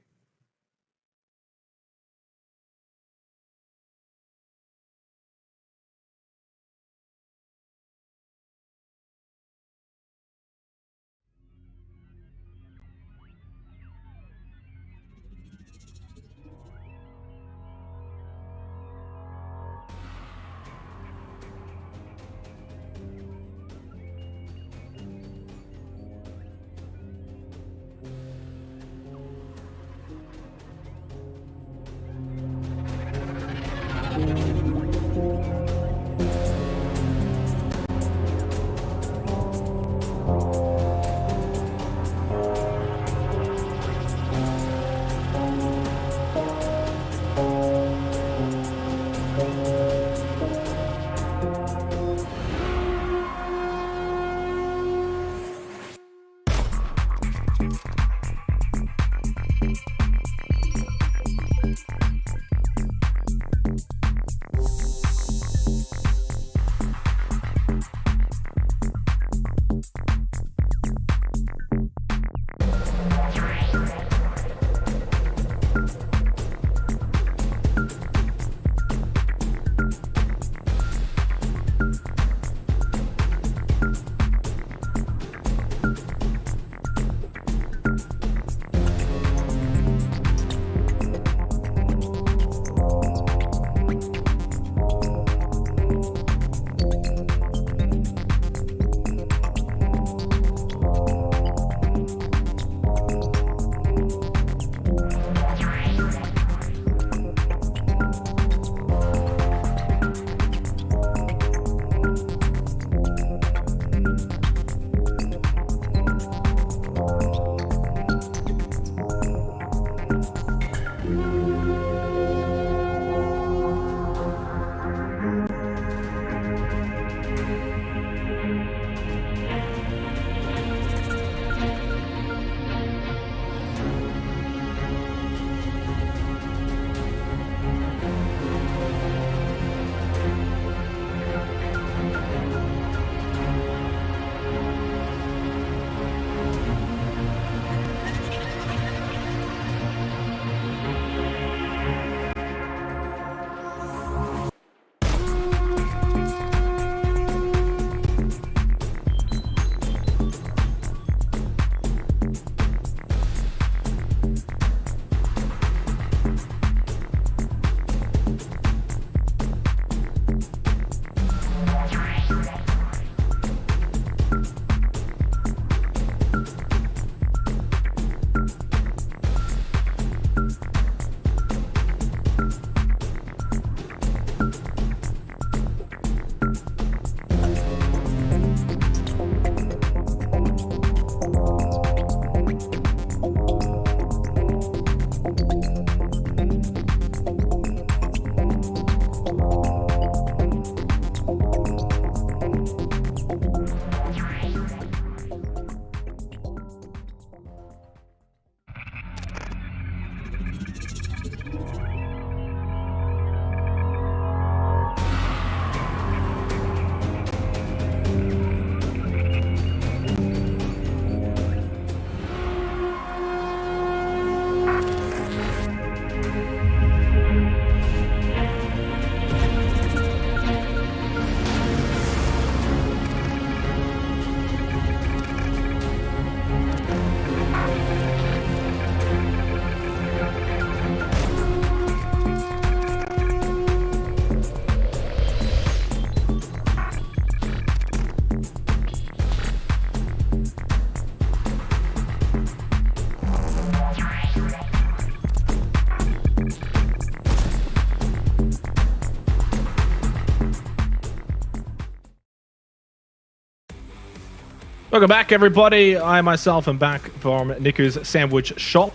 Welcome back, everybody. I myself am back from Niku's sandwich shop.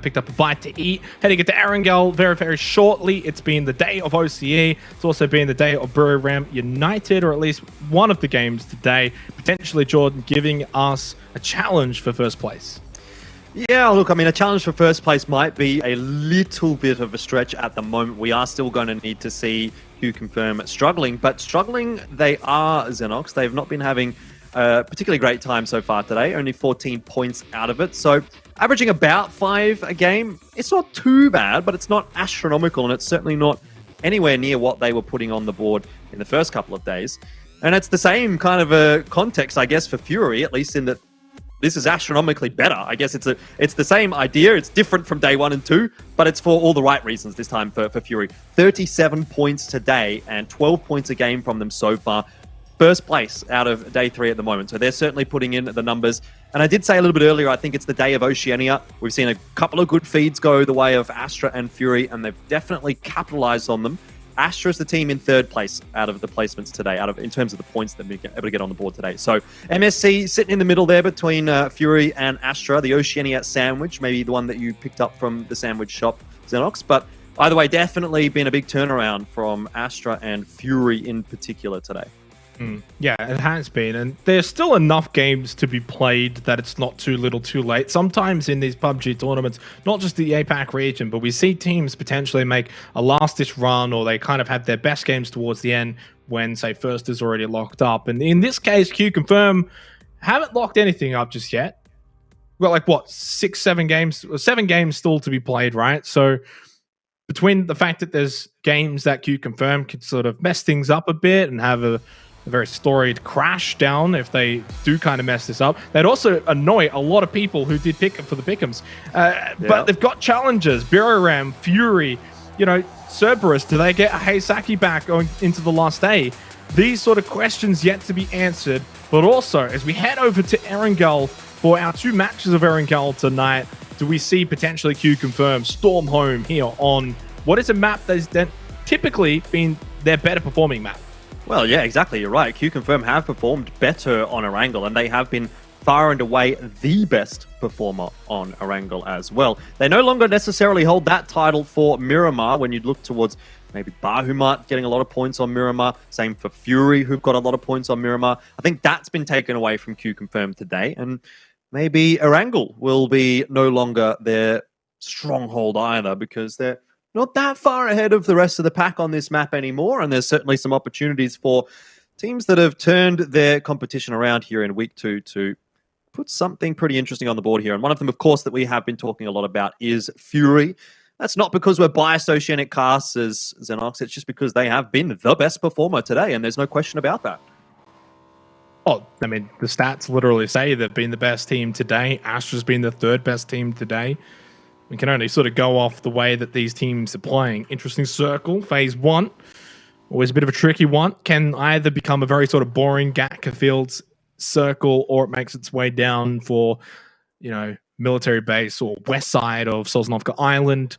Picked up a bite to eat. Heading into Erangel very, very shortly. It's been the day of OCE. It's also been the day of Buriram United, or at least one of the games today. Potentially, Jordan giving us a challenge for first place. Yeah, look, I mean, a challenge for first place might be a little bit of a stretch at the moment. We are still going to need to see Q Confirm struggling, but struggling they are, Xenox. They've not been having a particularly great time so far today, only 14 points out of it. So averaging about 5 a game, it's not too bad, but it's not astronomical, and it's certainly not anywhere near what they were putting on the board in the first couple of days. And it's the same kind of a context, I guess, for Fury, at least in that this is astronomically better. I guess it's the same idea. It's different from day 1 and 2, but it's for all the right reasons this time for Fury. 37 points today and 12 points a game from them so far. First place out of day 3 at the moment. So they're certainly putting in the numbers. And I did say a little bit earlier, I think it's the day of Oceania. We've seen a couple of good feeds go the way of Astra and Fury, and they've definitely capitalized on them. Astra's the team in 3rd place out of the placements today, in terms of the points that we're able to get on the board today. So MSC sitting in the middle there between Fury and Astra, the Oceania sandwich, maybe the one that you picked up from the sandwich shop, Xenox. But either way, definitely been a big turnaround from Astra and Fury in particular today. Yeah, it has been, and there's still enough games to be played that it's not too little too late. Sometimes in these PUBG tournaments, not just the APAC region, but we see teams potentially make a last-ditch run, or they kind of have their best games towards the end when, say, first is already locked up. And in this case, Q Confirm haven't locked anything up just yet. We've got, like, what, 7 games still to be played, right? So between the fact that there's games that Q Confirm could sort of mess things up a bit and have a very storied crash down if they do kind of mess this up. They'd also annoy a lot of people who did pick for the pick'ems. But they've got challenges. Buriram, Fury, Cerberus. Do they get Heisaki back going into the last day? These sort of questions yet to be answered. But also, as we head over to Erangel for our 2 matches of Erangel tonight, do we see potentially Q Confirm storm home here on what is a map that has typically been their better performing map? Well, yeah, exactly. You're right. Q Confirm have performed better on Erangel, and they have been far and away the best performer on Erangel as well. They no longer necessarily hold that title for Miramar when you look towards maybe Bahumat getting a lot of points on Miramar. Same for Fury, who've got a lot of points on Miramar. I think that's been taken away from Q Confirm today, and maybe Erangel will be no longer their stronghold either, because they're not that far ahead of the rest of the pack on this map anymore, and there's certainly some opportunities for teams that have turned their competition around here in week 2 to put something pretty interesting on the board here. And one of them, of course, that we have been talking a lot about is Fury. That's not because we're biased Oceanic casts as Xenox, it's just because they have been the best performer today, and there's no question about that. Oh, I mean, the stats literally say they've been the best team today. Astra's been the 3rd best team today. We can only sort of go off the way that these teams are playing. Interesting circle, phase 1. Always a bit of a tricky one. Can either become a very sort of boring Gatka Fields circle, or it makes its way down for, military base or west side of Sosnovka Island.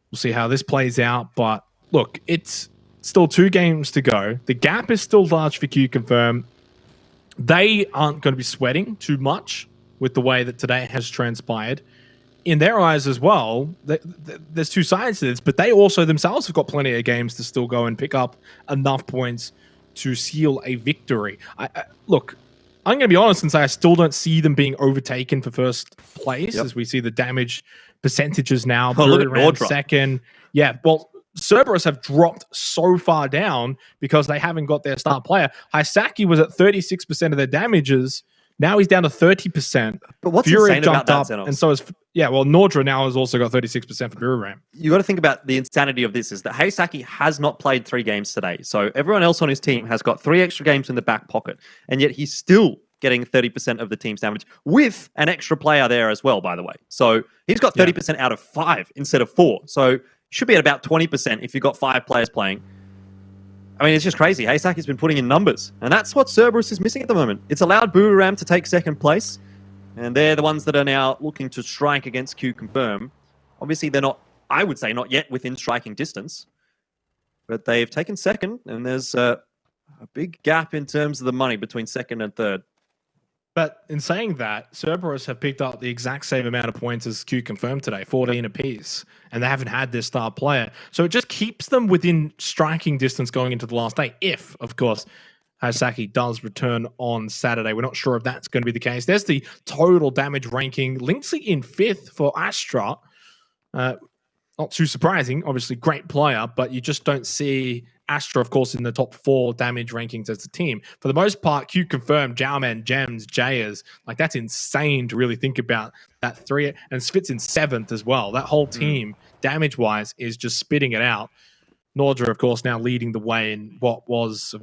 We'll see how this plays out. But look, it's still 2 games to go. The gap is still large for Q Confirm. They aren't going to be sweating too much with the way that today has transpired. In their eyes as well, there's 2 sides to this, but they also themselves have got plenty of games to still go and pick up enough points to seal a victory. Look, I'm going to be honest and say I still don't see them being overtaken for first place, as we see the damage percentages now. Look at Nordra. Second. Yeah, well, Cerberus have dropped so far down because they haven't got their star player. Heisaki was at 36% of their damages. Now he's down to 30%. But what's Fury insane about that, up, Xenos? and so is Nordra now has also got 36% for Buriram. You got to think about the insanity of this is that Heisaki has not played 3 games today. So everyone else on his team has got 3 extra games in the back pocket, and yet he's still getting 30% of the team's damage with an extra player there as well, by the way. So he's got 30% out of 5 instead of 4. So you should be at about 20% if you've got 5 players playing. I mean, it's just crazy. Heisaki's been putting in numbers, and that's what Cerberus is missing at the moment. It's allowed Buriram to take 2nd place, and they're the ones that are now looking to strike against Q Confirm. Obviously, they're not, I would say, not yet within striking distance, but they've taken 2nd, and there's a big gap in terms of the money between 2nd and 3rd. But in saying that, Cerberus have picked up the exact same amount of points as Q confirmed today, 14 apiece, and they haven't had their star player. So it just keeps them within striking distance going into the last day, if, of course, Hasaki does return on Saturday. We're not sure if that's going to be the case. There's the total damage ranking. Linksy in 5th for Astra. Not too surprising, obviously great player, but you just don't see Astra, of course, in the top 4 damage rankings as a team. For the most part, Q confirmed, Jowman, Gems, Jayers, like that's insane to really think about that 3, and Svit's in 7th as well. That whole team, damage-wise, is just spitting it out. Nordra, of course, now leading the way in what was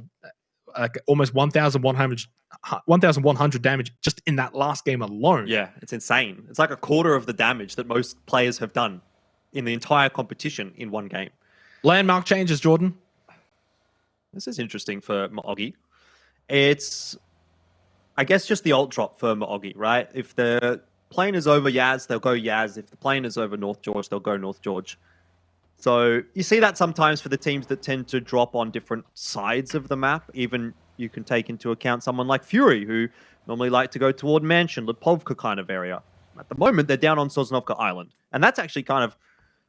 like almost 1,100 damage just in that last game alone. Yeah, it's insane. It's like a quarter of the damage that most players have done in the entire competition in one game. Landmark changes, Jordan. This is interesting for Maogi. It's, I guess, just the ult drop for Maogi, right? If the plane is over Yaz, they'll go Yaz. If the plane is over North George, they'll go North George. So you see that sometimes for the teams that tend to drop on different sides of the map. Even you can take into account someone like Fury, who normally like to go toward Mansion, Lipovka kind of area. At the moment, they're down on Sosnovka Island. And that's actually kind of,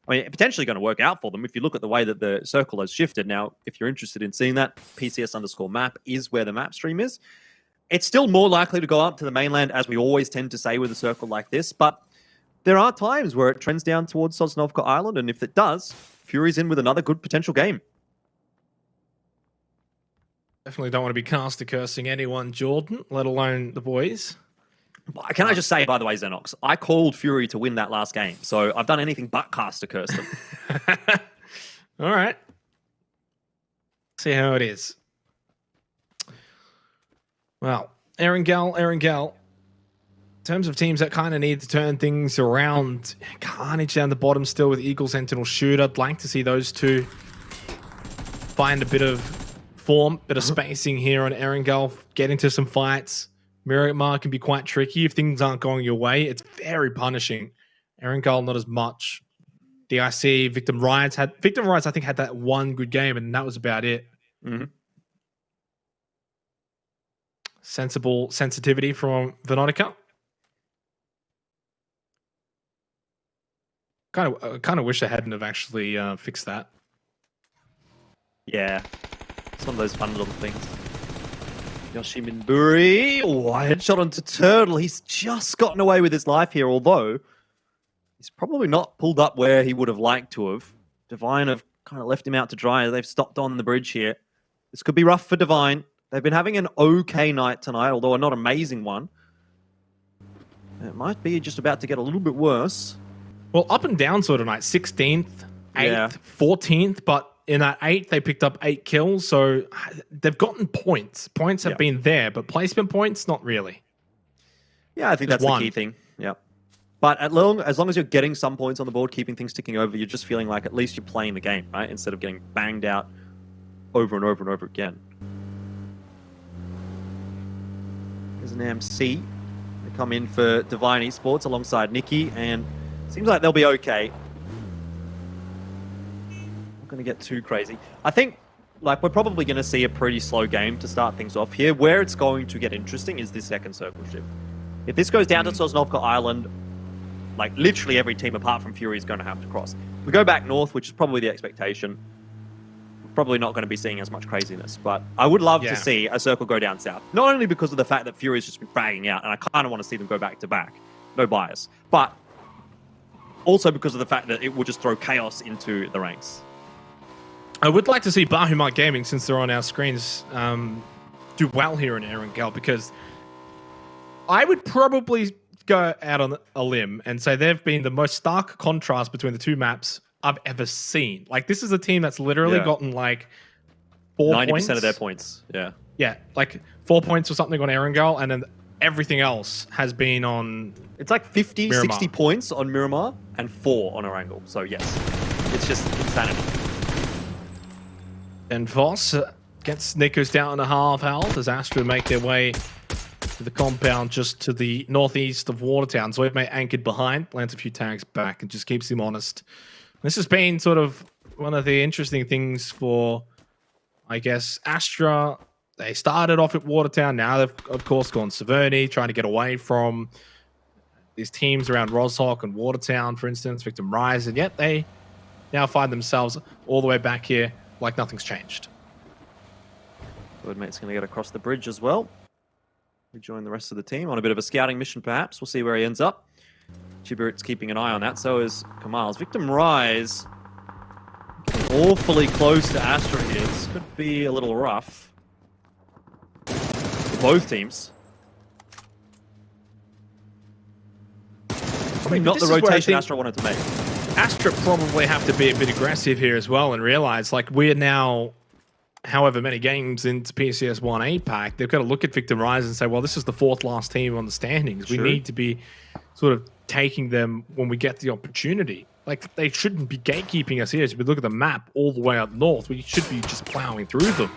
I mean, potentially going to work out for them if you look at the way that the circle has shifted. Now, if you're interested in seeing that, PCS_map is where the map stream is. It's still more likely to go up to the mainland, as we always tend to say with a circle like this, but there are times where it trends down towards Sosnovka Island, and if it does, Fury's in with another good potential game. Definitely don't want to be caster cursing anyone, Jordan, let alone the boys. Can I just say, by the way, Xenox, I called Fury to win that last game, so I've done anything but cast to curse them. All right. See how it is. Well, Erangel. In terms of teams that kind of need to turn things around, Carnage down the bottom still with Eagle Sentinel Shooter. I'd like to see those two find a bit of form, bit of spacing here on Erangel, get into some fights. Miramar can be quite tricky if things aren't going your way. It's very punishing. Erangel, not as much. DIC, Victim Riots, I think, had that one good game, and that was about it. Mm-hmm. Sensible sensitivity from Veronica. Kind of wish they hadn't have actually fixed that. Yeah, it's one of those fun little things. Yoshiminburi, headshot onto Turtle. He's just gotten away with his life here, although he's probably not pulled up where he would have liked to have. Divine have kind of left him out to dry. They've stopped on the bridge here. This could be rough for Divine. They've been having an okay night tonight, although a not amazing one. It might be just about to get a little bit worse. Well, up and down sort of night. 16th, 8th, 14th, but in that 8th, they picked up 8 kills, so they've gotten points. Points have been there, but placement points, not really. Yeah, I think that's the key thing. Yeah. But as long as you're getting some points on the board, keeping things ticking over, you're just feeling like at least you're playing the game, right? Instead of getting banged out over and over and over again. There's an MC. They come in for Divine Esports alongside Nikki, and seems like they'll be okay. Not going to get too crazy. I think like we're probably going to see a pretty slow game to start things off here. Where it's going to get interesting is this second circle shift. If this goes down to Sosnovka Island, like literally every team apart from Fury is going to have to cross. If we go back north, which is probably the expectation, we're probably not going to be seeing as much craziness. But I would love to see a circle go down south. Not only because of the fact that Fury's just been fragging out, and I kind of want to see them go back to back. No bias. But also because of the fact that it will just throw chaos into the ranks. I would like to see Bahamut Gaming, since they're on our screens, do well here in Erangel, because I would probably go out on a limb and say they've been the most stark contrast between the two maps I've ever seen. Like, this is a team that's literally gotten like 90% of their points. Yeah. Yeah, like 4 points or something on Erangel, and then everything else has been on... It's like 50, Miramar. 60 points on Miramar and 4 on Erangel. So yes, it's just insanity. And Voss gets Nikos down in a half health as Astra make their way to the compound just to the northeast of Watertown. So we've made anchored behind, plants a few tags back, and just keeps him honest. This has been sort of one of the interesting things for, I guess, Astra They started off at Watertown. Now they've, of course, gone Severny, trying to get away from these teams around Roshawk and Watertown, for instance, Victim Rise, and yet they now find themselves all the way back here like nothing's changed. Birdmate's going to get across the bridge as well. Rejoin the rest of the team on a bit of a scouting mission, perhaps. We'll see where he ends up. Chiburit's keeping an eye on that. So is Kamal's. Victim Rise awfully close to Astra here. This could be a little rough for both teams. Probably not the rotation Astra wanted to make. Astra probably have to be a bit aggressive here as well and realize, like, we're now however many games into PCS 1 APAC. They've got to look at Victim Rise and say, well, this is the 4th last team on the standings. True. We need to be sort of taking them when we get the opportunity. Like, they shouldn't be gatekeeping us here. So if we look at the map all the way up north, we should be just plowing through them.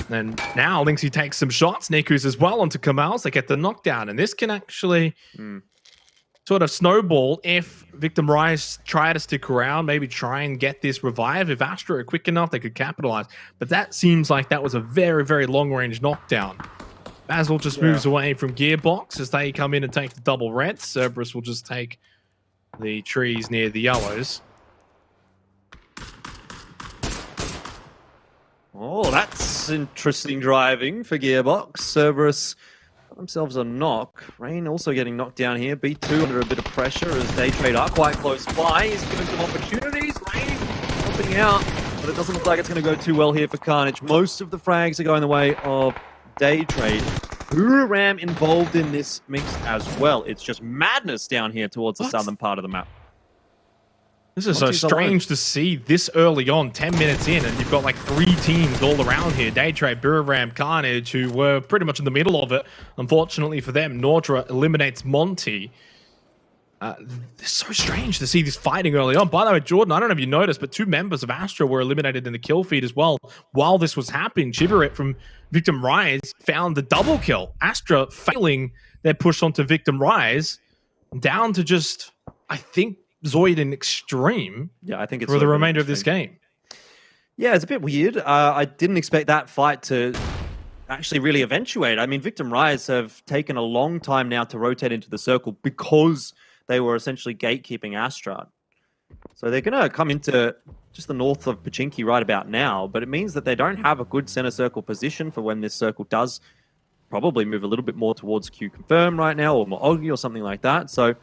And now Lynxy takes some shots. Niku's as well onto Kamal's. They get the knockdown. And this can actually sort of snowball if Victim Rise try to stick around, maybe try and get this revive. If Astra are quick enough, they could capitalize. But that seems like that was a very, very long-range knockdown. Basil just moves away from Gearbox as they come in and take the double reds. Cerberus will just take the trees near the yellows. Oh, that's interesting driving for Gearbox. Cerberus got themselves a knock. Rain also getting knocked down here. B2 under a bit of pressure as Daytrade are quite close by. He's given some opportunities. Rain helping out, but it doesn't look like it's going to go too well here for Carnage. Most of the frags are going the way of Daytrade. Ram involved in this mix as well. It's just madness down here towards the southern part of the map. This is so strange to see this early on, 10 minutes in, and you've got like 3 teams all around here. Daytrade, Ram, Carnage, who were pretty much in the middle of it. Unfortunately for them, Nordra eliminates Monty. It's so strange to see this fighting early on. By the way, Jordan, I don't know if you noticed, but 2 members of Astra were eliminated in the kill feed as well. While this was happening, Chiburit from Victim Rise found the double kill. Astra failing their push onto Victim Rise, down to just, I think, Zoid and Extreme. Yeah, I think it's for the remainder of this game. Yeah, it's a bit weird. I didn't expect that fight to actually really eventuate. I mean, Victim Rise have taken a long time now to rotate into the circle because they were essentially gatekeeping Astra. So they're going to come into just the north of Pachinki right about now, but it means that they don't have a good center circle position for when this circle does probably move a little bit more towards Q confirm right now, or Mo'ogi or something like that. So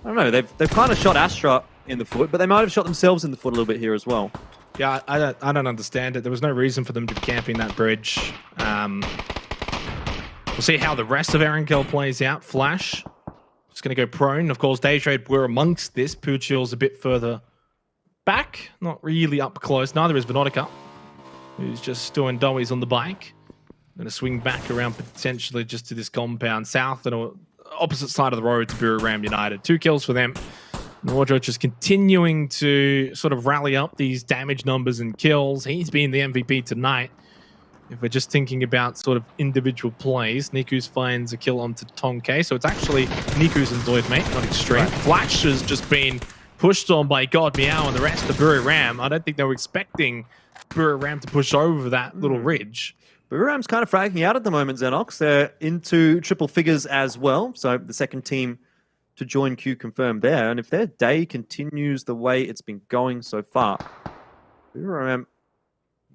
I don't know. They've kind of shot Astra in the foot, but they might have shot themselves in the foot a little bit here as well. Yeah, I don't understand it. There was no reason for them to be camping that bridge. We'll see how the rest of Erenkill plays out. Flash just going to go prone. Of course, Daytrade were amongst this. Puchil's a bit further back, not really up close. Neither is Venotica, who's just doing doughies on the bike. Going to swing back around potentially just to this compound south and opposite side of the road to Buriram United. 2 kills for them. Nordra just continuing to sort of rally up these damage numbers and kills. He's been the MVP tonight. If we're just thinking about sort of individual plays, Niku's finds a kill onto Tonke. So it's actually Niku's and Zoid, mate, not Extreme. Right. Flash has just been pushed on by God Meow and the rest of Buriram. I don't think they were expecting Buriram to push over that little ridge. Buriram's kind of fragging out at the moment, Xenox. They're into triple figures as well. So the second team to join Q confirmed there. And if their day continues the way it's been going so far, Buriram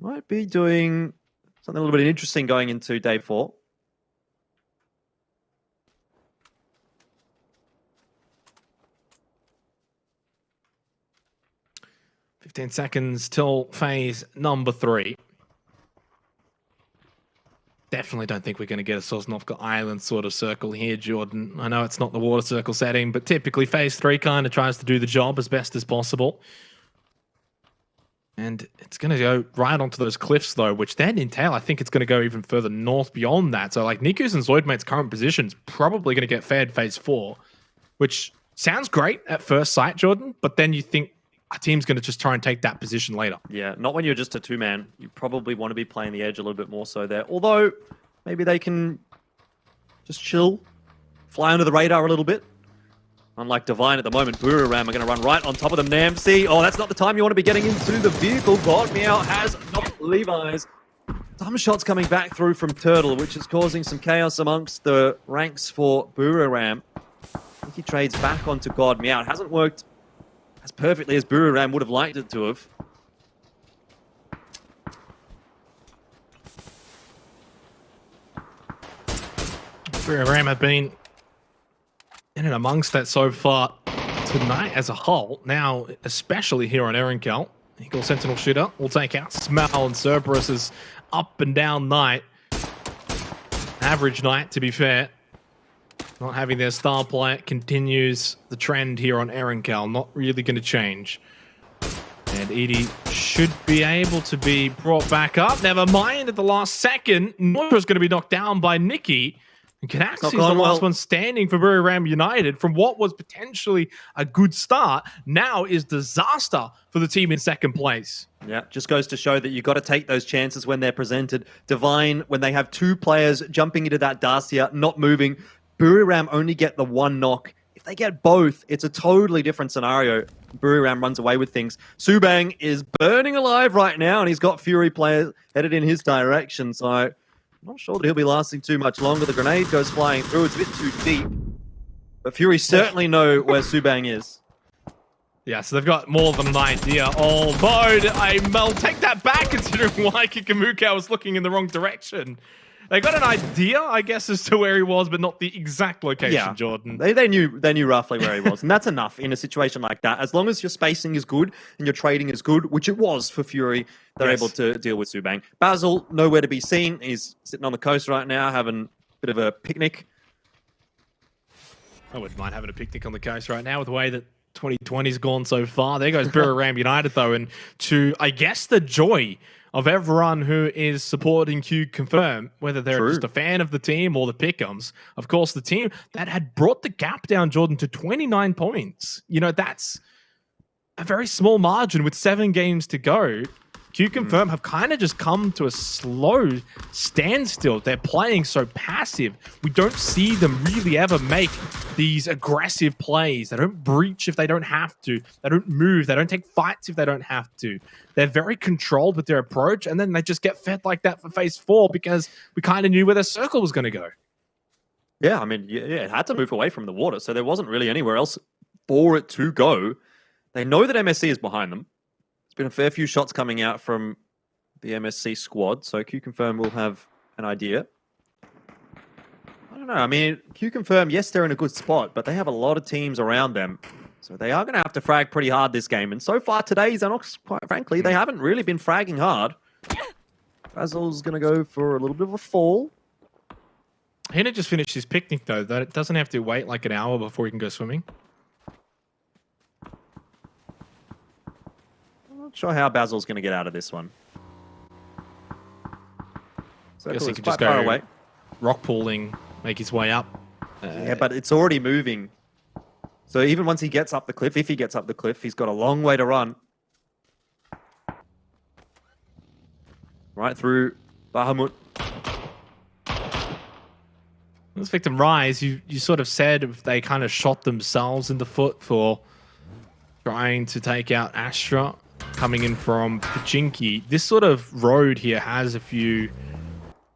might be doing something a little bit interesting going into day 4. "15 seconds till phase number 3. Definitely don't think we're going to get a Sosnovka Island sort of circle here, Jordan. I know it's not the water circle setting, but typically phase 3 kind of tries to do the job as best as possible. And it's going to go right onto those cliffs, though, which then entail, I think it's going to go even further north beyond that. So, like, Niku's and Zoidmate's current position's probably going to get fed phase 4, which sounds great at first sight, Jordan, but then you think a team's going to just try and take that position later. Yeah, not when you're just a 2-man. You probably want to be playing the edge a little bit more so there. Although, maybe they can just chill, fly under the radar a little bit. Unlike Divine at the moment, Buriram are going to run right on top of them. Namsi, oh, that's not the time you want to be getting into the vehicle. God Meow has knocked Levi's. Some shots coming back through from Turtle, which is causing some chaos amongst the ranks for Buriram. I think he trades back onto God Meow. It hasn't worked as perfectly as Buriram would have liked it to have. Buriram have been in and amongst that so far tonight as a whole. Now, especially here on Erenkel. Eagle Sentinel Shooter will take out Smell, and Cerberus's up and down night. Average night, to be fair. Not having their star player continues the trend here on Erenkel. Not really going to change. And Edie should be able to be brought back up. Never mind, at the last second, Neutra's going to be knocked down by Nikki. And Canaxi is the last one standing for Buriram United from what was potentially a good start. Now is disaster for the team in second place. Yeah, just goes to show that you've got to take those chances when they're presented. Divine, when they have two players jumping into that Dacia, not moving, Buriram only get the one knock. If they get both, it's a totally different scenario. Buriram runs away with things. Subang is burning alive right now, and he's got Fury players headed in his direction, so I'm not sure that he'll be lasting too much longer. The grenade goes flying through. It's a bit too deep. But Fury certainly know where Subang is. Yeah, so they've got more than an idea. Although, I'll take that back considering why Kikamuka was looking in the wrong direction. They got an idea, I guess, as to where he was, but not the exact location, Jordan. They knew roughly where he was, and that's enough in a situation like that. As long as your spacing is good and your trading is good, which it was for Fury, they're able to deal with Subang. Basil, nowhere to be seen. He's sitting on the coast right now, having a bit of a picnic. I wouldn't mind having a picnic on the coast right now with the way that 2020's gone so far. There goes Buriram United, though, and to, I guess, the joy of everyone who is supporting Q Confirm, whether they're just a fan of the team or the pick'ems. Of course, the team that had brought the gap down, Jordan, to 29 points. You know, that's a very small margin with 7 games to go. Q Confirm have kind of just come to a slow standstill. They're playing so passive. We don't see them really ever make these aggressive plays. They don't breach if they don't have to. They don't move. They don't take fights if they don't have to. They're very controlled with their approach, and then they just get fed like that for phase 4 because we kind of knew where the circle was going to go. Yeah, I mean, it had to move away from the water, so there wasn't really anywhere else for it to go. They know that MSC is behind them. There's been a fair few shots coming out from the MSC squad, so Q Confirm will have an idea. I don't know. I mean, Q Confirm, yes, they're in a good spot, but they have a lot of teams around them. So they are going to have to frag pretty hard this game. And so far today, Xanox, quite frankly, they haven't really been fragging hard. Basil's going to go for a little bit of a fall. Hina just finished his picnic, though. That it doesn't have to wait like an hour before he can go swimming. Not sure how Basil's going to get out of this one. I guess he could just go away. Rock pooling, make his way up. Yeah, but it's already moving. So even once he gets up the cliff, if he gets up the cliff, he's got a long way to run. Right through Bahamut. This victim Rise, you sort of said they kind of shot themselves in the foot for trying to take out Astra. Coming in from Pachinki. This sort of road here has a few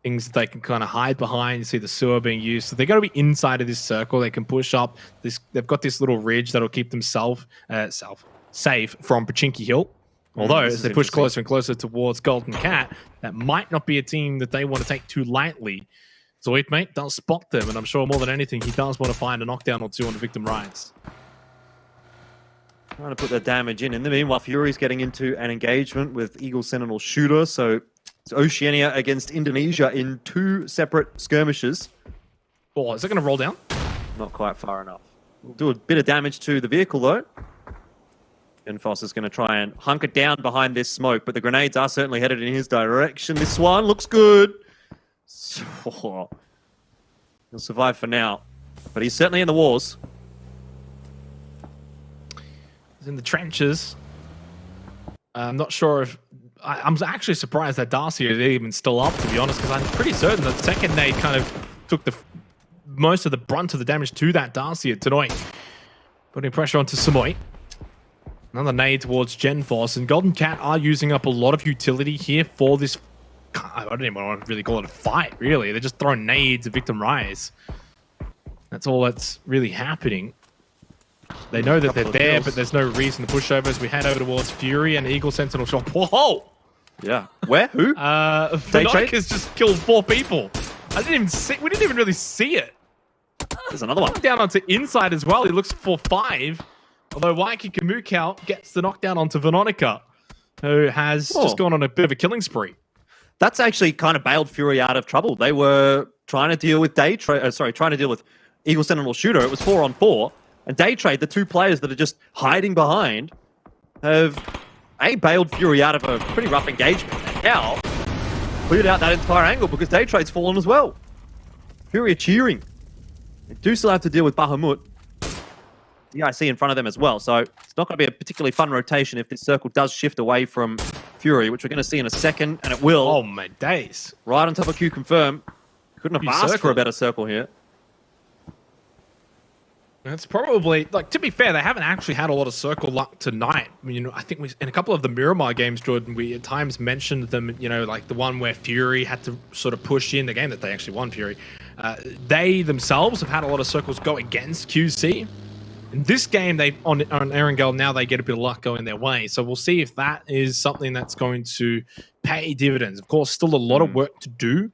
things that they can kind of hide behind. You see the sewer being used. So they're going to be inside of this circle. They can push up. They've got this little ridge that'll keep them safe from Pachinki Hill. Although, as they push closer and closer towards Golden Cat, that might not be a team that they want to take too lightly. Zoid Mate does spot them, and I'm sure more than anything, he does want to find a knockdown or two on the victim Rise. Trying to put the damage in. In the meanwhile, Fury's getting into an engagement with Eagle Sentinel Shooter. So it's Oceania against Indonesia in 2 separate skirmishes. Oh, is it going to roll down? Not quite far enough. We'll do a bit of damage to the vehicle, though. Infos is going to try and hunker down behind this smoke, but the grenades are certainly headed in his direction. This one looks good. So, he'll survive for now, but he's certainly in the wars. In the trenches. I'm not sure if... I'm actually surprised that Darcy is even still up, to be honest, because I'm pretty certain that second nade kind of took most of the brunt of the damage to that Darcy at Tanoi. Putting pressure onto Samoy. Another nade towards Genforce, and Golden Cat are using up a lot of utility here for this I don't even want to really call it a fight, really. They're just throwing nades at Victim Rise. That's all that's really happening. They know that they're there, but there's no reason to push over as we head over towards Fury and Eagle Sentinel shot. Whoa! Yeah. Where? Who? Fnatic's just killed 4 people. I didn't even see. We didn't even really see it. There's another one. Down onto inside as well. He looks for 5. Although Waiki Kamukau gets the knockdown onto Veronica, who has just gone on a bit of a killing spree. That's actually kind of bailed Fury out of trouble. They were trying to deal with trying to deal with Eagle Sentinel Shooter. It was 4-on-4. And Daytrade, the 2 players that are just hiding behind, have bailed Fury out of a pretty rough engagement. And now cleared out that entire angle because Daytrade's fallen as well. Fury are cheering. They do still have to deal with Bahamut. DIC in front of them as well, so it's not going to be a particularly fun rotation if this circle does shift away from Fury, which we're going to see in a second, and it will. Oh my days. Right on top of Q Confirm. Couldn't have asked for a better circle here. That's probably, like, to be fair, they haven't actually had a lot of circle luck tonight. I mean, I think in a couple of the Miramar games, Jordan, we at times mentioned them, like the one where Fury had to sort of push in, the game that they actually won, Fury. They themselves have had a lot of circles go against QC. In this game, on Erangel, now they get a bit of luck going their way. So we'll see if that is something that's going to pay dividends. Of course, still a lot of work to do.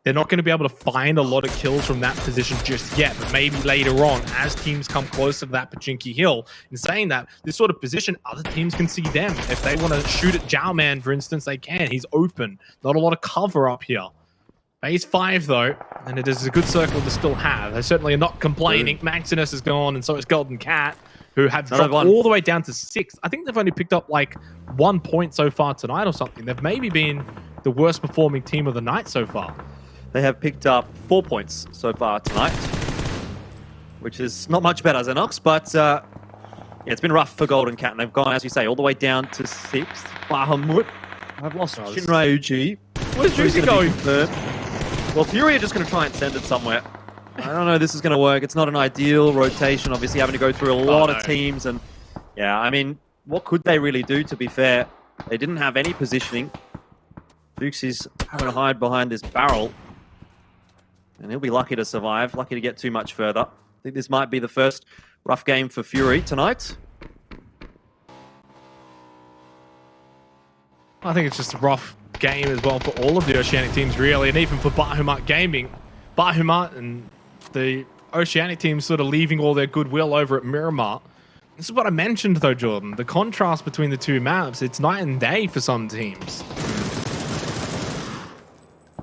They're not going to be able to find a lot of kills from that position just yet, but maybe later on, as teams come closer to that Pachinki Hill. In saying that, this sort of position, other teams can see them. If they want to shoot at Jowman, for instance, they can. He's open. Not a lot of cover up here. Phase 5, though, and it is a good circle to still have. They certainly are not complaining. Maximus is gone, and so is Golden Cat, who have dropped all the way down to 6. I think they've only picked up, like, 1 point so far tonight or something. They've maybe been the worst performing team of the night so far. They have picked up 4 points so far tonight, which is not much better than Ox, but yeah, it's been rough for Golden Cat, and they've gone, as you say, all the way down to 6th. Bahamut. I've lost Shinryuji. Where's Juicy going? Well, Fury are just going to try and send it somewhere. I don't know this is going to work. It's not an ideal rotation, obviously having to go through a lot of teams. And yeah, I mean, what could they really do, to be fair? They didn't have any positioning. Dukes is having to hide behind this barrel. And he'll be lucky to survive, lucky to get too much further. I think this might be the first rough game for Fury tonight. I think it's just a rough game as well for all of the Oceanic teams, really, and even for Bahamut Gaming. Bahamut and the Oceanic teams sort of leaving all their goodwill over at Miramar. This is what I mentioned, though, Jordan. The contrast between the 2 maps, it's night and day for some teams.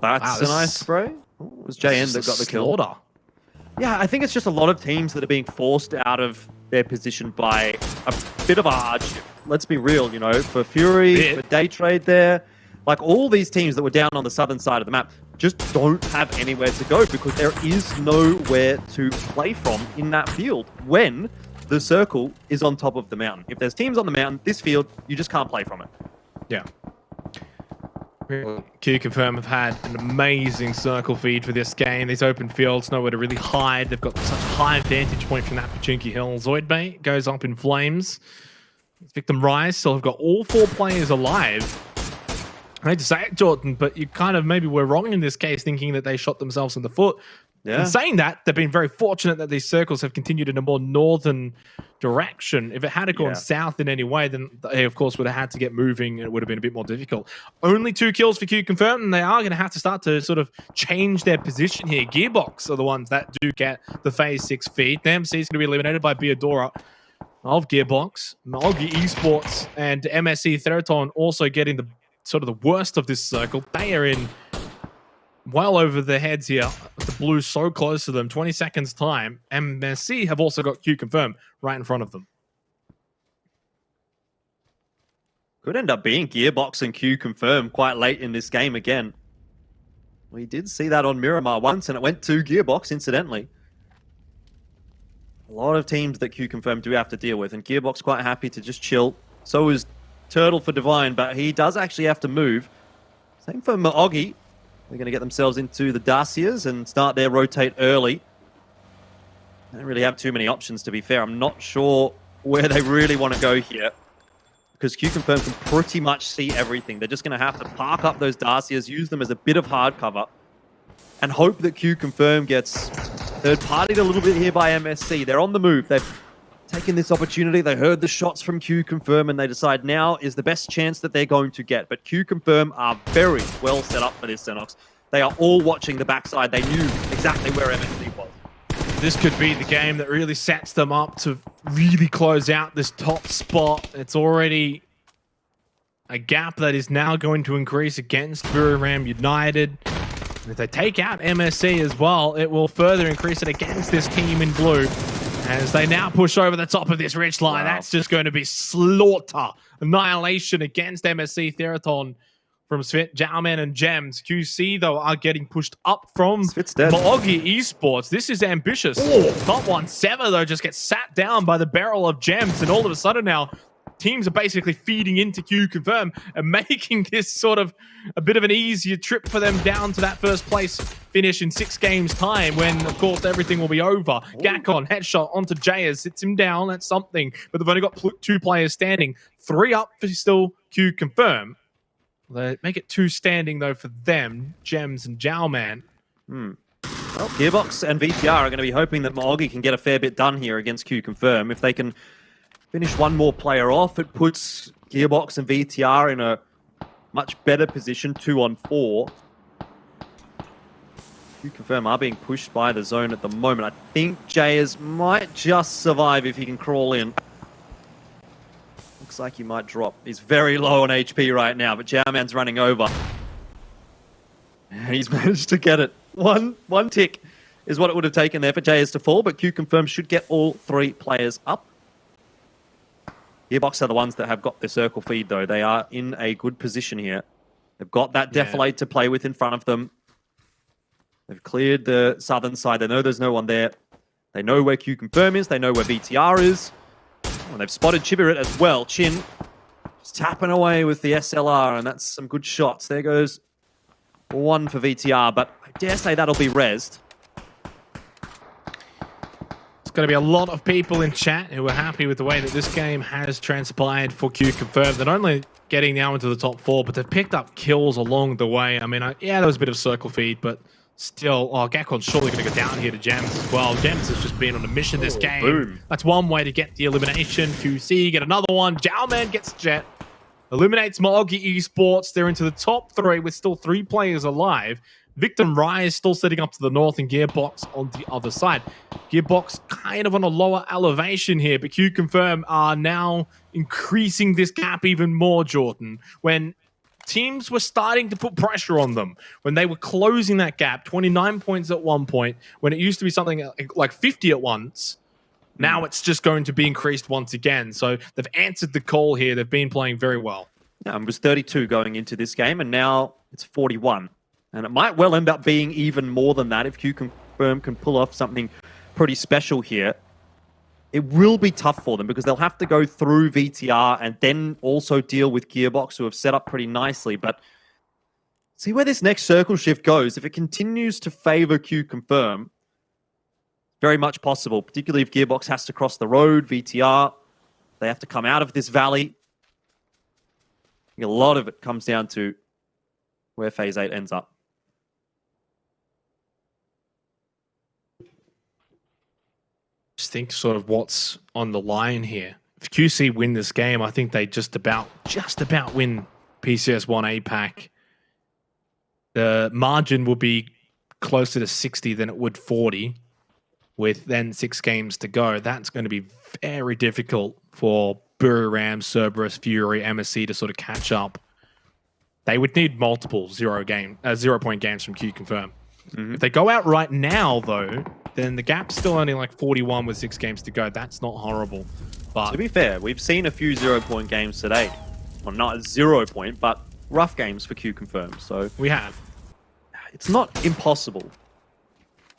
That's a nice spray. It was JN that got the kill. Yeah, I think it's just a lot of teams that are being forced out of their position by a bit of a hardship. Let's be real, for Fury, for Daytrade there. Like, all these teams that were down on the southern side of the map just don't have anywhere to go because there is nowhere to play from in that field when the circle is on top of the mountain. If there's teams on the mountain, this field, you just can't play from it. Yeah. Q Confirm have had an amazing circle feed for this game. These open fields, nowhere to really hide. They've got such a high vantage point from that Pachinki Hill. Zoidbait goes up in flames. Victim Rise still have got all 4 players alive. I hate to say it, Jordan, but you kind of maybe were wrong in this case, thinking that they shot themselves in the foot. Yeah. In saying that, they've been very fortunate that these circles have continued in a more northern direction. If it had gone south in any way, then they, of course, would have had to get moving and it would have been a bit more difficult. Only 2 kills for Q Confirmed, and they are going to have to start to sort of change their position here. Gearbox are the ones that do get the Phase 6 feed. The MC is going to be eliminated by Beadora of Gearbox. Malgi Esports and MSC Theraton also getting the sort of the worst of this circle. They are in well over their heads here. The blue so close to them, 20 seconds time. MSC have also got Q Confirm right in front of them. Could end up being Gearbox and Q Confirm quite late in this game again. We did see that on Miramar once, and it went to Gearbox, incidentally. A lot of teams that Q Confirm do have to deal with, and Gearbox quite happy to just chill. So is Turtle for Divine, but he does actually have to move. Same for Maogi. They're going to get themselves into the Dacias and start their rotate early. They don't really have too many options, to be fair. I'm not sure where they really want to go here. because Q Confirm can pretty much see everything. They're just going to have to park up those Darcias, use them as a bit of hard cover, and hope that Q Confirm gets third-partied a little bit here by MSC. They're on the move. They've taken this opportunity. They heard the shots from Q Confirm, and they decide now is the best chance that they're going to get. But Q Confirm are very well set up for this, Xenox. They are all watching the backside. They knew exactly where MSC was. This could be the game that really sets them up to really close out this top spot. It's already a gap that is now going to increase against Buriram United. And if they take out MSC as well, it will further increase it against this team in blue. As they now push over the top of this ridge line, that's just going to be slaughter, annihilation against MSC Theraton from Svit, Jowman, and Gems. QC, though, are getting pushed up from Maogi Esports. This is ambitious. Top 1 Sever, though, just gets sat down by the barrel of Gems, and all of a sudden now, teams are basically feeding into Q Confirm and making this sort of a bit of an easier trip for them down to that first place finish in 6 games time when, of course, everything will be over. Gakon, headshot onto Jayas, sits him down. That's something. But they've only got 2 players standing. 3 up for still Q Confirm. They make it 2 standing, though, for them, Gems and Jowman. Well, Gearbox and VTR are going to be hoping that Maogi can get a fair bit done here against Q Confirm. If they can finish one more player off, it puts Gearbox and VTR in a much better position, 2-on-4. Q Confirm are being pushed by the zone at the moment. I think Jayas might just survive if he can crawl in. Looks like he might drop. He's very low on HP right now, but Jowman's running over. And he's managed to get it. One tick is what it would have taken there for Jayas to fall, but Q Confirm should get all 3 players up. Gearbox are the ones that have got the circle feed, though. They are in a good position here. They've got that Defilate to play with in front of them. They've cleared the southern side. They know there's no one there. They know where Q Confirm is. They know where VTR is. And they've spotted Chibirit as well. Chin just tapping away with the SLR, and that's some good shots. There goes 1 for VTR, but I dare say that'll be rezzed. Going to be a lot of people in chat who are happy with the way that this game has transpired for Q Confirm. They're not only getting now into the top 4, but they've picked up kills along the way. I mean, yeah, there was a bit of circle feed, but still, Gakon's surely going to go down here to Gems as well. Gems has just been on a mission this game. Boom. That's one way to get the elimination. QC get another one. Jowman gets Jet. Eliminates Maogi Esports. They're into the top 3 with still 3 players alive. Victim Rise still sitting up to the north and Gearbox on the other side. Gearbox kind of on a lower elevation here, but Q Confirm are now increasing this gap even more, Jordan. When teams were starting to put pressure on them, when they were closing that gap, 29 points at one point, when it used to be something like 50 at once, now it's just going to be increased once again. So they've answered the call here. They've been playing very well. It was 32 going into this game, and now it's 41. And it might well end up being even more than that if Q Confirm can pull off something pretty special here. It will be tough for them because they'll have to go through VTR and then also deal with Gearbox, who have set up pretty nicely. But see where this next circle shift goes. If it continues to favor Q Confirm, very much possible, particularly if Gearbox has to cross the road, VTR, they have to come out of this valley. I think a lot of it comes down to where Phase 8 ends up. Just think sort of what's on the line here. If QC win this game, I think they just about win PCS1 APAC. The margin will be closer to 60 than it would 40, with then 6 games to go. That's going to be very difficult for Buriram, Cerberus, Fury, MSC to sort of catch up. They would need multiple 0-point games from Q Confirm. If they go out right now, though, then the gap's still only like 41 with 6 games to go. That's not horrible. But to be fair, we've seen a few 0-point games today. Well, not 0 point, but rough games for Q Confirm. So we have. It's not impossible.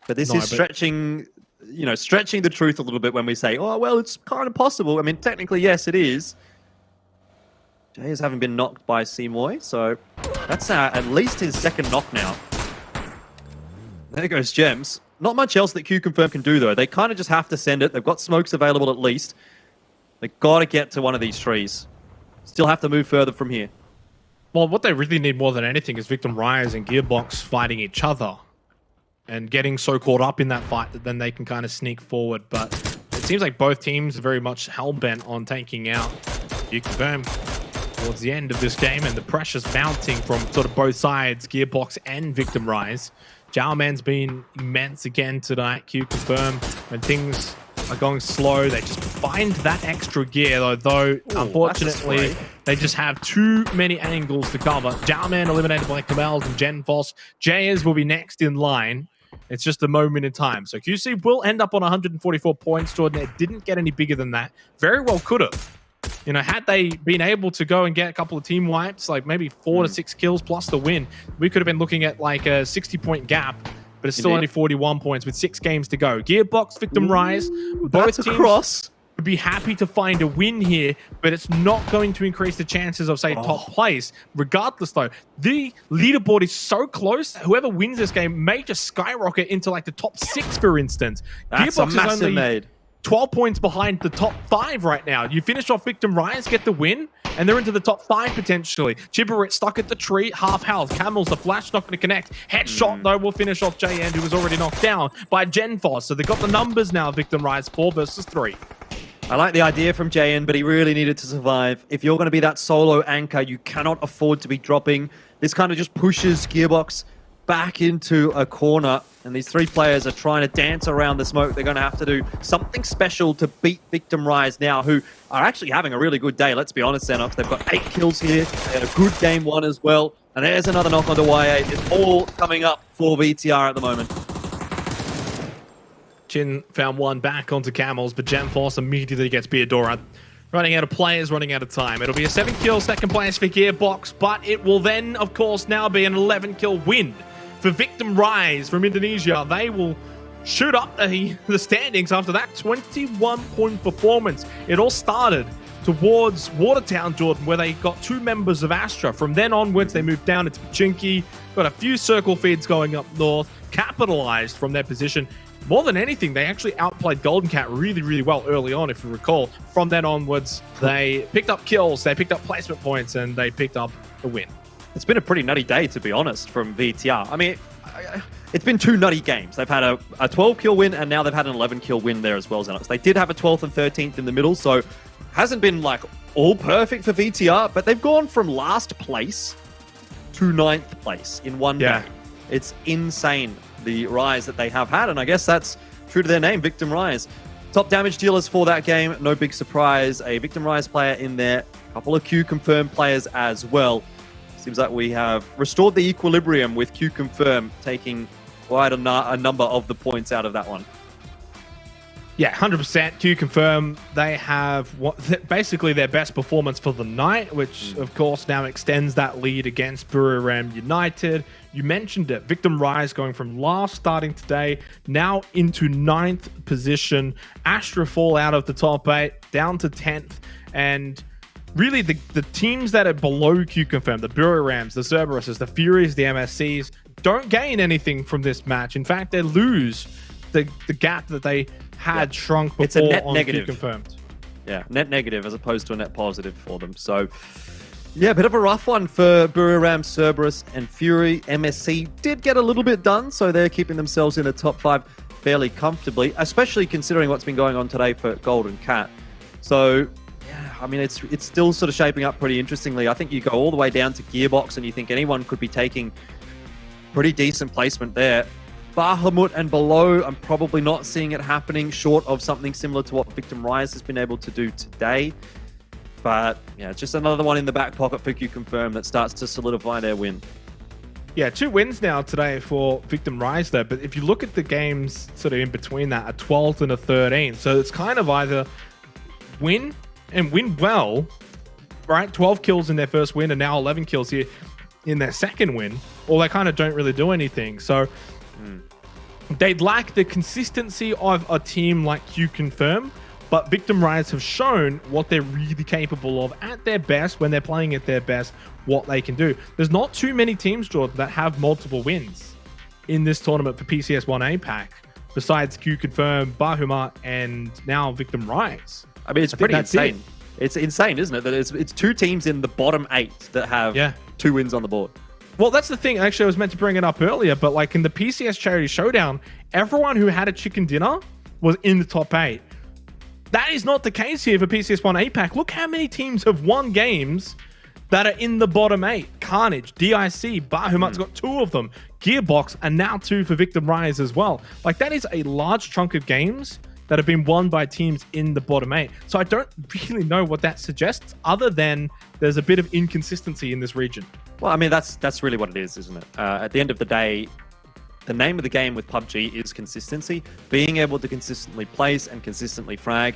But this is stretching the truth a little bit when we say, oh, well, it's kind of possible. I mean, technically, yes, it is. Jays haven't been knocked by Seymour, so that's at least his 2nd knock now. There goes Gems. Not much else that Q Confirm can do, though. They kind of just have to send it. They've got smokes available at least. They've got to get to one of these trees. still have to move further from here. Well, what they really need more than anything is Victim Rise and Gearbox fighting each other and getting so caught up in that fight that then they can kind of sneak forward. But it seems like both teams are very much hell-bent on taking out Confirm towards the end of this game, and the pressure's mounting from sort of both sides, Gearbox and Victim Rise. Jowman's been immense again tonight. Confirm when things are going slow, they just find that extra gear, though unfortunately they just have too many angles to cover. Jowman eliminated by Kamels and Genfos. Jayers will be next in line. It's just a moment in time. So QC will end up on 144 points. Jordan, it didn't get any bigger than that. Very well could have. You know, had they been able to go and get a couple of team wipes, like maybe 4 to 6 kills plus the win, we could have been looking at like a 60-point gap. But it's still only 41 points with 6 games to go. Gearbox, Victim Rise, both teams would be happy to find a win here, but it's not going to increase the chances of, say, top place. Regardless, though, the leaderboard is so close, whoever wins this game may just skyrocket into like the top 6, for instance. That's Gearbox a massive is only made. 12 points behind the top 5 right now. You finish off Victim Rise, get the win, and they're into the top 5 potentially. Chibberit stuck at the tree, half health. Camels, the flash not going to connect. Headshot, though, will finish off JN, who was already knocked down by Genfos. So they've got the numbers now, Victim Rise, 4 versus 3. I like the idea from JN, but he really needed to survive. If you're going to be that solo anchor, you cannot afford to be dropping. This kind of just pushes Gearbox back into a corner, and these 3 players are trying to dance around the smoke. They're going to have to do something special to beat Victim Rise now, who are actually having a really good day. Let's be honest, Xenox. They've got 8 kills here. They had a good game 1 as well. And there's another knock onto Y8. It's all coming up for VTR at the moment. Chin found one back onto Camels, but Genfos immediately gets Beardora. Running out of players, running out of time. It'll be a 7-kill second place for Gearbox, but it will then, of course, now be an 11-kill win for Victim Rise from Indonesia. They will shoot up the standings after that 21-point performance. It all started towards Watertown, Jordan, where they got 2 members of Astra. From then onwards, they moved down into Pachinki, got a few circle feeds going up north, capitalized from their position. More than anything, they actually outplayed Golden Cat really, really well early on, if you recall. From then onwards, they picked up kills, they picked up placement points, and they picked up a win. It's been a pretty nutty day, to be honest, from VTR. I mean, it's been 2 nutty games. They've had a 12-kill win, and now they've had an 11-kill win there as well, Xenox. They did have a 12th and 13th in the middle, so hasn't been, like, all perfect for VTR, but they've gone from last place to 9th place in one day. It's insane, the rise that they have had, and I guess that's true to their name, Victim Rise. Top damage dealers for that game, no big surprise. A Victim Rise player in there, a couple of Q confirmed players as well. Seems like we have restored the equilibrium with Q confirm taking quite a number of the points out of that one. Yeah, 100%. Q confirm they have basically their best performance for the night, which of course now extends that lead against Buriram United. You mentioned it, Victim Rise going from last starting today, now into 9th position. Astra fall out of the top 8, down to 10th, and really the teams that are below Q confirm, the Burirams, the Cerberuses, the Furies, the MSCs, don't gain anything from this match. In fact, they lose the gap that they had shrunk before. It's a net on negative. Q confirmed. Yeah, net negative as opposed to a net positive for them. So, yeah, a bit of a rough one for Buriram, Cerberus, and Fury. MSC did get a little bit done, so they're keeping themselves in the top 5 fairly comfortably, especially considering what's been going on today for Golden Cat. So, yeah, I mean, it's still sort of shaping up pretty interestingly. I think you go all the way down to Gearbox, and you think anyone could be taking pretty decent placement there. Bahamut and below, I'm probably not seeing it happening, short of something similar to what Victim Rise has been able to do today. But yeah, just another one in the back pocket for Q Confirm that starts to solidify their win. Yeah, 2 wins now today for Victim Rise there. But if you look at the games sort of in between that, a 12th and a 13th. So it's kind of either win and win well, right? 12 kills in their first win and now 11 kills here in their second win, or they kind of don't really do anything. So they'd lack the consistency of a team like Q Confirm, but Victim Rise have shown what they're really capable of at their best, when they're playing at their best, what they can do. There's not too many teams, Jordan, that have multiple wins in this tournament for PCS1 APAC, besides Q Confirm, Bahuma, and now Victim Rise. I mean, it's pretty insane. It's insane, isn't it? That it's two teams in the bottom 8 that have 2 wins on the board. Well, that's the thing. Actually, I was meant to bring it up earlier, but like in the PCS Charity Showdown, everyone who had a chicken dinner was in the top 8. That is not the case here for PCS1 APAC. Look how many teams have won games that are in the bottom 8. Carnage, DIC, Bahamut's got 2 of them. Gearbox, and now 2 for Victim Rise as well. Like, that is a large chunk of games that have been won by teams in the bottom 8. So I don't really know what that suggests, other than there's a bit of inconsistency in this region. Well, I mean, that's really what it is, isn't it? At the end of the day, the name of the game with PUBG is consistency. Being able to consistently place and consistently frag.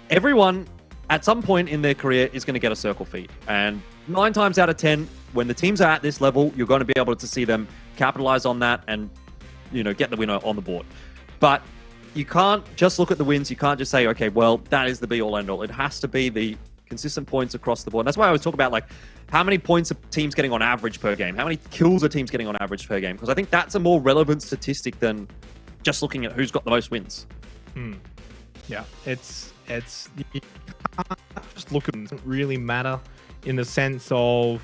Everyone, at some point in their career, is going to get a circle feed. And 9 times out of 10, when the teams are at this level, you're going to be able to see them capitalize on that and, you know, get the winner on the board. But you can't just look at the wins. You can't just say, okay, well, that is the be-all, end-all. It has to be the consistent points across the board. And that's why I always talk about, like, how many points are teams getting on average per game? How many kills are teams getting on average per game? Because I think that's a more relevant statistic than just looking at who's got the most wins. Yeah, it's you can't just look at it. It doesn't really matter in the sense of,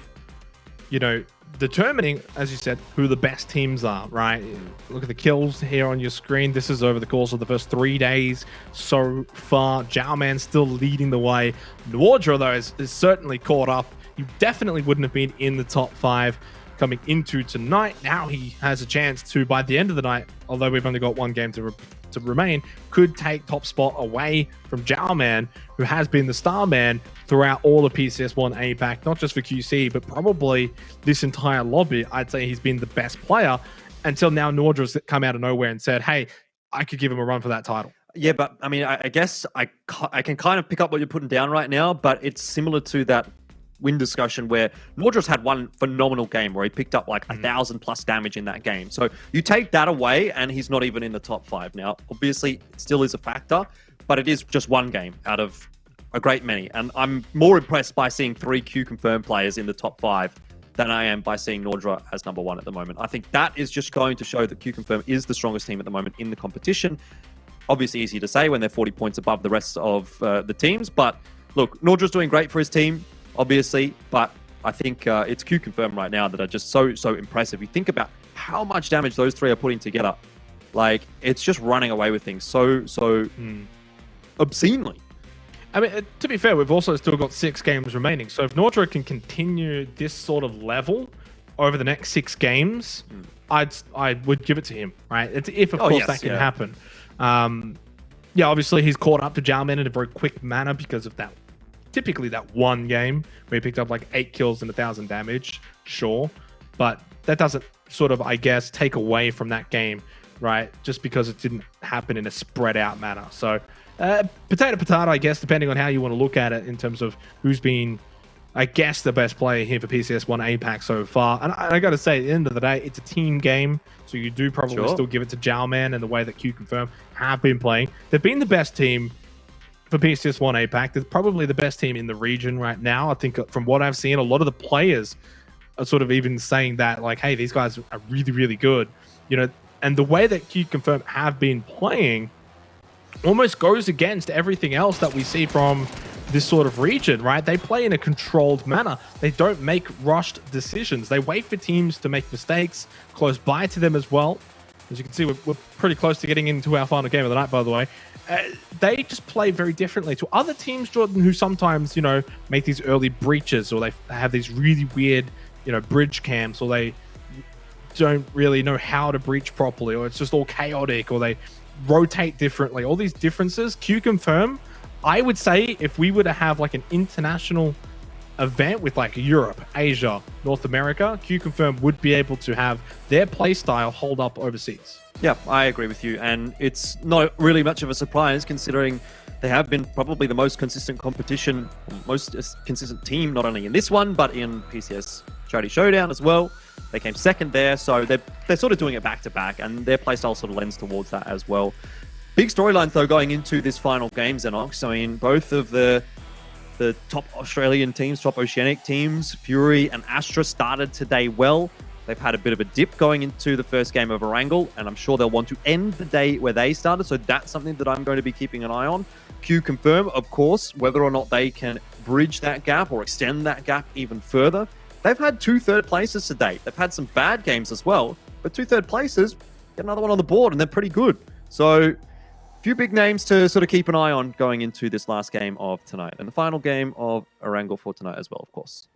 you know, determining, as you said, who the best teams are, right? Look at the kills here on your screen. This is over the course of the first 3 days so far. Jowman still leading the way. Nordra, though, is certainly caught up. He definitely wouldn't have been in the top 5 coming into tonight. Now he has a chance to, by the end of the night, although we've only got 1 game to remain, could take top spot away from Jowman, who has been the star man throughout all of PCS1 APAC, not just for QC, but probably this entire lobby. I'd say he's been the best player until now. Nordra's come out of nowhere and said, hey, I could give him a run for that title. Yeah, but I mean, I guess I can kind of pick up what you're putting down right now, but it's similar to that win discussion where Nordra's had one phenomenal game where he picked up like 1,000+ damage in that game. So you take that away and he's not even in the top 5. Now, obviously, it still is a factor, but it is just 1 game out of a great many. And I'm more impressed by seeing 3 Q confirmed players in the top 5 than I am by seeing Nordra as number 1 at the moment. I think that is just going to show that Q confirmed is the strongest team at the moment in the competition. Obviously easy to say when they're 40 points above the rest of the teams, but look, Nordra's doing great for his team, obviously, but I think it's Q confirmed right now that are just so impressive. You think about how much damage those 3 are putting together. Like, it's just running away with things so obscenely. I mean, to be fair, we've also still got 6 games remaining. So if Nordra can continue this sort of level over the next 6 games, I would give it to him, right? It's if, of course, that can happen. Yeah, obviously, he's caught up to Jowman in a very quick manner because of that. Typically, that 1 game where he picked up like 8 kills and 1,000 damage, sure. But that doesn't sort of, I guess, take away from that game, right? Just because it didn't happen in a spread out manner. So, potato, I guess, depending on how you want to look at it in terms of who's been, I guess, the best player here for PCS1 APAC so far. And I got to say, at the end of the day, it's a team game. So you do probably still give it to Jowman and the way that Q confirmed have been playing. They've been the best team for PCS1 APAC. They're probably the best team in the region right now. I think from what I've seen, a lot of the players are sort of even saying that, like, hey, these guys are really, really good. You know, and the way that Q confirmed have been playing almost goes against everything else that we see from this sort of region, right? They play in a controlled manner. They don't make rushed decisions. They wait for teams to make mistakes close by to them as well. As you can see, we're pretty close to getting into our final game of the night, by the way. They just play very differently to other teams, Jordan, who sometimes, you know, make these early breaches, or they have these really weird, you know, bridge camps, or they don't really know how to breach properly, or it's just all chaotic, or they rotate differently. All these differences, Q confirm, I would say if we were to have like an international event with like Europe, Asia, North America, Q confirm would be able to have their play style hold up overseas. Yeah, I agree with you. And it's not really much of a surprise considering they have been probably the most consistent competition, most consistent team, not only in this one, but in PCS Charity Showdown as well. They came second there, so they're sort of doing it back to back, and their playstyle sort of lends towards that as well. Big storylines, though, going into this final game, Xenox. I mean, both of the top Australian teams, top Oceanic teams, Fury and Astra, started today well. They've had a bit of a dip going into the first game of Erangel, and I'm sure they'll want to end the day where they started, so that's something that I'm going to be keeping an eye on. Q confirm, of course, whether or not they can bridge that gap or extend that gap even further. They've had 2 third places to date. They've had some bad games as well, but 2 third places, get another one on the board, and they're pretty good. So, a few big names to sort of keep an eye on going into this last game of tonight. And the final game of Erangel for tonight as well, of course.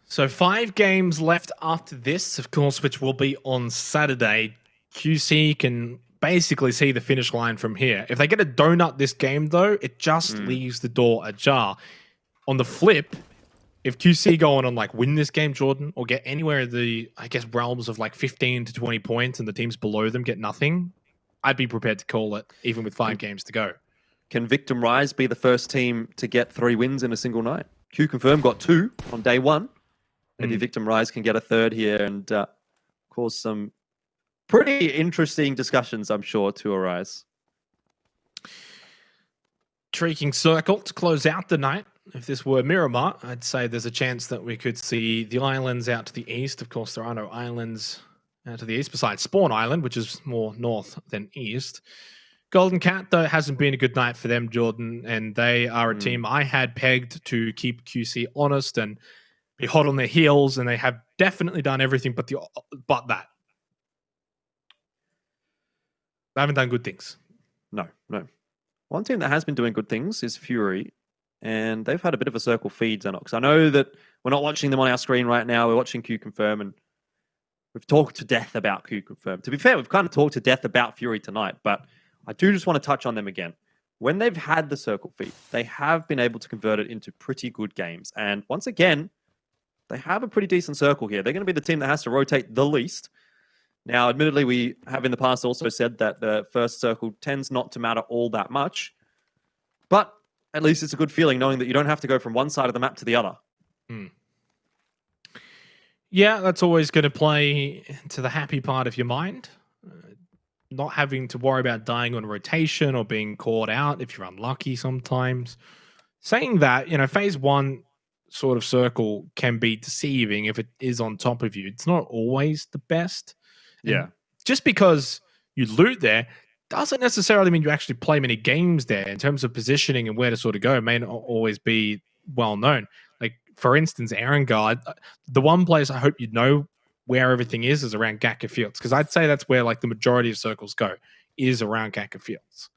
So 5 games left after this, of course, which will be on Saturday. QC can basically see the finish line from here. If they get a donut this game, though, it just leaves the door ajar. On the flip, if QC go on and like win this game, Jordan, or get anywhere in the, I guess, realms of like 15 to 20 points and the teams below them get nothing, I'd be prepared to call it, even with 5 games to go. Can Victim Rise be the first team to get 3 wins in a single night? Q Confirm got 2 on day 1. Maybe Victim Rise can get a 3rd here and cause some pretty interesting discussions, I'm sure, to arise. Shrieking Circle to close out the night. If this were Miramar, I'd say there's a chance that we could see the islands out to the east. Of course, there are no islands out to the east besides Spawn Island, which is more north than east. Golden Cat, though, hasn't been a good night for them, Jordan, and they are a team I had pegged to keep QC honest and be hot on their heels, and they have definitely done everything but that. They haven't done good things. No. One team that has been doing good things is Fury, and they've had a bit of a circle feed, Xenox. I know that we're not watching them on our screen right now. We're watching Q Confirm, and we've talked to death about Q Confirm. To be fair, we've kind of talked to death about Fury tonight, but I do just want to touch on them again. When they've had the circle feed, they have been able to convert it into pretty good games. And once again, they have a pretty decent circle here. They're going to be the team that has to rotate the least. Now, admittedly, we have in the past also said that the first circle tends not to matter all that much. But at least it's a good feeling knowing that you don't have to go from one side of the map to the other. Yeah, that's always going to play to the happy part of your mind. Not having to worry about dying on rotation or being caught out if you're unlucky sometimes. Saying that, phase 1 sort of circle can be deceiving if it is on top of you. It's not always the best. Yeah. And just because you loot there doesn't necessarily mean you actually play many games there. In terms of positioning and where to sort of go, it may not always be well known. Like, for instance, Erangel, the one place I hope you'd know where everything is around Gakka Fields, because I'd say that's where like the majority of circles go, is around Gakka Fields.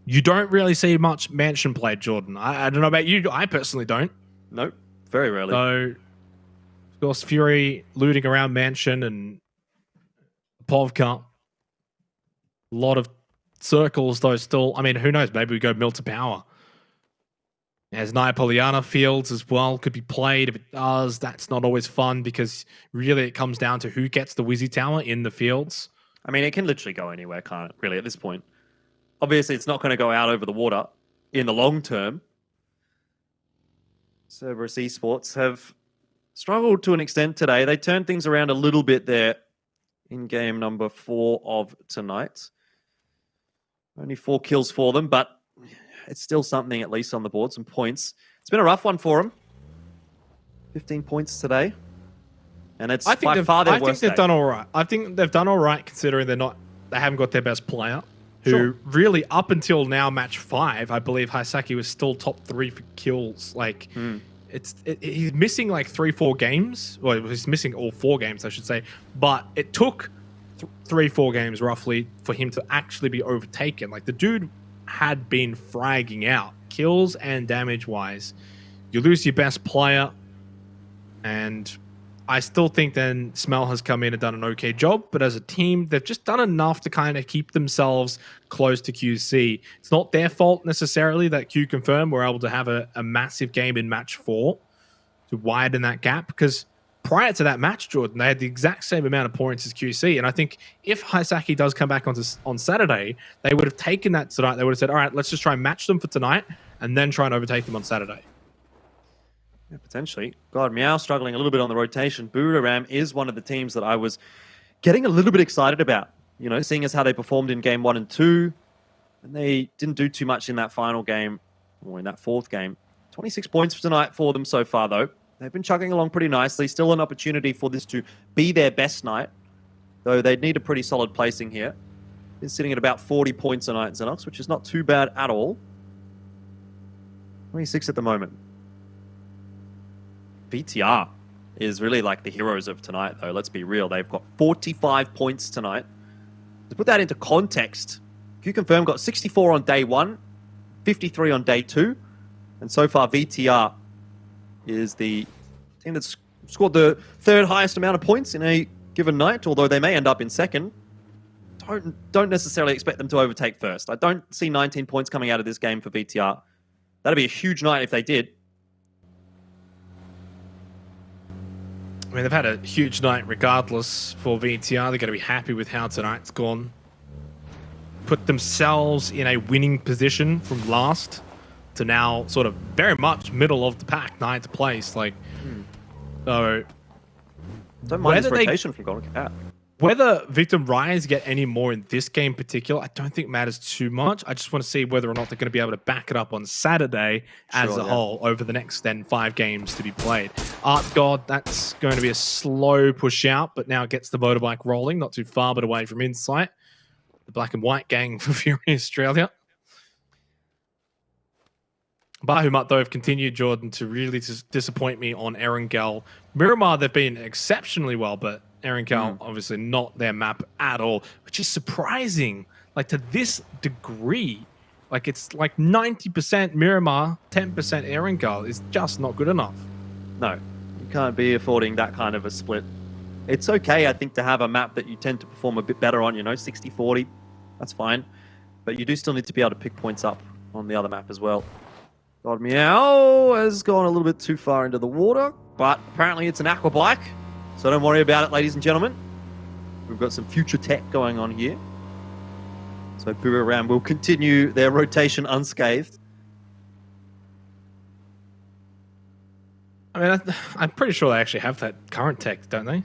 You don't really see much mansion play, Jordan. I don't know about you. I personally don't. Nope. Very rarely. So, of course, Fury looting around mansion and Povka. A lot of circles, though, still. I mean, who knows? Maybe we go Mill to Power. As Neapolitana Fields as well could be played. If it does, that's not always fun because really it comes down to who gets the Wizzy Tower in the fields. I mean, it can literally go anywhere, can't it, really, at this point? Obviously, it's not going to go out over the water in the long term. Cerberus Esports have struggled to an extent today. They turned things around a little bit there in game number 4 of tonight. Only 4 kills for them, but it's still something at least on the board, some points. It's been a rough one for them. 15 points today. And it's by far their worst I think they've done all right. I think they've done all right considering they haven't got their best player. Who really, up until now, match 5, I believe Haisaki was still top 3 for kills. Like, he's missing like 3-4 games. Well, he's missing all 4 games, I should say. But it took 3-4 games roughly for him to actually be overtaken. Like, the dude had been fragging out kills and damage wise. You lose your best player, and I still think then Smell has come in and done an okay job, but as a team, they've just done enough to kind of keep themselves close to QC. It's not their fault necessarily that Q Confirm were able to have a massive game in match 4 to widen that gap, because prior to that match, Jordan, they had the exact same amount of points as QC, and I think if Haisaki does come back on Saturday, they would have taken that tonight. They would have said, all right, let's just try and match them for tonight and then try and overtake them on Saturday. Yeah, potentially. God, Meow struggling a little bit on the rotation. Buriram is one of the teams that I was getting a little bit excited about. Seeing as how they performed in game 1 and 2. And they didn't do too much in that final game, or in that 4th game. 26 points for tonight for them so far, though. They've been chugging along pretty nicely. Still an opportunity for this to be their best night. Though they'd need a pretty solid placing here. They're sitting at about 40 points tonight, Xenox, which is not too bad at all. 26 at the moment. VTR is really like the heroes of tonight, though. Let's be real. They've got 45 points tonight. To put that into context, Q-Confirm got 64 on day 1, 53 on day 2, and so far VTR is the team that's scored the third highest amount of points in a given night, although they may end up in second. Don't necessarily expect them to overtake first. I don't see 19 points coming out of this game for VTR. That'd be a huge night if they did. I mean, they've had a huge night regardless for VTR. They're going to be happy with how tonight's gone. Put themselves in a winning position from last to now sort of very much middle of the pack, 9th place. Like, so... Don't mind this rotation from Golden Cat. Whether Victim Rise get any more in this game in particular, I don't think matters too much. I just want to see whether or not they're going to be able to back it up on Saturday as a whole over the next then 5 games to be played. Art God, that's going to be a slow push out, but now gets the motorbike rolling, not too far but away from Insight. The black and white gang for Fury Australia. Bahamut, though, have continued, Jordan, to really disappoint me on Erangel. Miramar, they've been exceptionally well, but Erangel, obviously not their map at all, which is surprising. Like, to this degree, like, it's like 90% Miramar, 10% Erangel is just not good enough. No, you can't be affording that kind of a split. It's okay, I think, to have a map that you tend to perform a bit better on, 60-40. That's fine. But you do still need to be able to pick points up on the other map as well. God Meow has gone a little bit too far into the water, but apparently it's an aqua bike, so don't worry about it, ladies and gentlemen. We've got some future tech going on here. So Boomerang will continue their rotation unscathed. I mean, I'm pretty sure they actually have that current tech, don't they?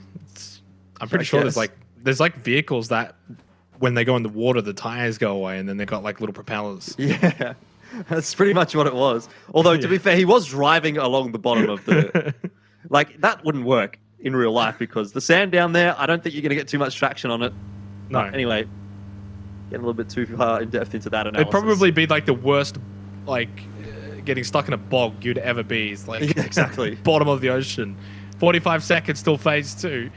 I'm pretty sure there's like vehicles that when they go in the water, the tires go away, and then they've got like little propellers. Yeah. That's pretty much what it was. Although, to be fair, he was driving along the bottom of the... like, that wouldn't work in real life because the sand down there, I don't think you're going to get too much traction on it. No. But anyway, getting a little bit too far in depth into that analysis. It'd probably be like the worst, like, getting stuck in a bog you'd ever be. Is like, yeah, exactly. Bottom of the ocean. 45 seconds till phase 2.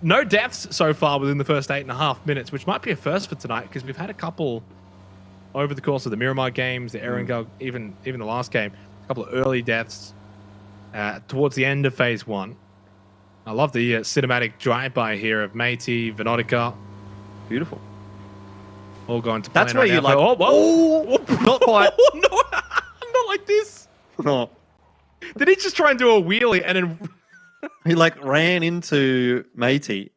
No deaths so far within the first 8.5 minutes, which might be a first for tonight because we've had a couple... over the course of the Miramar games, the Erangel, even the last game, a couple of early deaths towards the end of phase 1. I love the cinematic drive-by here of Matey, Venotica. Beautiful. All going to plan. That's where right you now. like... Oh, not quite. No, not like this. No. Did he just try and do a wheelie and then... He like ran into Matey.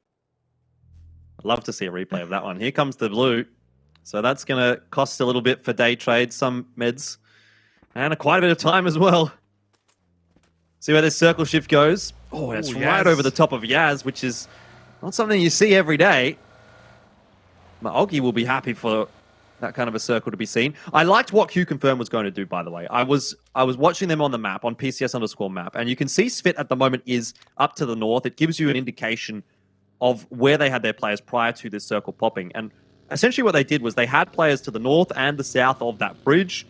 I'd love to see a replay of that one. Here comes the blue. So that's going to cost a little bit for day trade, some meds, and quite a bit of time as well. See where this circle shift goes. Oh, it's right over the top of Yaz, which is not something you see every day. Maogi will be happy for that kind of a circle to be seen. I liked what Q-Confirm was going to do, by the way. I was watching them on the map, on PCS_map, and you can see Svit at the moment is up to the north. It gives you an indication of where they had their players prior to this circle popping. And essentially what they did was they had players to the north and the south of that bridge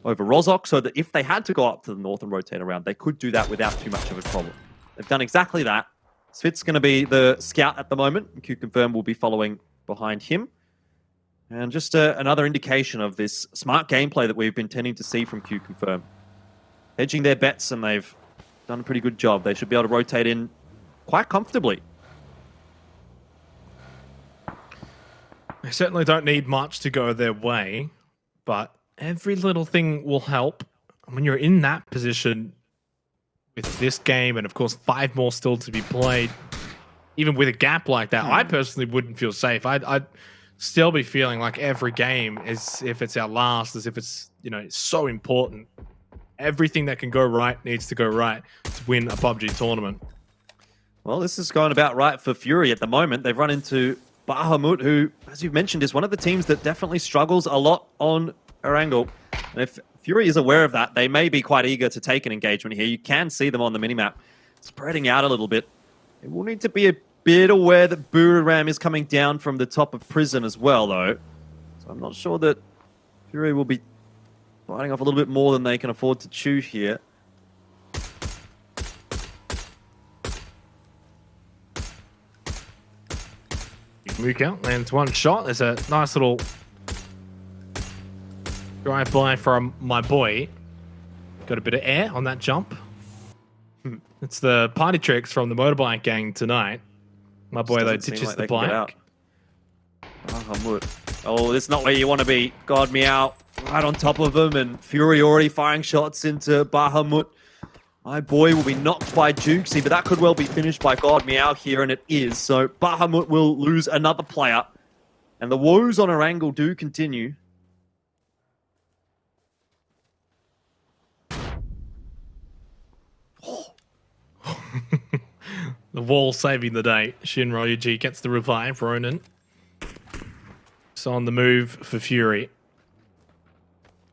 over Rozok, so that if they had to go up to the north and rotate around, they could do that without too much of a problem. They've done exactly that. Svit's going to be the scout at the moment, and Q-Confirm will be following behind him. And just another indication of this smart gameplay that we've been tending to see from Q-Confirm. Hedging their bets, and they've done a pretty good job. They should be able to rotate in quite comfortably. They certainly don't need much to go their way, but every little thing will help. When you're in that position with this game, and of course 5 more still to be played, even with a gap like that, I personally wouldn't feel safe. I'd still be feeling like every game, as if it's our last, as if it's, it's so important. Everything that can go right needs to go right to win a PUBG tournament. Well, this is going about right for Fury at the moment. They've run into Bahamut, who, as you've mentioned, is one of the teams that definitely struggles a lot on Erangel. And if Fury is aware of that, they may be quite eager to take an engagement here. You can see them on the minimap spreading out a little bit. It will need to be a bit aware that Boomerang is coming down from the top of prison as well, though. So I'm not sure that Fury will be Biting off a little bit more than they can afford to chew here. Muka lands one shot. There's a nice little drive by from my boy. Got a bit of air on that jump. It's the party tricks from the motorbike gang tonight. My boy, though, ditches like the bike. Oh, this is not where you want to be. God Meow right on top of him, and Fury already firing shots into Bahamut. My boy will be knocked by Jukesy, but that could well be finished by God Meow here, and it is. So Bahamut will lose another player, and the woes on Erangel do continue. The wall saving the day. Shinryu gets the revive. Ronan. So on the move for Fury.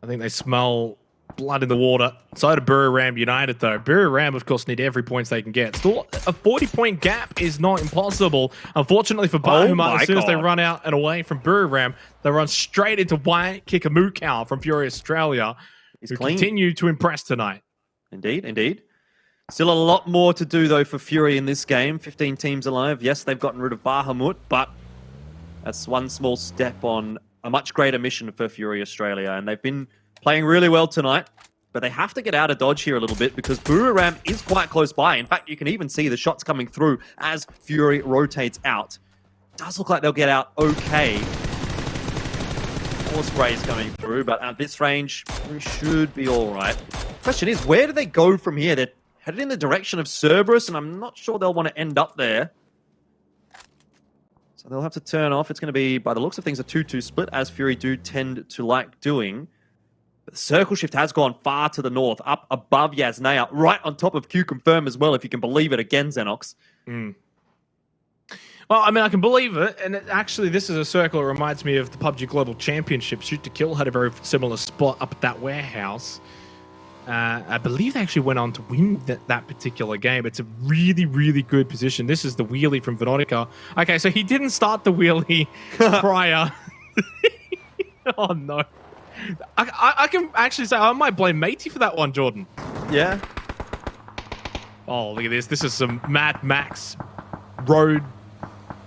I think they smell blood in the water. So do Buriram United, though. Buriram, of course, need every point they can get. Still, a 40-point gap is not impossible. Unfortunately for Bahuma, as soon as they run out and away from Buriram, they run straight into White Kikamukau from Fury Australia, who continue to impress tonight. Indeed, indeed. Still a lot more to do, though, for Fury in this game. 15 teams alive. Yes, they've gotten rid of Bahamut, but that's one small step on a much greater mission for Fury Australia. And they've been playing really well tonight, but they have to get out of dodge here a little bit because Buriram is quite close by. In fact, you can even see the shots coming through as Fury rotates out. Does look like they'll get out okay. More sprays coming through, but at this range, we should be all right. Question is, where do they go from here? They're headed in the direction of Cerberus, and I'm not sure they'll want to end up there. So they'll have to turn off. It's going to be, by the looks of things, a 2-2 split, as Fury do tend to like doing. But the circle shift has gone far to the north, up above Yasnaya, right on top of Q Confirm as well, if you can believe it, again, Xenox. Well, I mean, I can believe it. And actually, this is a circle that reminds me of the PUBG Global Championship. Shoot to Kill had a very similar spot up at that warehouse. I believe they actually went on to win that particular game. It's a really, really good position. This is the wheelie from Veronica. Okay, so he didn't start the wheelie prior. Oh, no. I can actually say I might blame Matey for that one, Jordan. Yeah. Oh, look at this. This is some Mad Max road.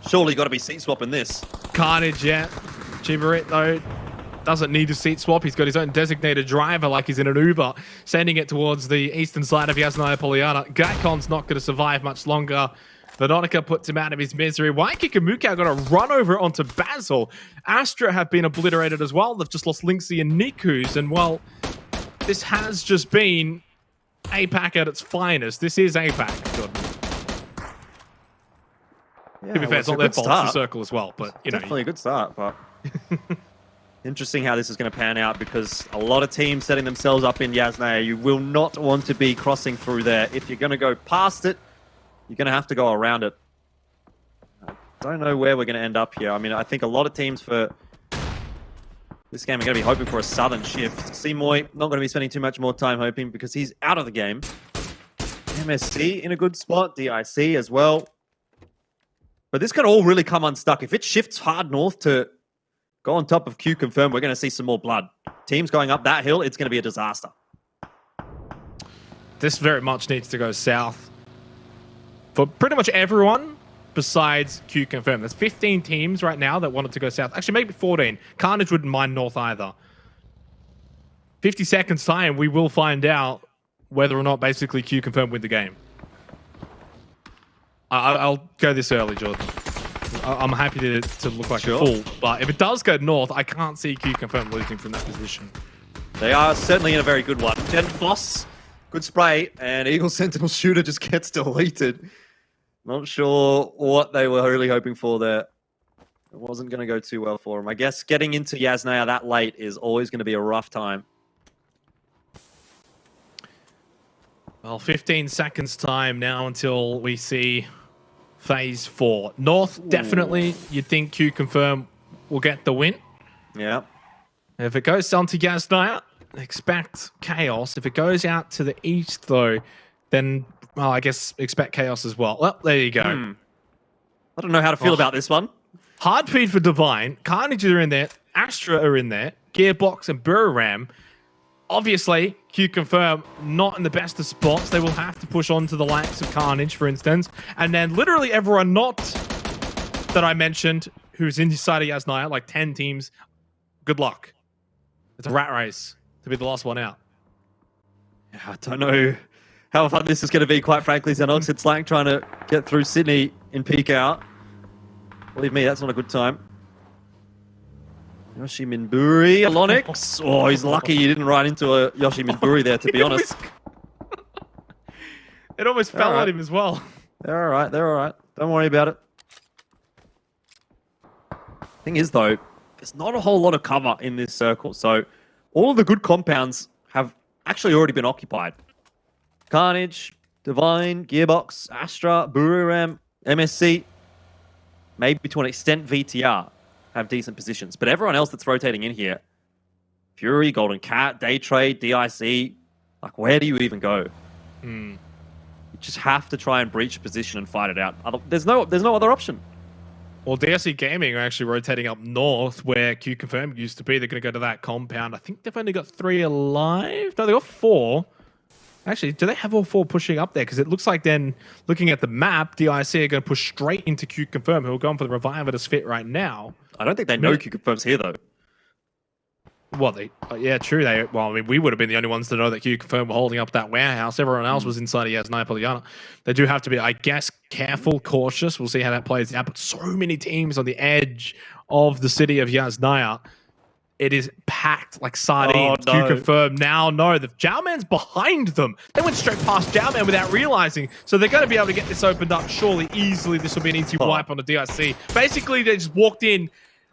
Surely got to be seat swapping this. Carnage, yeah. Chibaret, though, doesn't need a seat swap. He's got his own designated driver like he's in an Uber, sending it towards the eastern side of Yasnaya Poliana. Gakon's not going to survive much longer. Veronica puts him out of his misery. Waikikamuka got a run over onto Basil. Astra have been obliterated as well. They've just lost Linksy and Niku's. And, well, this has just been APAC at its finest. This is APAC, Jordan. Yeah, to be fair, it's not their fault. It's the circle as well. But, you know, definitely a good start, but... Interesting how this is going to pan out because a lot of teams setting themselves up in Yasnaya. You will not want to be crossing through there. If you're going to go past it, you're going to have to go around it. I don't know where we're going to end up here. I mean, I think a lot of teams for this game are going to be hoping for a southern shift. Seymour not going to be spending too much more time hoping because he's out of the game. MSC in a good spot. DIC as well. But this could all really come unstuck. If it shifts hard north to go on top of Q Confirm, we're going to see some more blood. Teams going up that hill, it's going to be a disaster. This very much needs to go south for pretty much everyone besides Q Confirm. There's 15 teams right now that wanted to go south. Actually, maybe 14. Carnage wouldn't mind north either. 50 seconds time, we will find out whether or not basically Q Confirm win the game. I'll go this early, Jordan. I'm happy to look like a fool, but if it does go north, I can't see Q Confirm losing from that position. They are certainly in a very good one. Gen Floss, good spray, and Eagle Sentinel Shooter just gets deleted. Not sure what they were really hoping for there. It wasn't going to go too well for them. I guess getting into Yasnaya that late is always going to be a rough time. Well, 15 seconds time now until we see Phase 4. North, definitely, you'd think Q Confirm will get the win. Yeah. If it goes down to Yasnaya, expect chaos. If it goes out to the east, though, then, well, I guess expect chaos as well. Well, there you go. I don't know how to feel about this one. Hard feed for Divine. Carnage are in there. Astra are in there. Gearbox and Buriram. Obviously, Q Confirm not in the best of spots. They will have to push on to the likes of Carnage, for instance. And then literally everyone not that I mentioned who's inside of Yasnaya, like 10 teams, good luck. It's a rat race to be the last one out. Yeah, I don't know how fun this is going to be, quite frankly, Xenox. It's like trying to get through Sydney in peak out. Believe me, that's not a good time. Yoshi Minburi, Alonix. Oh, he's lucky he didn't run into a Yoshi Minburi there, to be honest. It almost fell at him as well. They're all right. They're all right. Don't worry about it. Thing is, though, there's not a whole lot of cover in this circle. So all of the good compounds have actually already been occupied. Carnage, Divine, Gearbox, Astra, Buriram, MSC, maybe to an extent VTR have decent positions. But everyone else that's rotating in here, Fury, Golden Cat, Day Trade, DIC, like where do you even go? You just have to try and breach position and fight it out. There's no other option. Well, DSC Gaming are actually rotating up north where Q Confirm used to be. They're going to go to that compound. I think they've only got 3 alive. No, they got 4. Actually, do they have all 4 pushing up there? Because it looks like then, looking at the map, DIC are going to push straight into Q Confirm, who are going for the revive at his fit right now. I don't think they know Q Confirm's here, though. Well, yeah, true. Well, I mean, we would have been the only ones to know that Q Confirm were holding up that warehouse. Everyone else was inside of Yasnaya Polyana. They do have to be, I guess, careful, cautious. We'll see how that plays out. But so many teams on the edge of the city of Yasnaya. It is packed like sardines. Oh, no. Q Confirm now know that Jowman's behind them. They went straight past Jowman without realizing. So they're going to be able to get this opened up surely easily. This will be an easy wipe on the DIC. Basically, they just walked in,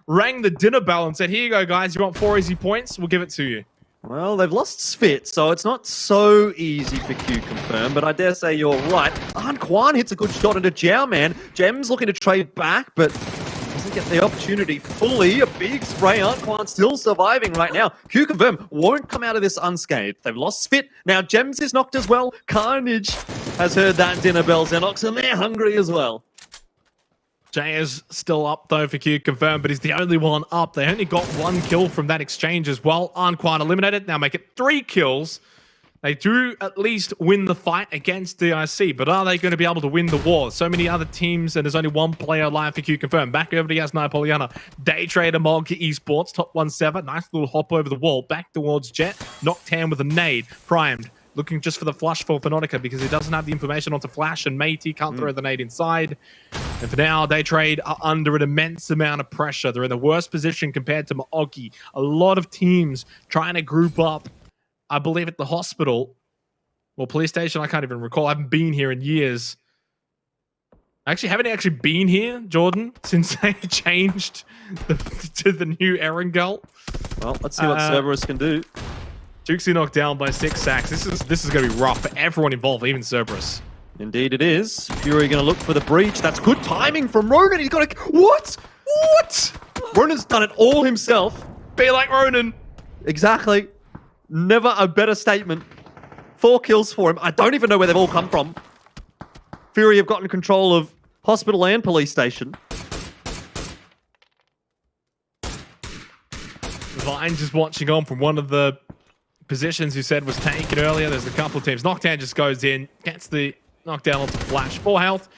rang the dinner bell and said, here you go, guys. You want 4 easy points? We'll give it to you. Well, they've lost Svit, so it's not so easy for Q Confirm, but I dare say you're right. Kwan hits a good shot into Jowman. Gem's looking to trade back, but doesn't get the opportunity fully. A big spray. Kwan still surviving right now. Q Confirm won't come out of this unscathed. They've lost Svit. Now Gems is knocked as well. Carnage has heard that dinner bell, Xenox, and they're hungry as well. Jay is still up, though, for Q Confirm, but he's the only one up. They only got 1 kill from that exchange as well. Anquan eliminated. Now make it 3 kills. They do at least win the fight against DIC, but are they going to be able to win the war? So many other teams, and there's only 1 player alive for Q Confirm. Back over to Yasnaya Polyana. Day Trader Mog Esports, top 1-7. Nice little hop over the wall. Back towards Jet. Noctan with a nade. Primed. Looking just for the flush for Fenotica because he doesn't have the information onto Flash, and Matey can't throw the nade inside. And for now, Day Trade are under an immense amount of pressure. They're in the worst position compared to Maogi. A lot of teams trying to group up, I believe, at the hospital or police station. I can't even recall. I haven't been here in years. I actually haven't been here, Jordan, since they changed to the new Erangel. Well, let's see what Cerberus can do. Jukesy knocked down by 6 sacks. This is going to be rough for everyone involved, even Cerberus. Indeed it is. Fury going to look for the breach. That's good timing from Ronan. He's got a... What? Ronan's done it all himself. Be like Ronan. Exactly. Never a better statement. 4 kills for him. I don't even know where they've all come from. Fury have gotten control of hospital and police station. Vine just watching on from one of the positions you said was taken earlier. There's a couple of teams. Noctan just goes in, gets the knockdown onto Flash. 4 health.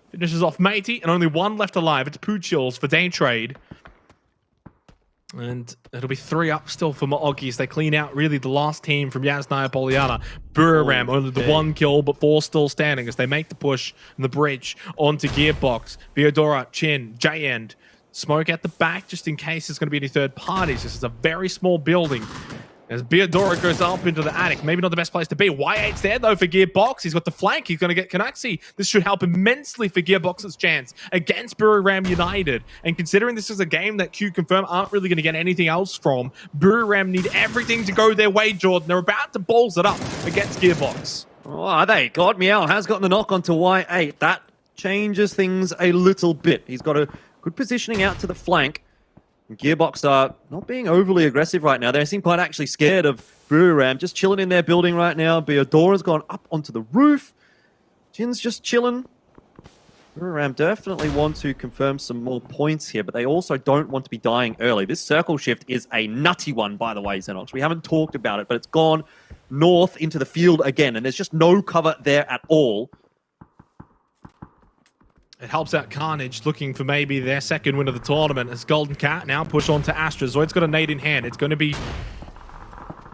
Finishes off Matey, and only 1 left alive. It's Poo Chills for Day Trade. And it'll be 3 up still for Maogi as they clean out really the last team from Yasnaya Polyana. Buriram, only the 1 kill, but 4 still standing as they make the push in the bridge onto Gearbox. Beodora, Chin, J-End. Smoke at the back just in case there's going to be any third parties. This is a very small building. As Beodora goes up into the attic, maybe not the best place to be. Y8's there, though, for Gearbox. He's got the flank. He's going to get Canucksy. This should help immensely for Gearbox's chance against Buriram United. And considering this is a game that Q Confirm aren't really going to get anything else from, Buriram need everything to go their way, Jordan. They're about to balls it up against Gearbox. Oh, are they? God, Meow has gotten the knock onto Y8. That changes things a little bit. He's got a good positioning out to the flank. Gearbox are not being overly aggressive right now. They seem quite actually scared of Buriram. Just chilling in their building right now. Beodora's gone up onto the roof. Jin's just chilling. Ram definitely want to confirm some more points here, but they also don't want to be dying early. This circle shift is a nutty one, by the way, Xenox. We haven't talked about it, but it's gone north into the field again, and there's just no cover there at all. It helps out Carnage looking for maybe their second win of the tournament as Golden Cat now push on to Astra. Zoid's got a nade in hand. It's going to be,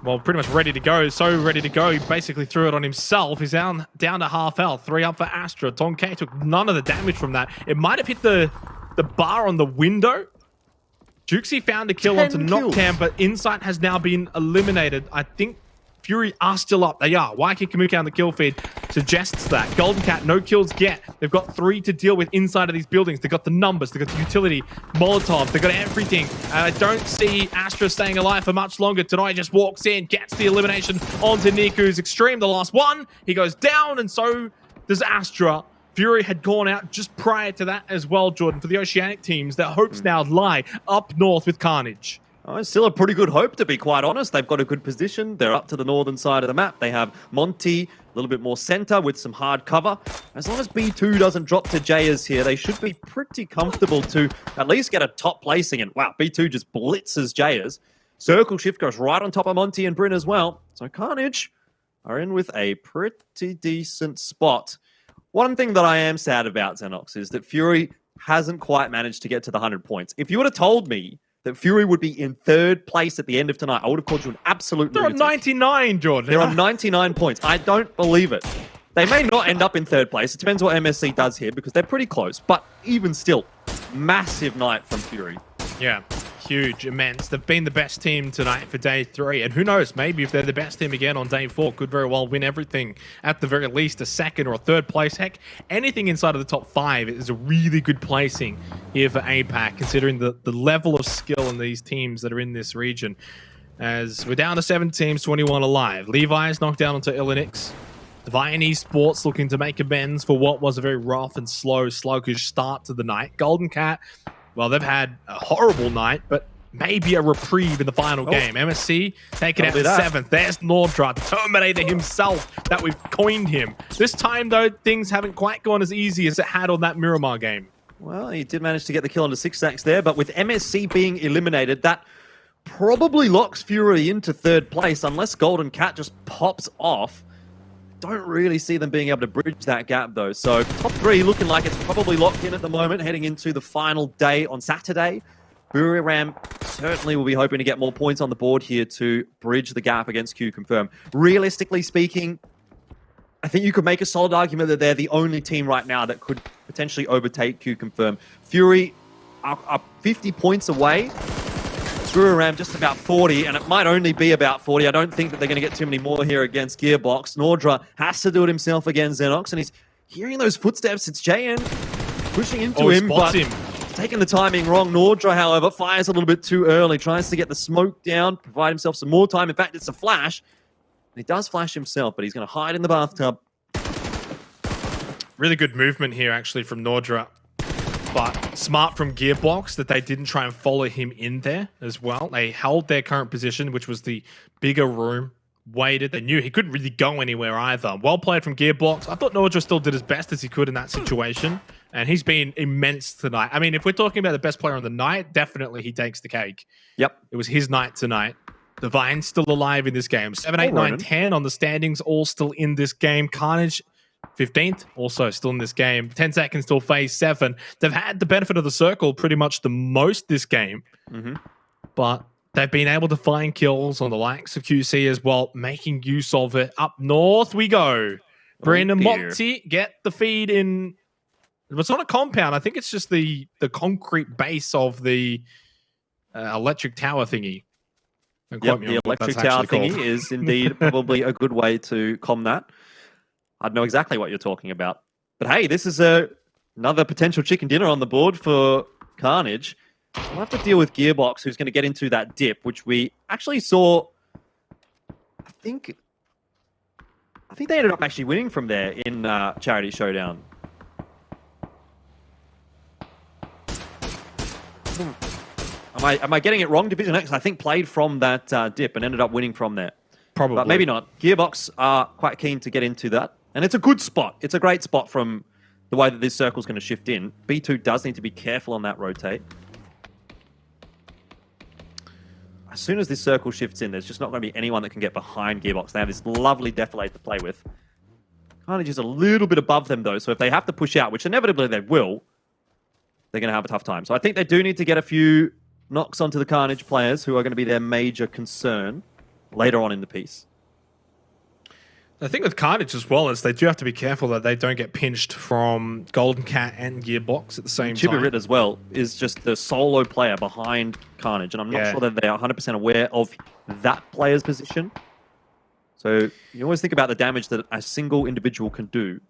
well, pretty much ready to go. So ready to go. He basically threw it on himself. He's down to half health. 3 up for Astra. Tonke took none of the damage from that. It might have hit the bar on the window. Jukesy found a kill onto Noctam, but Insight has now been eliminated. I think Fury are still up. They are. Waiki Kamuka on the kill feed suggests that. Golden Cat, no kills yet. They've got 3 to deal with inside of these buildings. They've got the numbers. They've got the utility. Molotov. They've got everything. And I don't see Astra staying alive for much longer. Tonight just walks in, gets the elimination onto Niku's Extreme, the last one. He goes down, and so does Astra. Fury had gone out just prior to that as well, Jordan. For the Oceanic teams, their hopes now lie up north with Carnage. Oh, it's still a pretty good hope, to be quite honest. They've got a good position. They're up to the northern side of the map. They have Monty, a little bit more center with some hard cover. As long as B2 doesn't drop to Jayers here, they should be pretty comfortable to at least get a top placing. And wow, B2 just blitzes Jayers. Circle shift goes right on top of Monty and Bryn as well. So Carnage are in with a pretty decent spot. One thing that I am sad about, Xenox, is that Fury hasn't quite managed to get to the 100 points. If you would have told me that Fury would be in 3rd place at the end of tonight, I would have called you an absolute They're lunatic. on 99, Jordan. They're on 99 points. I don't believe it. They may not end up in 3rd place. It depends what MSC does here because they're pretty close. But even still, massive night from Fury. Yeah, huge, immense. They've been the best team tonight for day 3. And who knows, maybe if they're the best team again on day 4, could very well win everything. At the very least, a 2nd or a 3rd place. Heck, anything inside of the top 5 is a really good placing here for APAC, considering the level of skill in these teams that are in this region. As we're down to 7 teams, 21 alive. Levi's knocked down onto Illinois. Divine Esports looking to make amends for what was a very rough and slow, sluggish start to the night. Golden Cat, well, they've had a horrible night, but maybe a reprieve in the final game. MSC taking out the 7th. There's Nordra, Terminator himself, that we've coined him. This time, though, things haven't quite gone as easy as it had on that Miramar game. Well, he did manage to get the kill on the 6 stacks there, but with MSC being eliminated, that probably locks Fury into 3rd place unless Golden Cat just pops off. Don't really see them being able to bridge that gap, though. So top 3 looking like it's probably locked in at the moment, heading into the final day on Saturday. Ram certainly will be hoping to get more points on the board here to bridge the gap against Q Confirm. Realistically speaking, I think you could make a solid argument that they're the only team right now that could potentially overtake Q Confirm. Fury are 50 points away. Ram just about 40, and it might only be about 40. I don't think that they're going to get too many more here against Gearbox. Nordra has to do it himself against Xenox, and he's hearing those footsteps. It's JN pushing into him, but taking the timing wrong. Nordra, however, fires a little bit too early, tries to get the smoke down, provide himself some more time. In fact, it's a flash. He does flash himself, but he's going to hide in the bathtub. Really good movement here, actually, from Nordra. But smart from Gearbox that they didn't try and follow him in there as well. They held their current position, which was the bigger room, waited. They knew he couldn't really go anywhere either. Well played from Gearbox. I thought Nordra still did as best as he could in that situation, and he's been immense tonight. I mean, if we're talking about the best player on the night, definitely he takes the cake. Yep. It was his night tonight. Divine's still alive in this game. 7, 8, 9, 10 on the standings, all still in this game. Carnage 15th, also still in this game. 10 seconds till phase 7. They've had the benefit of the circle pretty much the most this game. But they've been able to find kills on the likes of QC as well, making use of it. Up north we go. Bryn and Monty get the feed in. It's not a compound. I think it's just the concrete base of the electric tower thingy. Yep, the electric tower thingy is indeed probably a good way to com that. I'd know exactly what you're talking about. But hey, this is another potential chicken dinner on the board for Carnage. We'll have to deal with Gearbox, who's going to get into that dip, which we actually saw. I think they ended up actually winning from there in Charity Showdown. Am I getting it wrong? Division X, I think, played from that dip and ended up winning from there. Probably. But maybe not. Gearbox are quite keen to get into that. And it's a good spot. It's a great spot from the way that this circle's going to shift in, B2 does need to be careful on that rotate. As soon as this circle shifts in, there's just not going to be anyone that can get behind Gearbox. They have this lovely defilade to play with. Carnage is a little bit above them, though, so if they have to push out, which inevitably they will, they're going to have a tough time. So I think they do need to get a few knocks onto the Carnage players, who are going to be their major concern later on in the piece. I think with Carnage as well is they do have to be careful that they don't get pinched from Golden Cat and Gearbox at the same time. Chibirit as well is just the solo player behind Carnage, and I'm not sure that they are 100% aware of that player's position. So you always think about the damage that a single individual can do.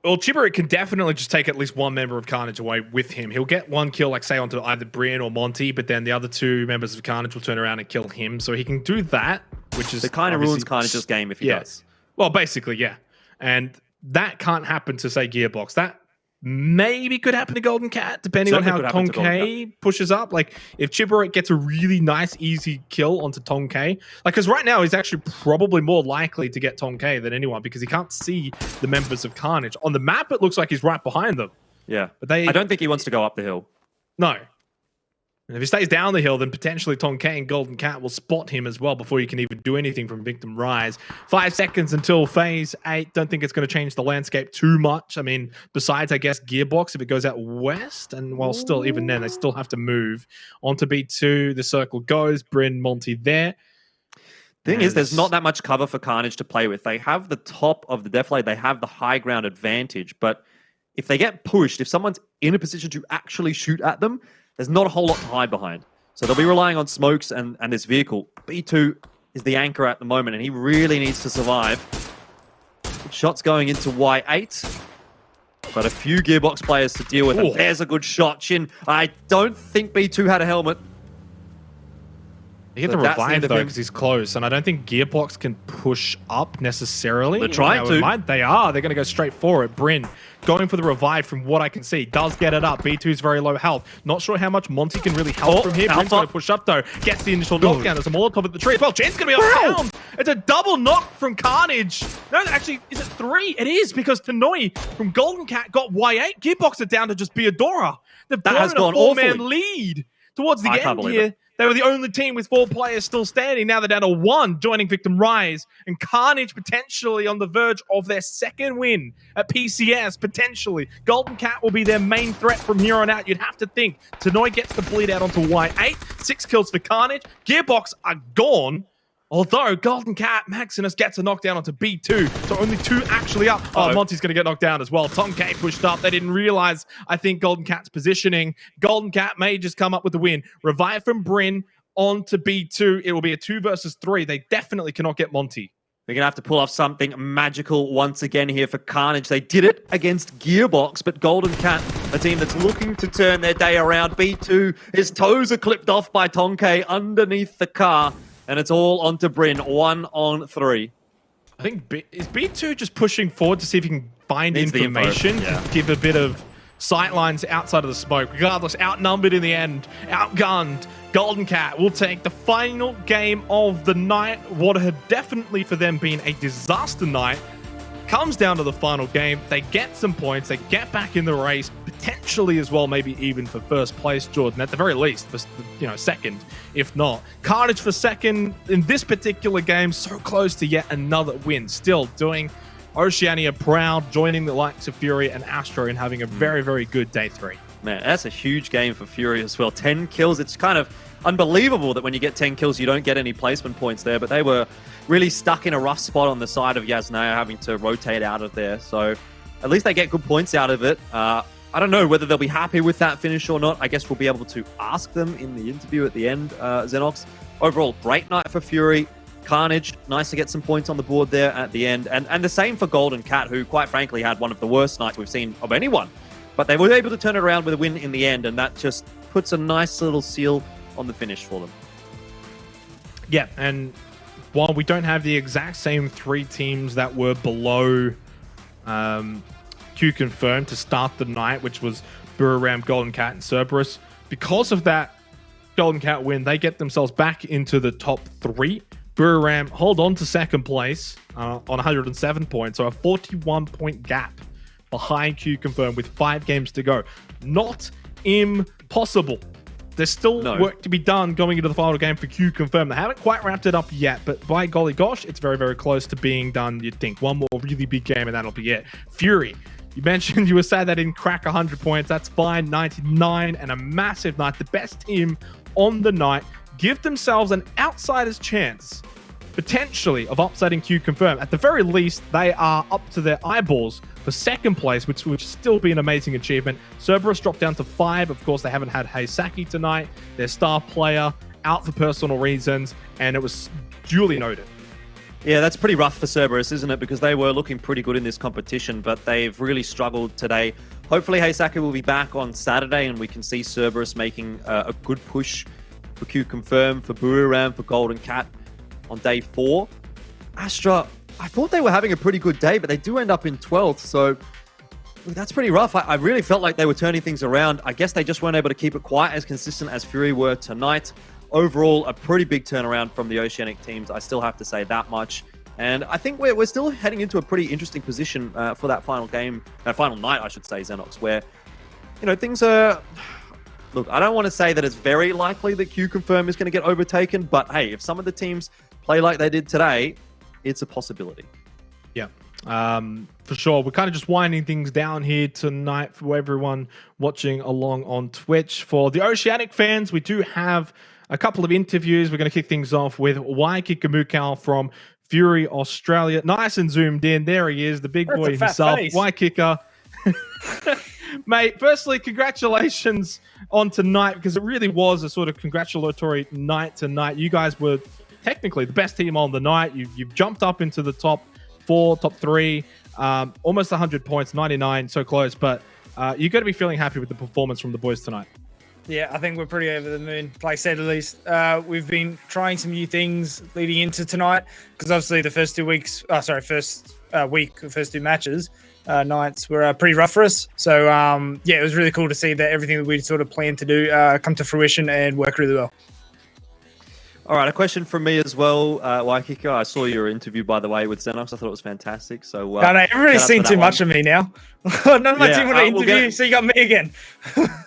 Well, Chibirit can definitely just take at least one member of Carnage away with him. He'll get one kill, like say, onto either Brian or Monty, but then the other two members of Carnage will turn around and kill him. So he can do that, which is... It kind of ruins Carnage's game if he does. Well, basically, yeah. And that can't happen to, say, Gearbox. That maybe could happen to Golden Cat, depending on how Tonkay pushes up. Like, if Chibirit gets a really nice, easy kill onto Tonkay, like, because right now he's actually probably more likely to get Tonkay than anyone because he can't see the members of Carnage. On the map, it looks like he's right behind them. Yeah. But I don't think he wants to go up the hill. No. And if he stays down the hill, then potentially Tonkay and Golden Cat will spot him as well before you can even do anything from Victim Rise. 5 seconds until phase 8. Don't think it's going to change the landscape too much. I mean, besides, I guess, Gearbox, if it goes out west, and while still, even then, they still have to move onto B2. The circle goes. Bryn, Monty there. Thing is, there's not that much cover for Carnage to play with. They have the top of the defilade. They have the high ground advantage. But if they get pushed, if someone's in a position to actually shoot at them, there's not a whole lot to hide behind. So they'll be relying on smokes and this vehicle. B2 is the anchor at the moment, and he really needs to survive. Shots going into Y8. But a few Gearbox players to deal with. And there's a good shot. Shin, I don't think B2 had a helmet. You get the revive, though, because he's close. And I don't think Gearbox can push up necessarily. They're trying to. They are. They're going to go straight for it. Bryn going for the revive from what I can see. Does get it up. B2's very low health. Not sure how much Monty can really help from here. Bryn's going to push up, though. Gets the initial knockdown. There's a Molotov at the tree as well. Jen's going to be down. It's a double knock from Carnage. No, actually, is it 3? It is, because Tanoi from Golden Cat got Y8. Gearbox it down to just Beadora. They've blown a 4-man lead towards the end here. They were the only team with 4 players still standing. Now they're down to 1, joining Victim Rise. And Carnage potentially on the verge of their second win at PCS, potentially. Golden Cat will be their main threat from here on out. You'd have to think. Tanoi gets the bleed out onto Y8. 6 kills for Carnage. Gearbox are gone. Although Golden Cat, Maximus gets a knockdown onto B2. So only 2 actually up. Oh, Monty's going to get knocked down as well. Tonkay pushed up. They didn't realize, I think, Golden Cat's positioning. Golden Cat may just come up with the win. Revive from Bryn onto B2. It will be a 2 versus 3. They definitely cannot get Monty. They're going to have to pull off something magical once again here for Carnage. They did it against Gearbox, but Golden Cat, a team that's looking to turn their day around. B2, his toes are clipped off by Tonkay underneath the car. And it's all onto Bryn, 1 on 3. I think is B2 just pushing forward to see if he can find information to give a bit of sightlines outside of the smoke. Regardless, outnumbered in the end, outgunned. Golden Cat will take the final game of the night. What had definitely for them been a disaster night comes down to the final game. They get some points. They get back in the race, potentially as well, maybe even for first place, Jordan, at the very least, for second, if not. Carnage for second in this particular game, so close to yet another win. Still doing Oceania proud, joining the likes of Fury and Astro and having a very, very good day 3. Man, that's a huge game for Fury as well. 10 kills. It's kind of unbelievable that when you get 10 kills, you don't get any placement points there, but they were really stuck in a rough spot on the side of Yasnaya, having to rotate out of there. So at least they get good points out of it. I don't know whether they'll be happy with that finish or not. I guess we'll be able to ask them in the interview at the end, Xenox. Overall, great night for Fury. Carnage, nice to get some points on the board there at the end. And the same for Golden Cat, who quite frankly had one of the worst nights we've seen of anyone. But they were able to turn it around with a win in the end, and that just puts a nice little seal on the finish for them. Yeah, and while we don't have the exact same 3 teams that were below Q confirmed to start the night, which was Buriram, Golden Cat, and Cerberus, because of that Golden Cat win, they get themselves back into the top 3. Buriram hold on to second place on 107 points, so a 41-point gap behind Q Confirm with 5 games to go. Not impossible. There's still work to be done going into the final game for Q Confirm. They haven't quite wrapped it up yet, but by golly gosh, it's very, very close to being done, you'd think. One more really big game and that'll be it. Fury, you mentioned you were sad they didn't crack 100 points. That's fine. 99 and a massive night. The best team on the night. Give themselves an outsider's chance, potentially, of upsetting Q Confirm. At the very least, they are up to their eyeballs for second place, which would still be an amazing achievement. Cerberus dropped down to 5. Of course, they haven't had Heisaki tonight. Their star player out for personal reasons, and it was duly noted. Yeah, that's pretty rough for Cerberus, isn't it? Because they were looking pretty good in this competition, but they've really struggled today. Hopefully, Heisaki will be back on Saturday, and we can see Cerberus making a good push for Q Confirm, for Buriram, for Golden Cat on day 4. Astra, I thought they were having a pretty good day, but they do end up in 12th, so that's pretty rough. I really felt like they were turning things around. I guess they just weren't able to keep it quite as consistent as Fury were tonight. Overall, a pretty big turnaround from the Oceanic teams. I still have to say that much. And I think we're still heading into a pretty interesting position for that final game, final night, I should say, Xenox, where, things are... Look, I don't want to say that it's very likely that Q Confirm is going to get overtaken, but hey, if some of the teams play like they did today, it's a possibility. Yeah, for sure. We're kind of just winding things down here tonight for everyone watching along on Twitch. For the Oceanic fans, we do have a couple of interviews. We're going to kick things off with Waikiki Mukau from Fury Australia. Nice and zoomed in. There he is, the big boy himself, Waikiki. Mate, firstly, congratulations on tonight, because it really was a sort of congratulatory night tonight. You guys were technically the best team on the night. You've jumped up into the top 4, top 3, almost 100 points, 99, so close. But you got to be feeling happy with the performance from the boys tonight. Yeah, I think we're pretty over the moon. Like I said, at least we've been trying some new things leading into tonight, because obviously the first 2 weeks, first week, the first 2 matches, nights were pretty rough for us. So yeah, it was really cool to see that everything that we sort of planned to do come to fruition and work really well. All right, a question from me as well, Waikiki. I saw your interview, by the way, with Xenox. I thought it was fantastic. So, no, everybody's seen too much of me now. None of my team want to interview, so you got me again.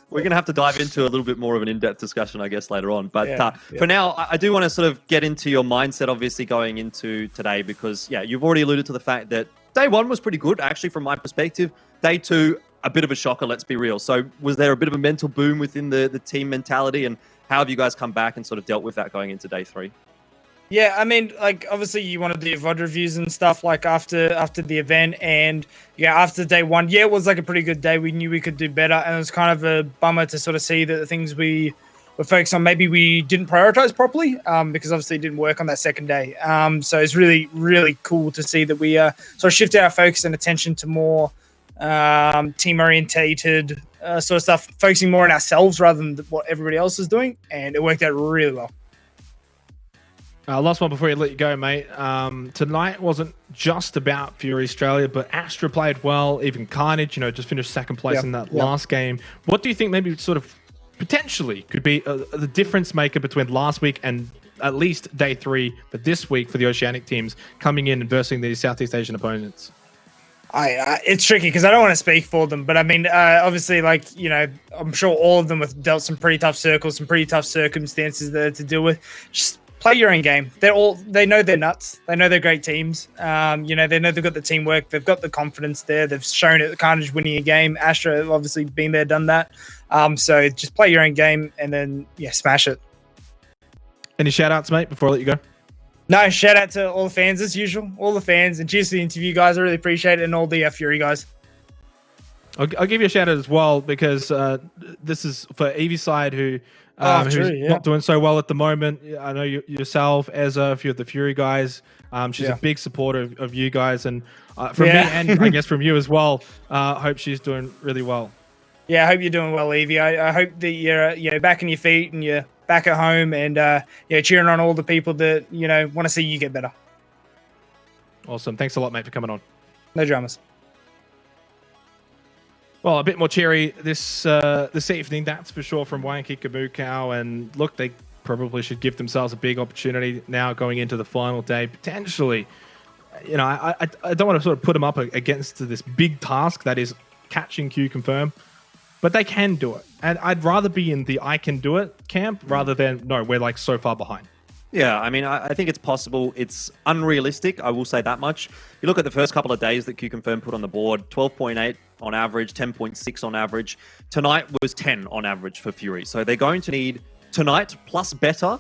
We're going to have to dive into a little bit more of an in-depth discussion, I guess, later on. But for now, I do want to sort of get into your mindset, obviously, going into today, because, yeah, you've already alluded to the fact that day 1 was pretty good, actually, from my perspective. Day 2, a bit of a shocker, let's be real. So was there a bit of a mental boom within the team mentality, and how have you guys come back and sort of dealt with that going into day 3? Yeah, I mean, like, obviously you want to do your VOD reviews and stuff, like, after the event, and, yeah, after day 1, yeah, it was, like, a pretty good day. We knew we could do better, and it was kind of a bummer to sort of see that the things we were focused on, maybe we didn't prioritize properly, because obviously it didn't work on that second day. So it's really, really cool to see that we sort of shifted our focus and attention to more team-orientated sort of stuff, focusing more on ourselves rather than what everybody else is doing, and it worked out really well. Last one before you let you go, mate. Tonight wasn't just about Fury Australia, but Astra played well. Even Carnage, just finished second place in that last game. What do you think maybe sort of potentially could be the difference maker between last week and at least day 3 for this week for the Oceanic teams coming in and versing these Southeast Asian opponents? It's tricky because I don't want to speak for them, but I mean, obviously, like, I'm sure all of them have dealt some pretty tough circles, some pretty tough circumstances there to deal with. Just play your own game. They know they're nuts. They know they're great teams. They know they've got the teamwork. They've got the confidence there. They've shown it. Carnage winning a game. Astra have obviously been there, done that. So just play your own game and then, smash it. Any shout outs, mate, before I let you go? No, shout out to all the fans as usual, all the fans, and cheers to the interview, guys. I really appreciate it, and all the Fury guys. I'll give you a shout out as well, because this is for Evie's side, who's not doing so well at the moment. I know yourself, Ezra, a few of the Fury guys. She's a big supporter of you guys, and from me and I guess from you as well. Hope she's doing really well. Yeah, I hope you're doing well, Evie. I hope that you're back on your feet and you're back at home, and cheering on all the people that want to see you get better. Awesome. Thanks a lot, mate, for coming on. No dramas. Well, a bit more cheery this evening, that's for sure, from Waikiki Mukau. And look, they probably should give themselves a big opportunity now going into the final day. Potentially, I don't want to sort of put them up against this big task that is catching Q Confirm, but they can do it. And I'd rather be in the I can do it camp rather than, no, we're like so far behind. Yeah, I mean, I think it's possible. It's unrealistic, I will say that much. You look at the first couple of days that Q Confirm put on the board, 12.8 on average, 10.6 on average. Tonight was 10 on average for Fury. So they're going to need tonight plus better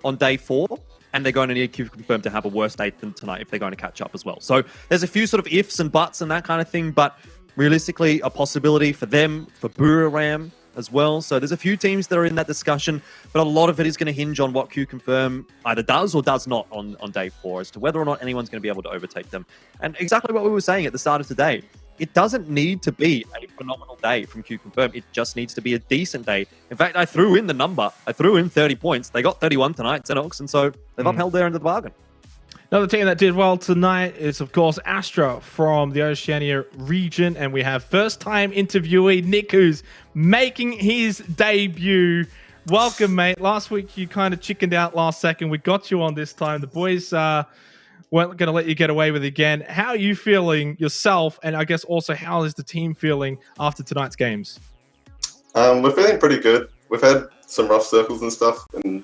on day 4, and they're going to need Q Confirm to have a worse day than tonight if they're going to catch up as well. So there's a few sort of ifs and buts and that kind of thing, but realistically, a possibility for them, for Buriram as well. So there's a few teams that are in that discussion, but a lot of it is going to hinge on what Q Confirm either does or does not on day 4 as to whether or not anyone's going to be able to overtake them. And exactly what we were saying at the start of today, it doesn't need to be a phenomenal day from Q Confirm. It just needs to be a decent day. In fact, I threw in the number. I threw in 30 points. They got 31 tonight, Xenox, and so they've upheld their end of the bargain. Another team that did well tonight is, of course, Astra from the Oceania region. And we have first-time interviewee Nick, who's making his debut. Welcome, mate. Last week, you kind of chickened out last second. We got you on this time. The boys weren't going to let you get away with it again. How are you feeling yourself? And I guess also, how is the team feeling after tonight's games? We're feeling pretty good. We've had some rough circles and stuff, and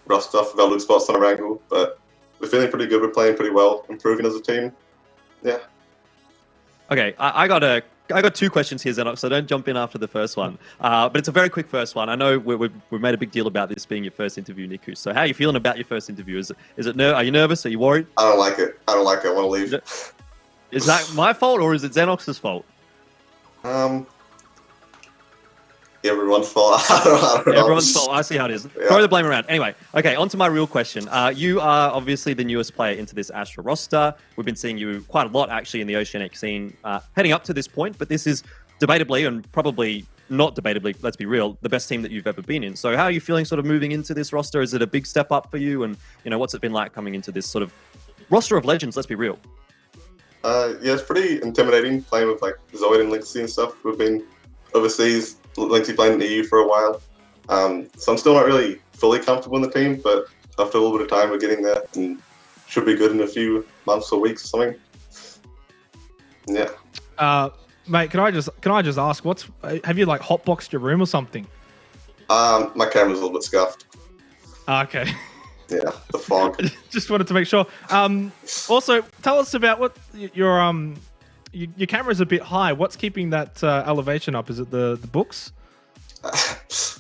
rough stuff about loot spots on our angle, but we're feeling pretty good. We're playing pretty well, improving as a team. Yeah. Okay, I got 2 questions here, Xenox, so don't jump in after the first one. But it's a very quick first one. I know we've made a big deal about this being your first interview, Niku. So how are you feeling about your first interview? Are you nervous? Are you worried? I don't like it. I want to leave. Is that my fault or is it Xenox's fault? Everyone's fault. I don't know. Everyone's fault. I see how it is. Yeah. Throw the blame around. Anyway, okay, on to my real question. You are obviously the newest player into this Astra roster. We've been seeing you quite a lot, actually, in the Oceanic scene heading up to this point, but this is debatably, and probably not debatably, let's be real, the best team that you've ever been in. So how are you feeling sort of moving into this roster? Is it a big step up for you? And, what's it been like coming into this sort of roster of legends, let's be real? Yeah, it's pretty intimidating playing with, like, Zoid and Lynxy and stuff. We've been overseas, Lynxy playing in the EU for a while. So I'm still not really fully comfortable in the team, but after a little bit of time, we're getting there and should be good in a few months or weeks or something. Yeah. Mate, can I just ask, have you like hotboxed your room or something? My camera's a little bit scuffed. Okay. Yeah, the fog. Just wanted to make sure. Also, tell us about what your camera's a bit high. What's keeping that elevation up? Is it the books?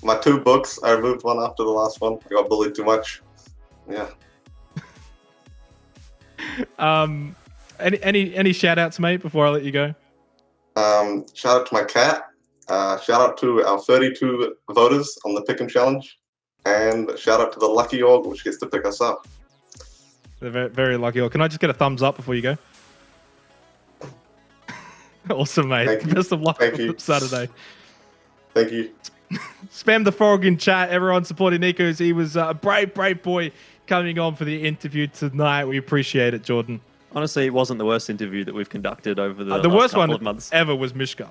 My 2 books. I removed one after the last one. I got bullied too much. Yeah. Any shout outs, mate, before I let you go? Shout out to my cat. Shout out to our 32 voters on the Pick'em Challenge. And shout out to the Lucky Org, which gets to pick us up. The very, very Lucky Org. Can I just get a thumbs up before you go? Awesome, mate. Best of luck for Saturday. Thank you. Spam the frog in chat. Everyone supporting Nico. He was a brave boy coming on for the interview tonight. We appreciate it, Jordan. Honestly, it wasn't the worst interview that we've conducted over the worst couple one of months. Ever was Mishka.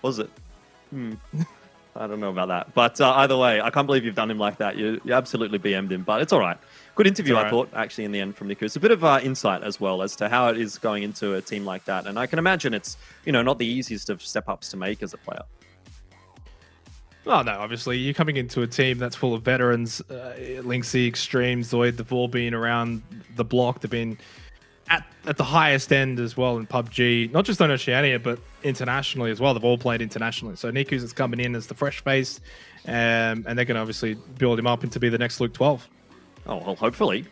Was it? I don't know about that. But either way, I can't believe you've done him like that. You absolutely BM'd him, but it's all right. Good interview, I thought, actually, in the end from Niku. It's a bit of insight as well as to how it is going into a team like that. And I can imagine it's, not the easiest of step-ups to make as a player. Oh, no, obviously, you're coming into a team that's full of veterans. Lynxy, Extreme, Zoid, they've all been around the block. They've been at the highest end as well in PUBG, not just on Oceania, but internationally as well. They've all played internationally. So Niku's is coming in as the fresh face, and they're going to obviously build him up into be the next Luke 12. Oh, well, hopefully.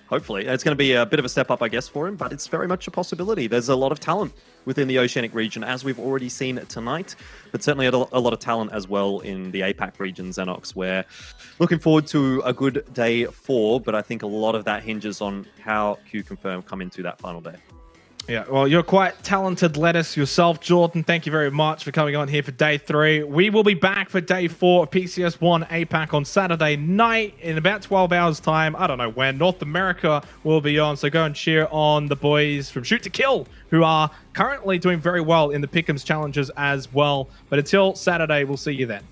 It's going to be a bit of a step up, I guess, for him, but it's very much a possibility. There's a lot of talent within the Oceanic region, as we've already seen tonight, but certainly a lot of talent as well in the APAC region, Xenox, where looking forward to a good day 4, but I think a lot of that hinges on how Q Confirm come into that final day. Yeah, well, you're quite talented lettuce yourself, Jordan. Thank you very much for coming on here for day 3. We will be back for day 4 of PCS 1 APAC on Saturday night in about 12 hours' time. I don't know when. North America will be on, so go and cheer on the boys from Shoot to Kill, who are currently doing very well in the Pick'ems challenges as well. But until Saturday, we'll see you then.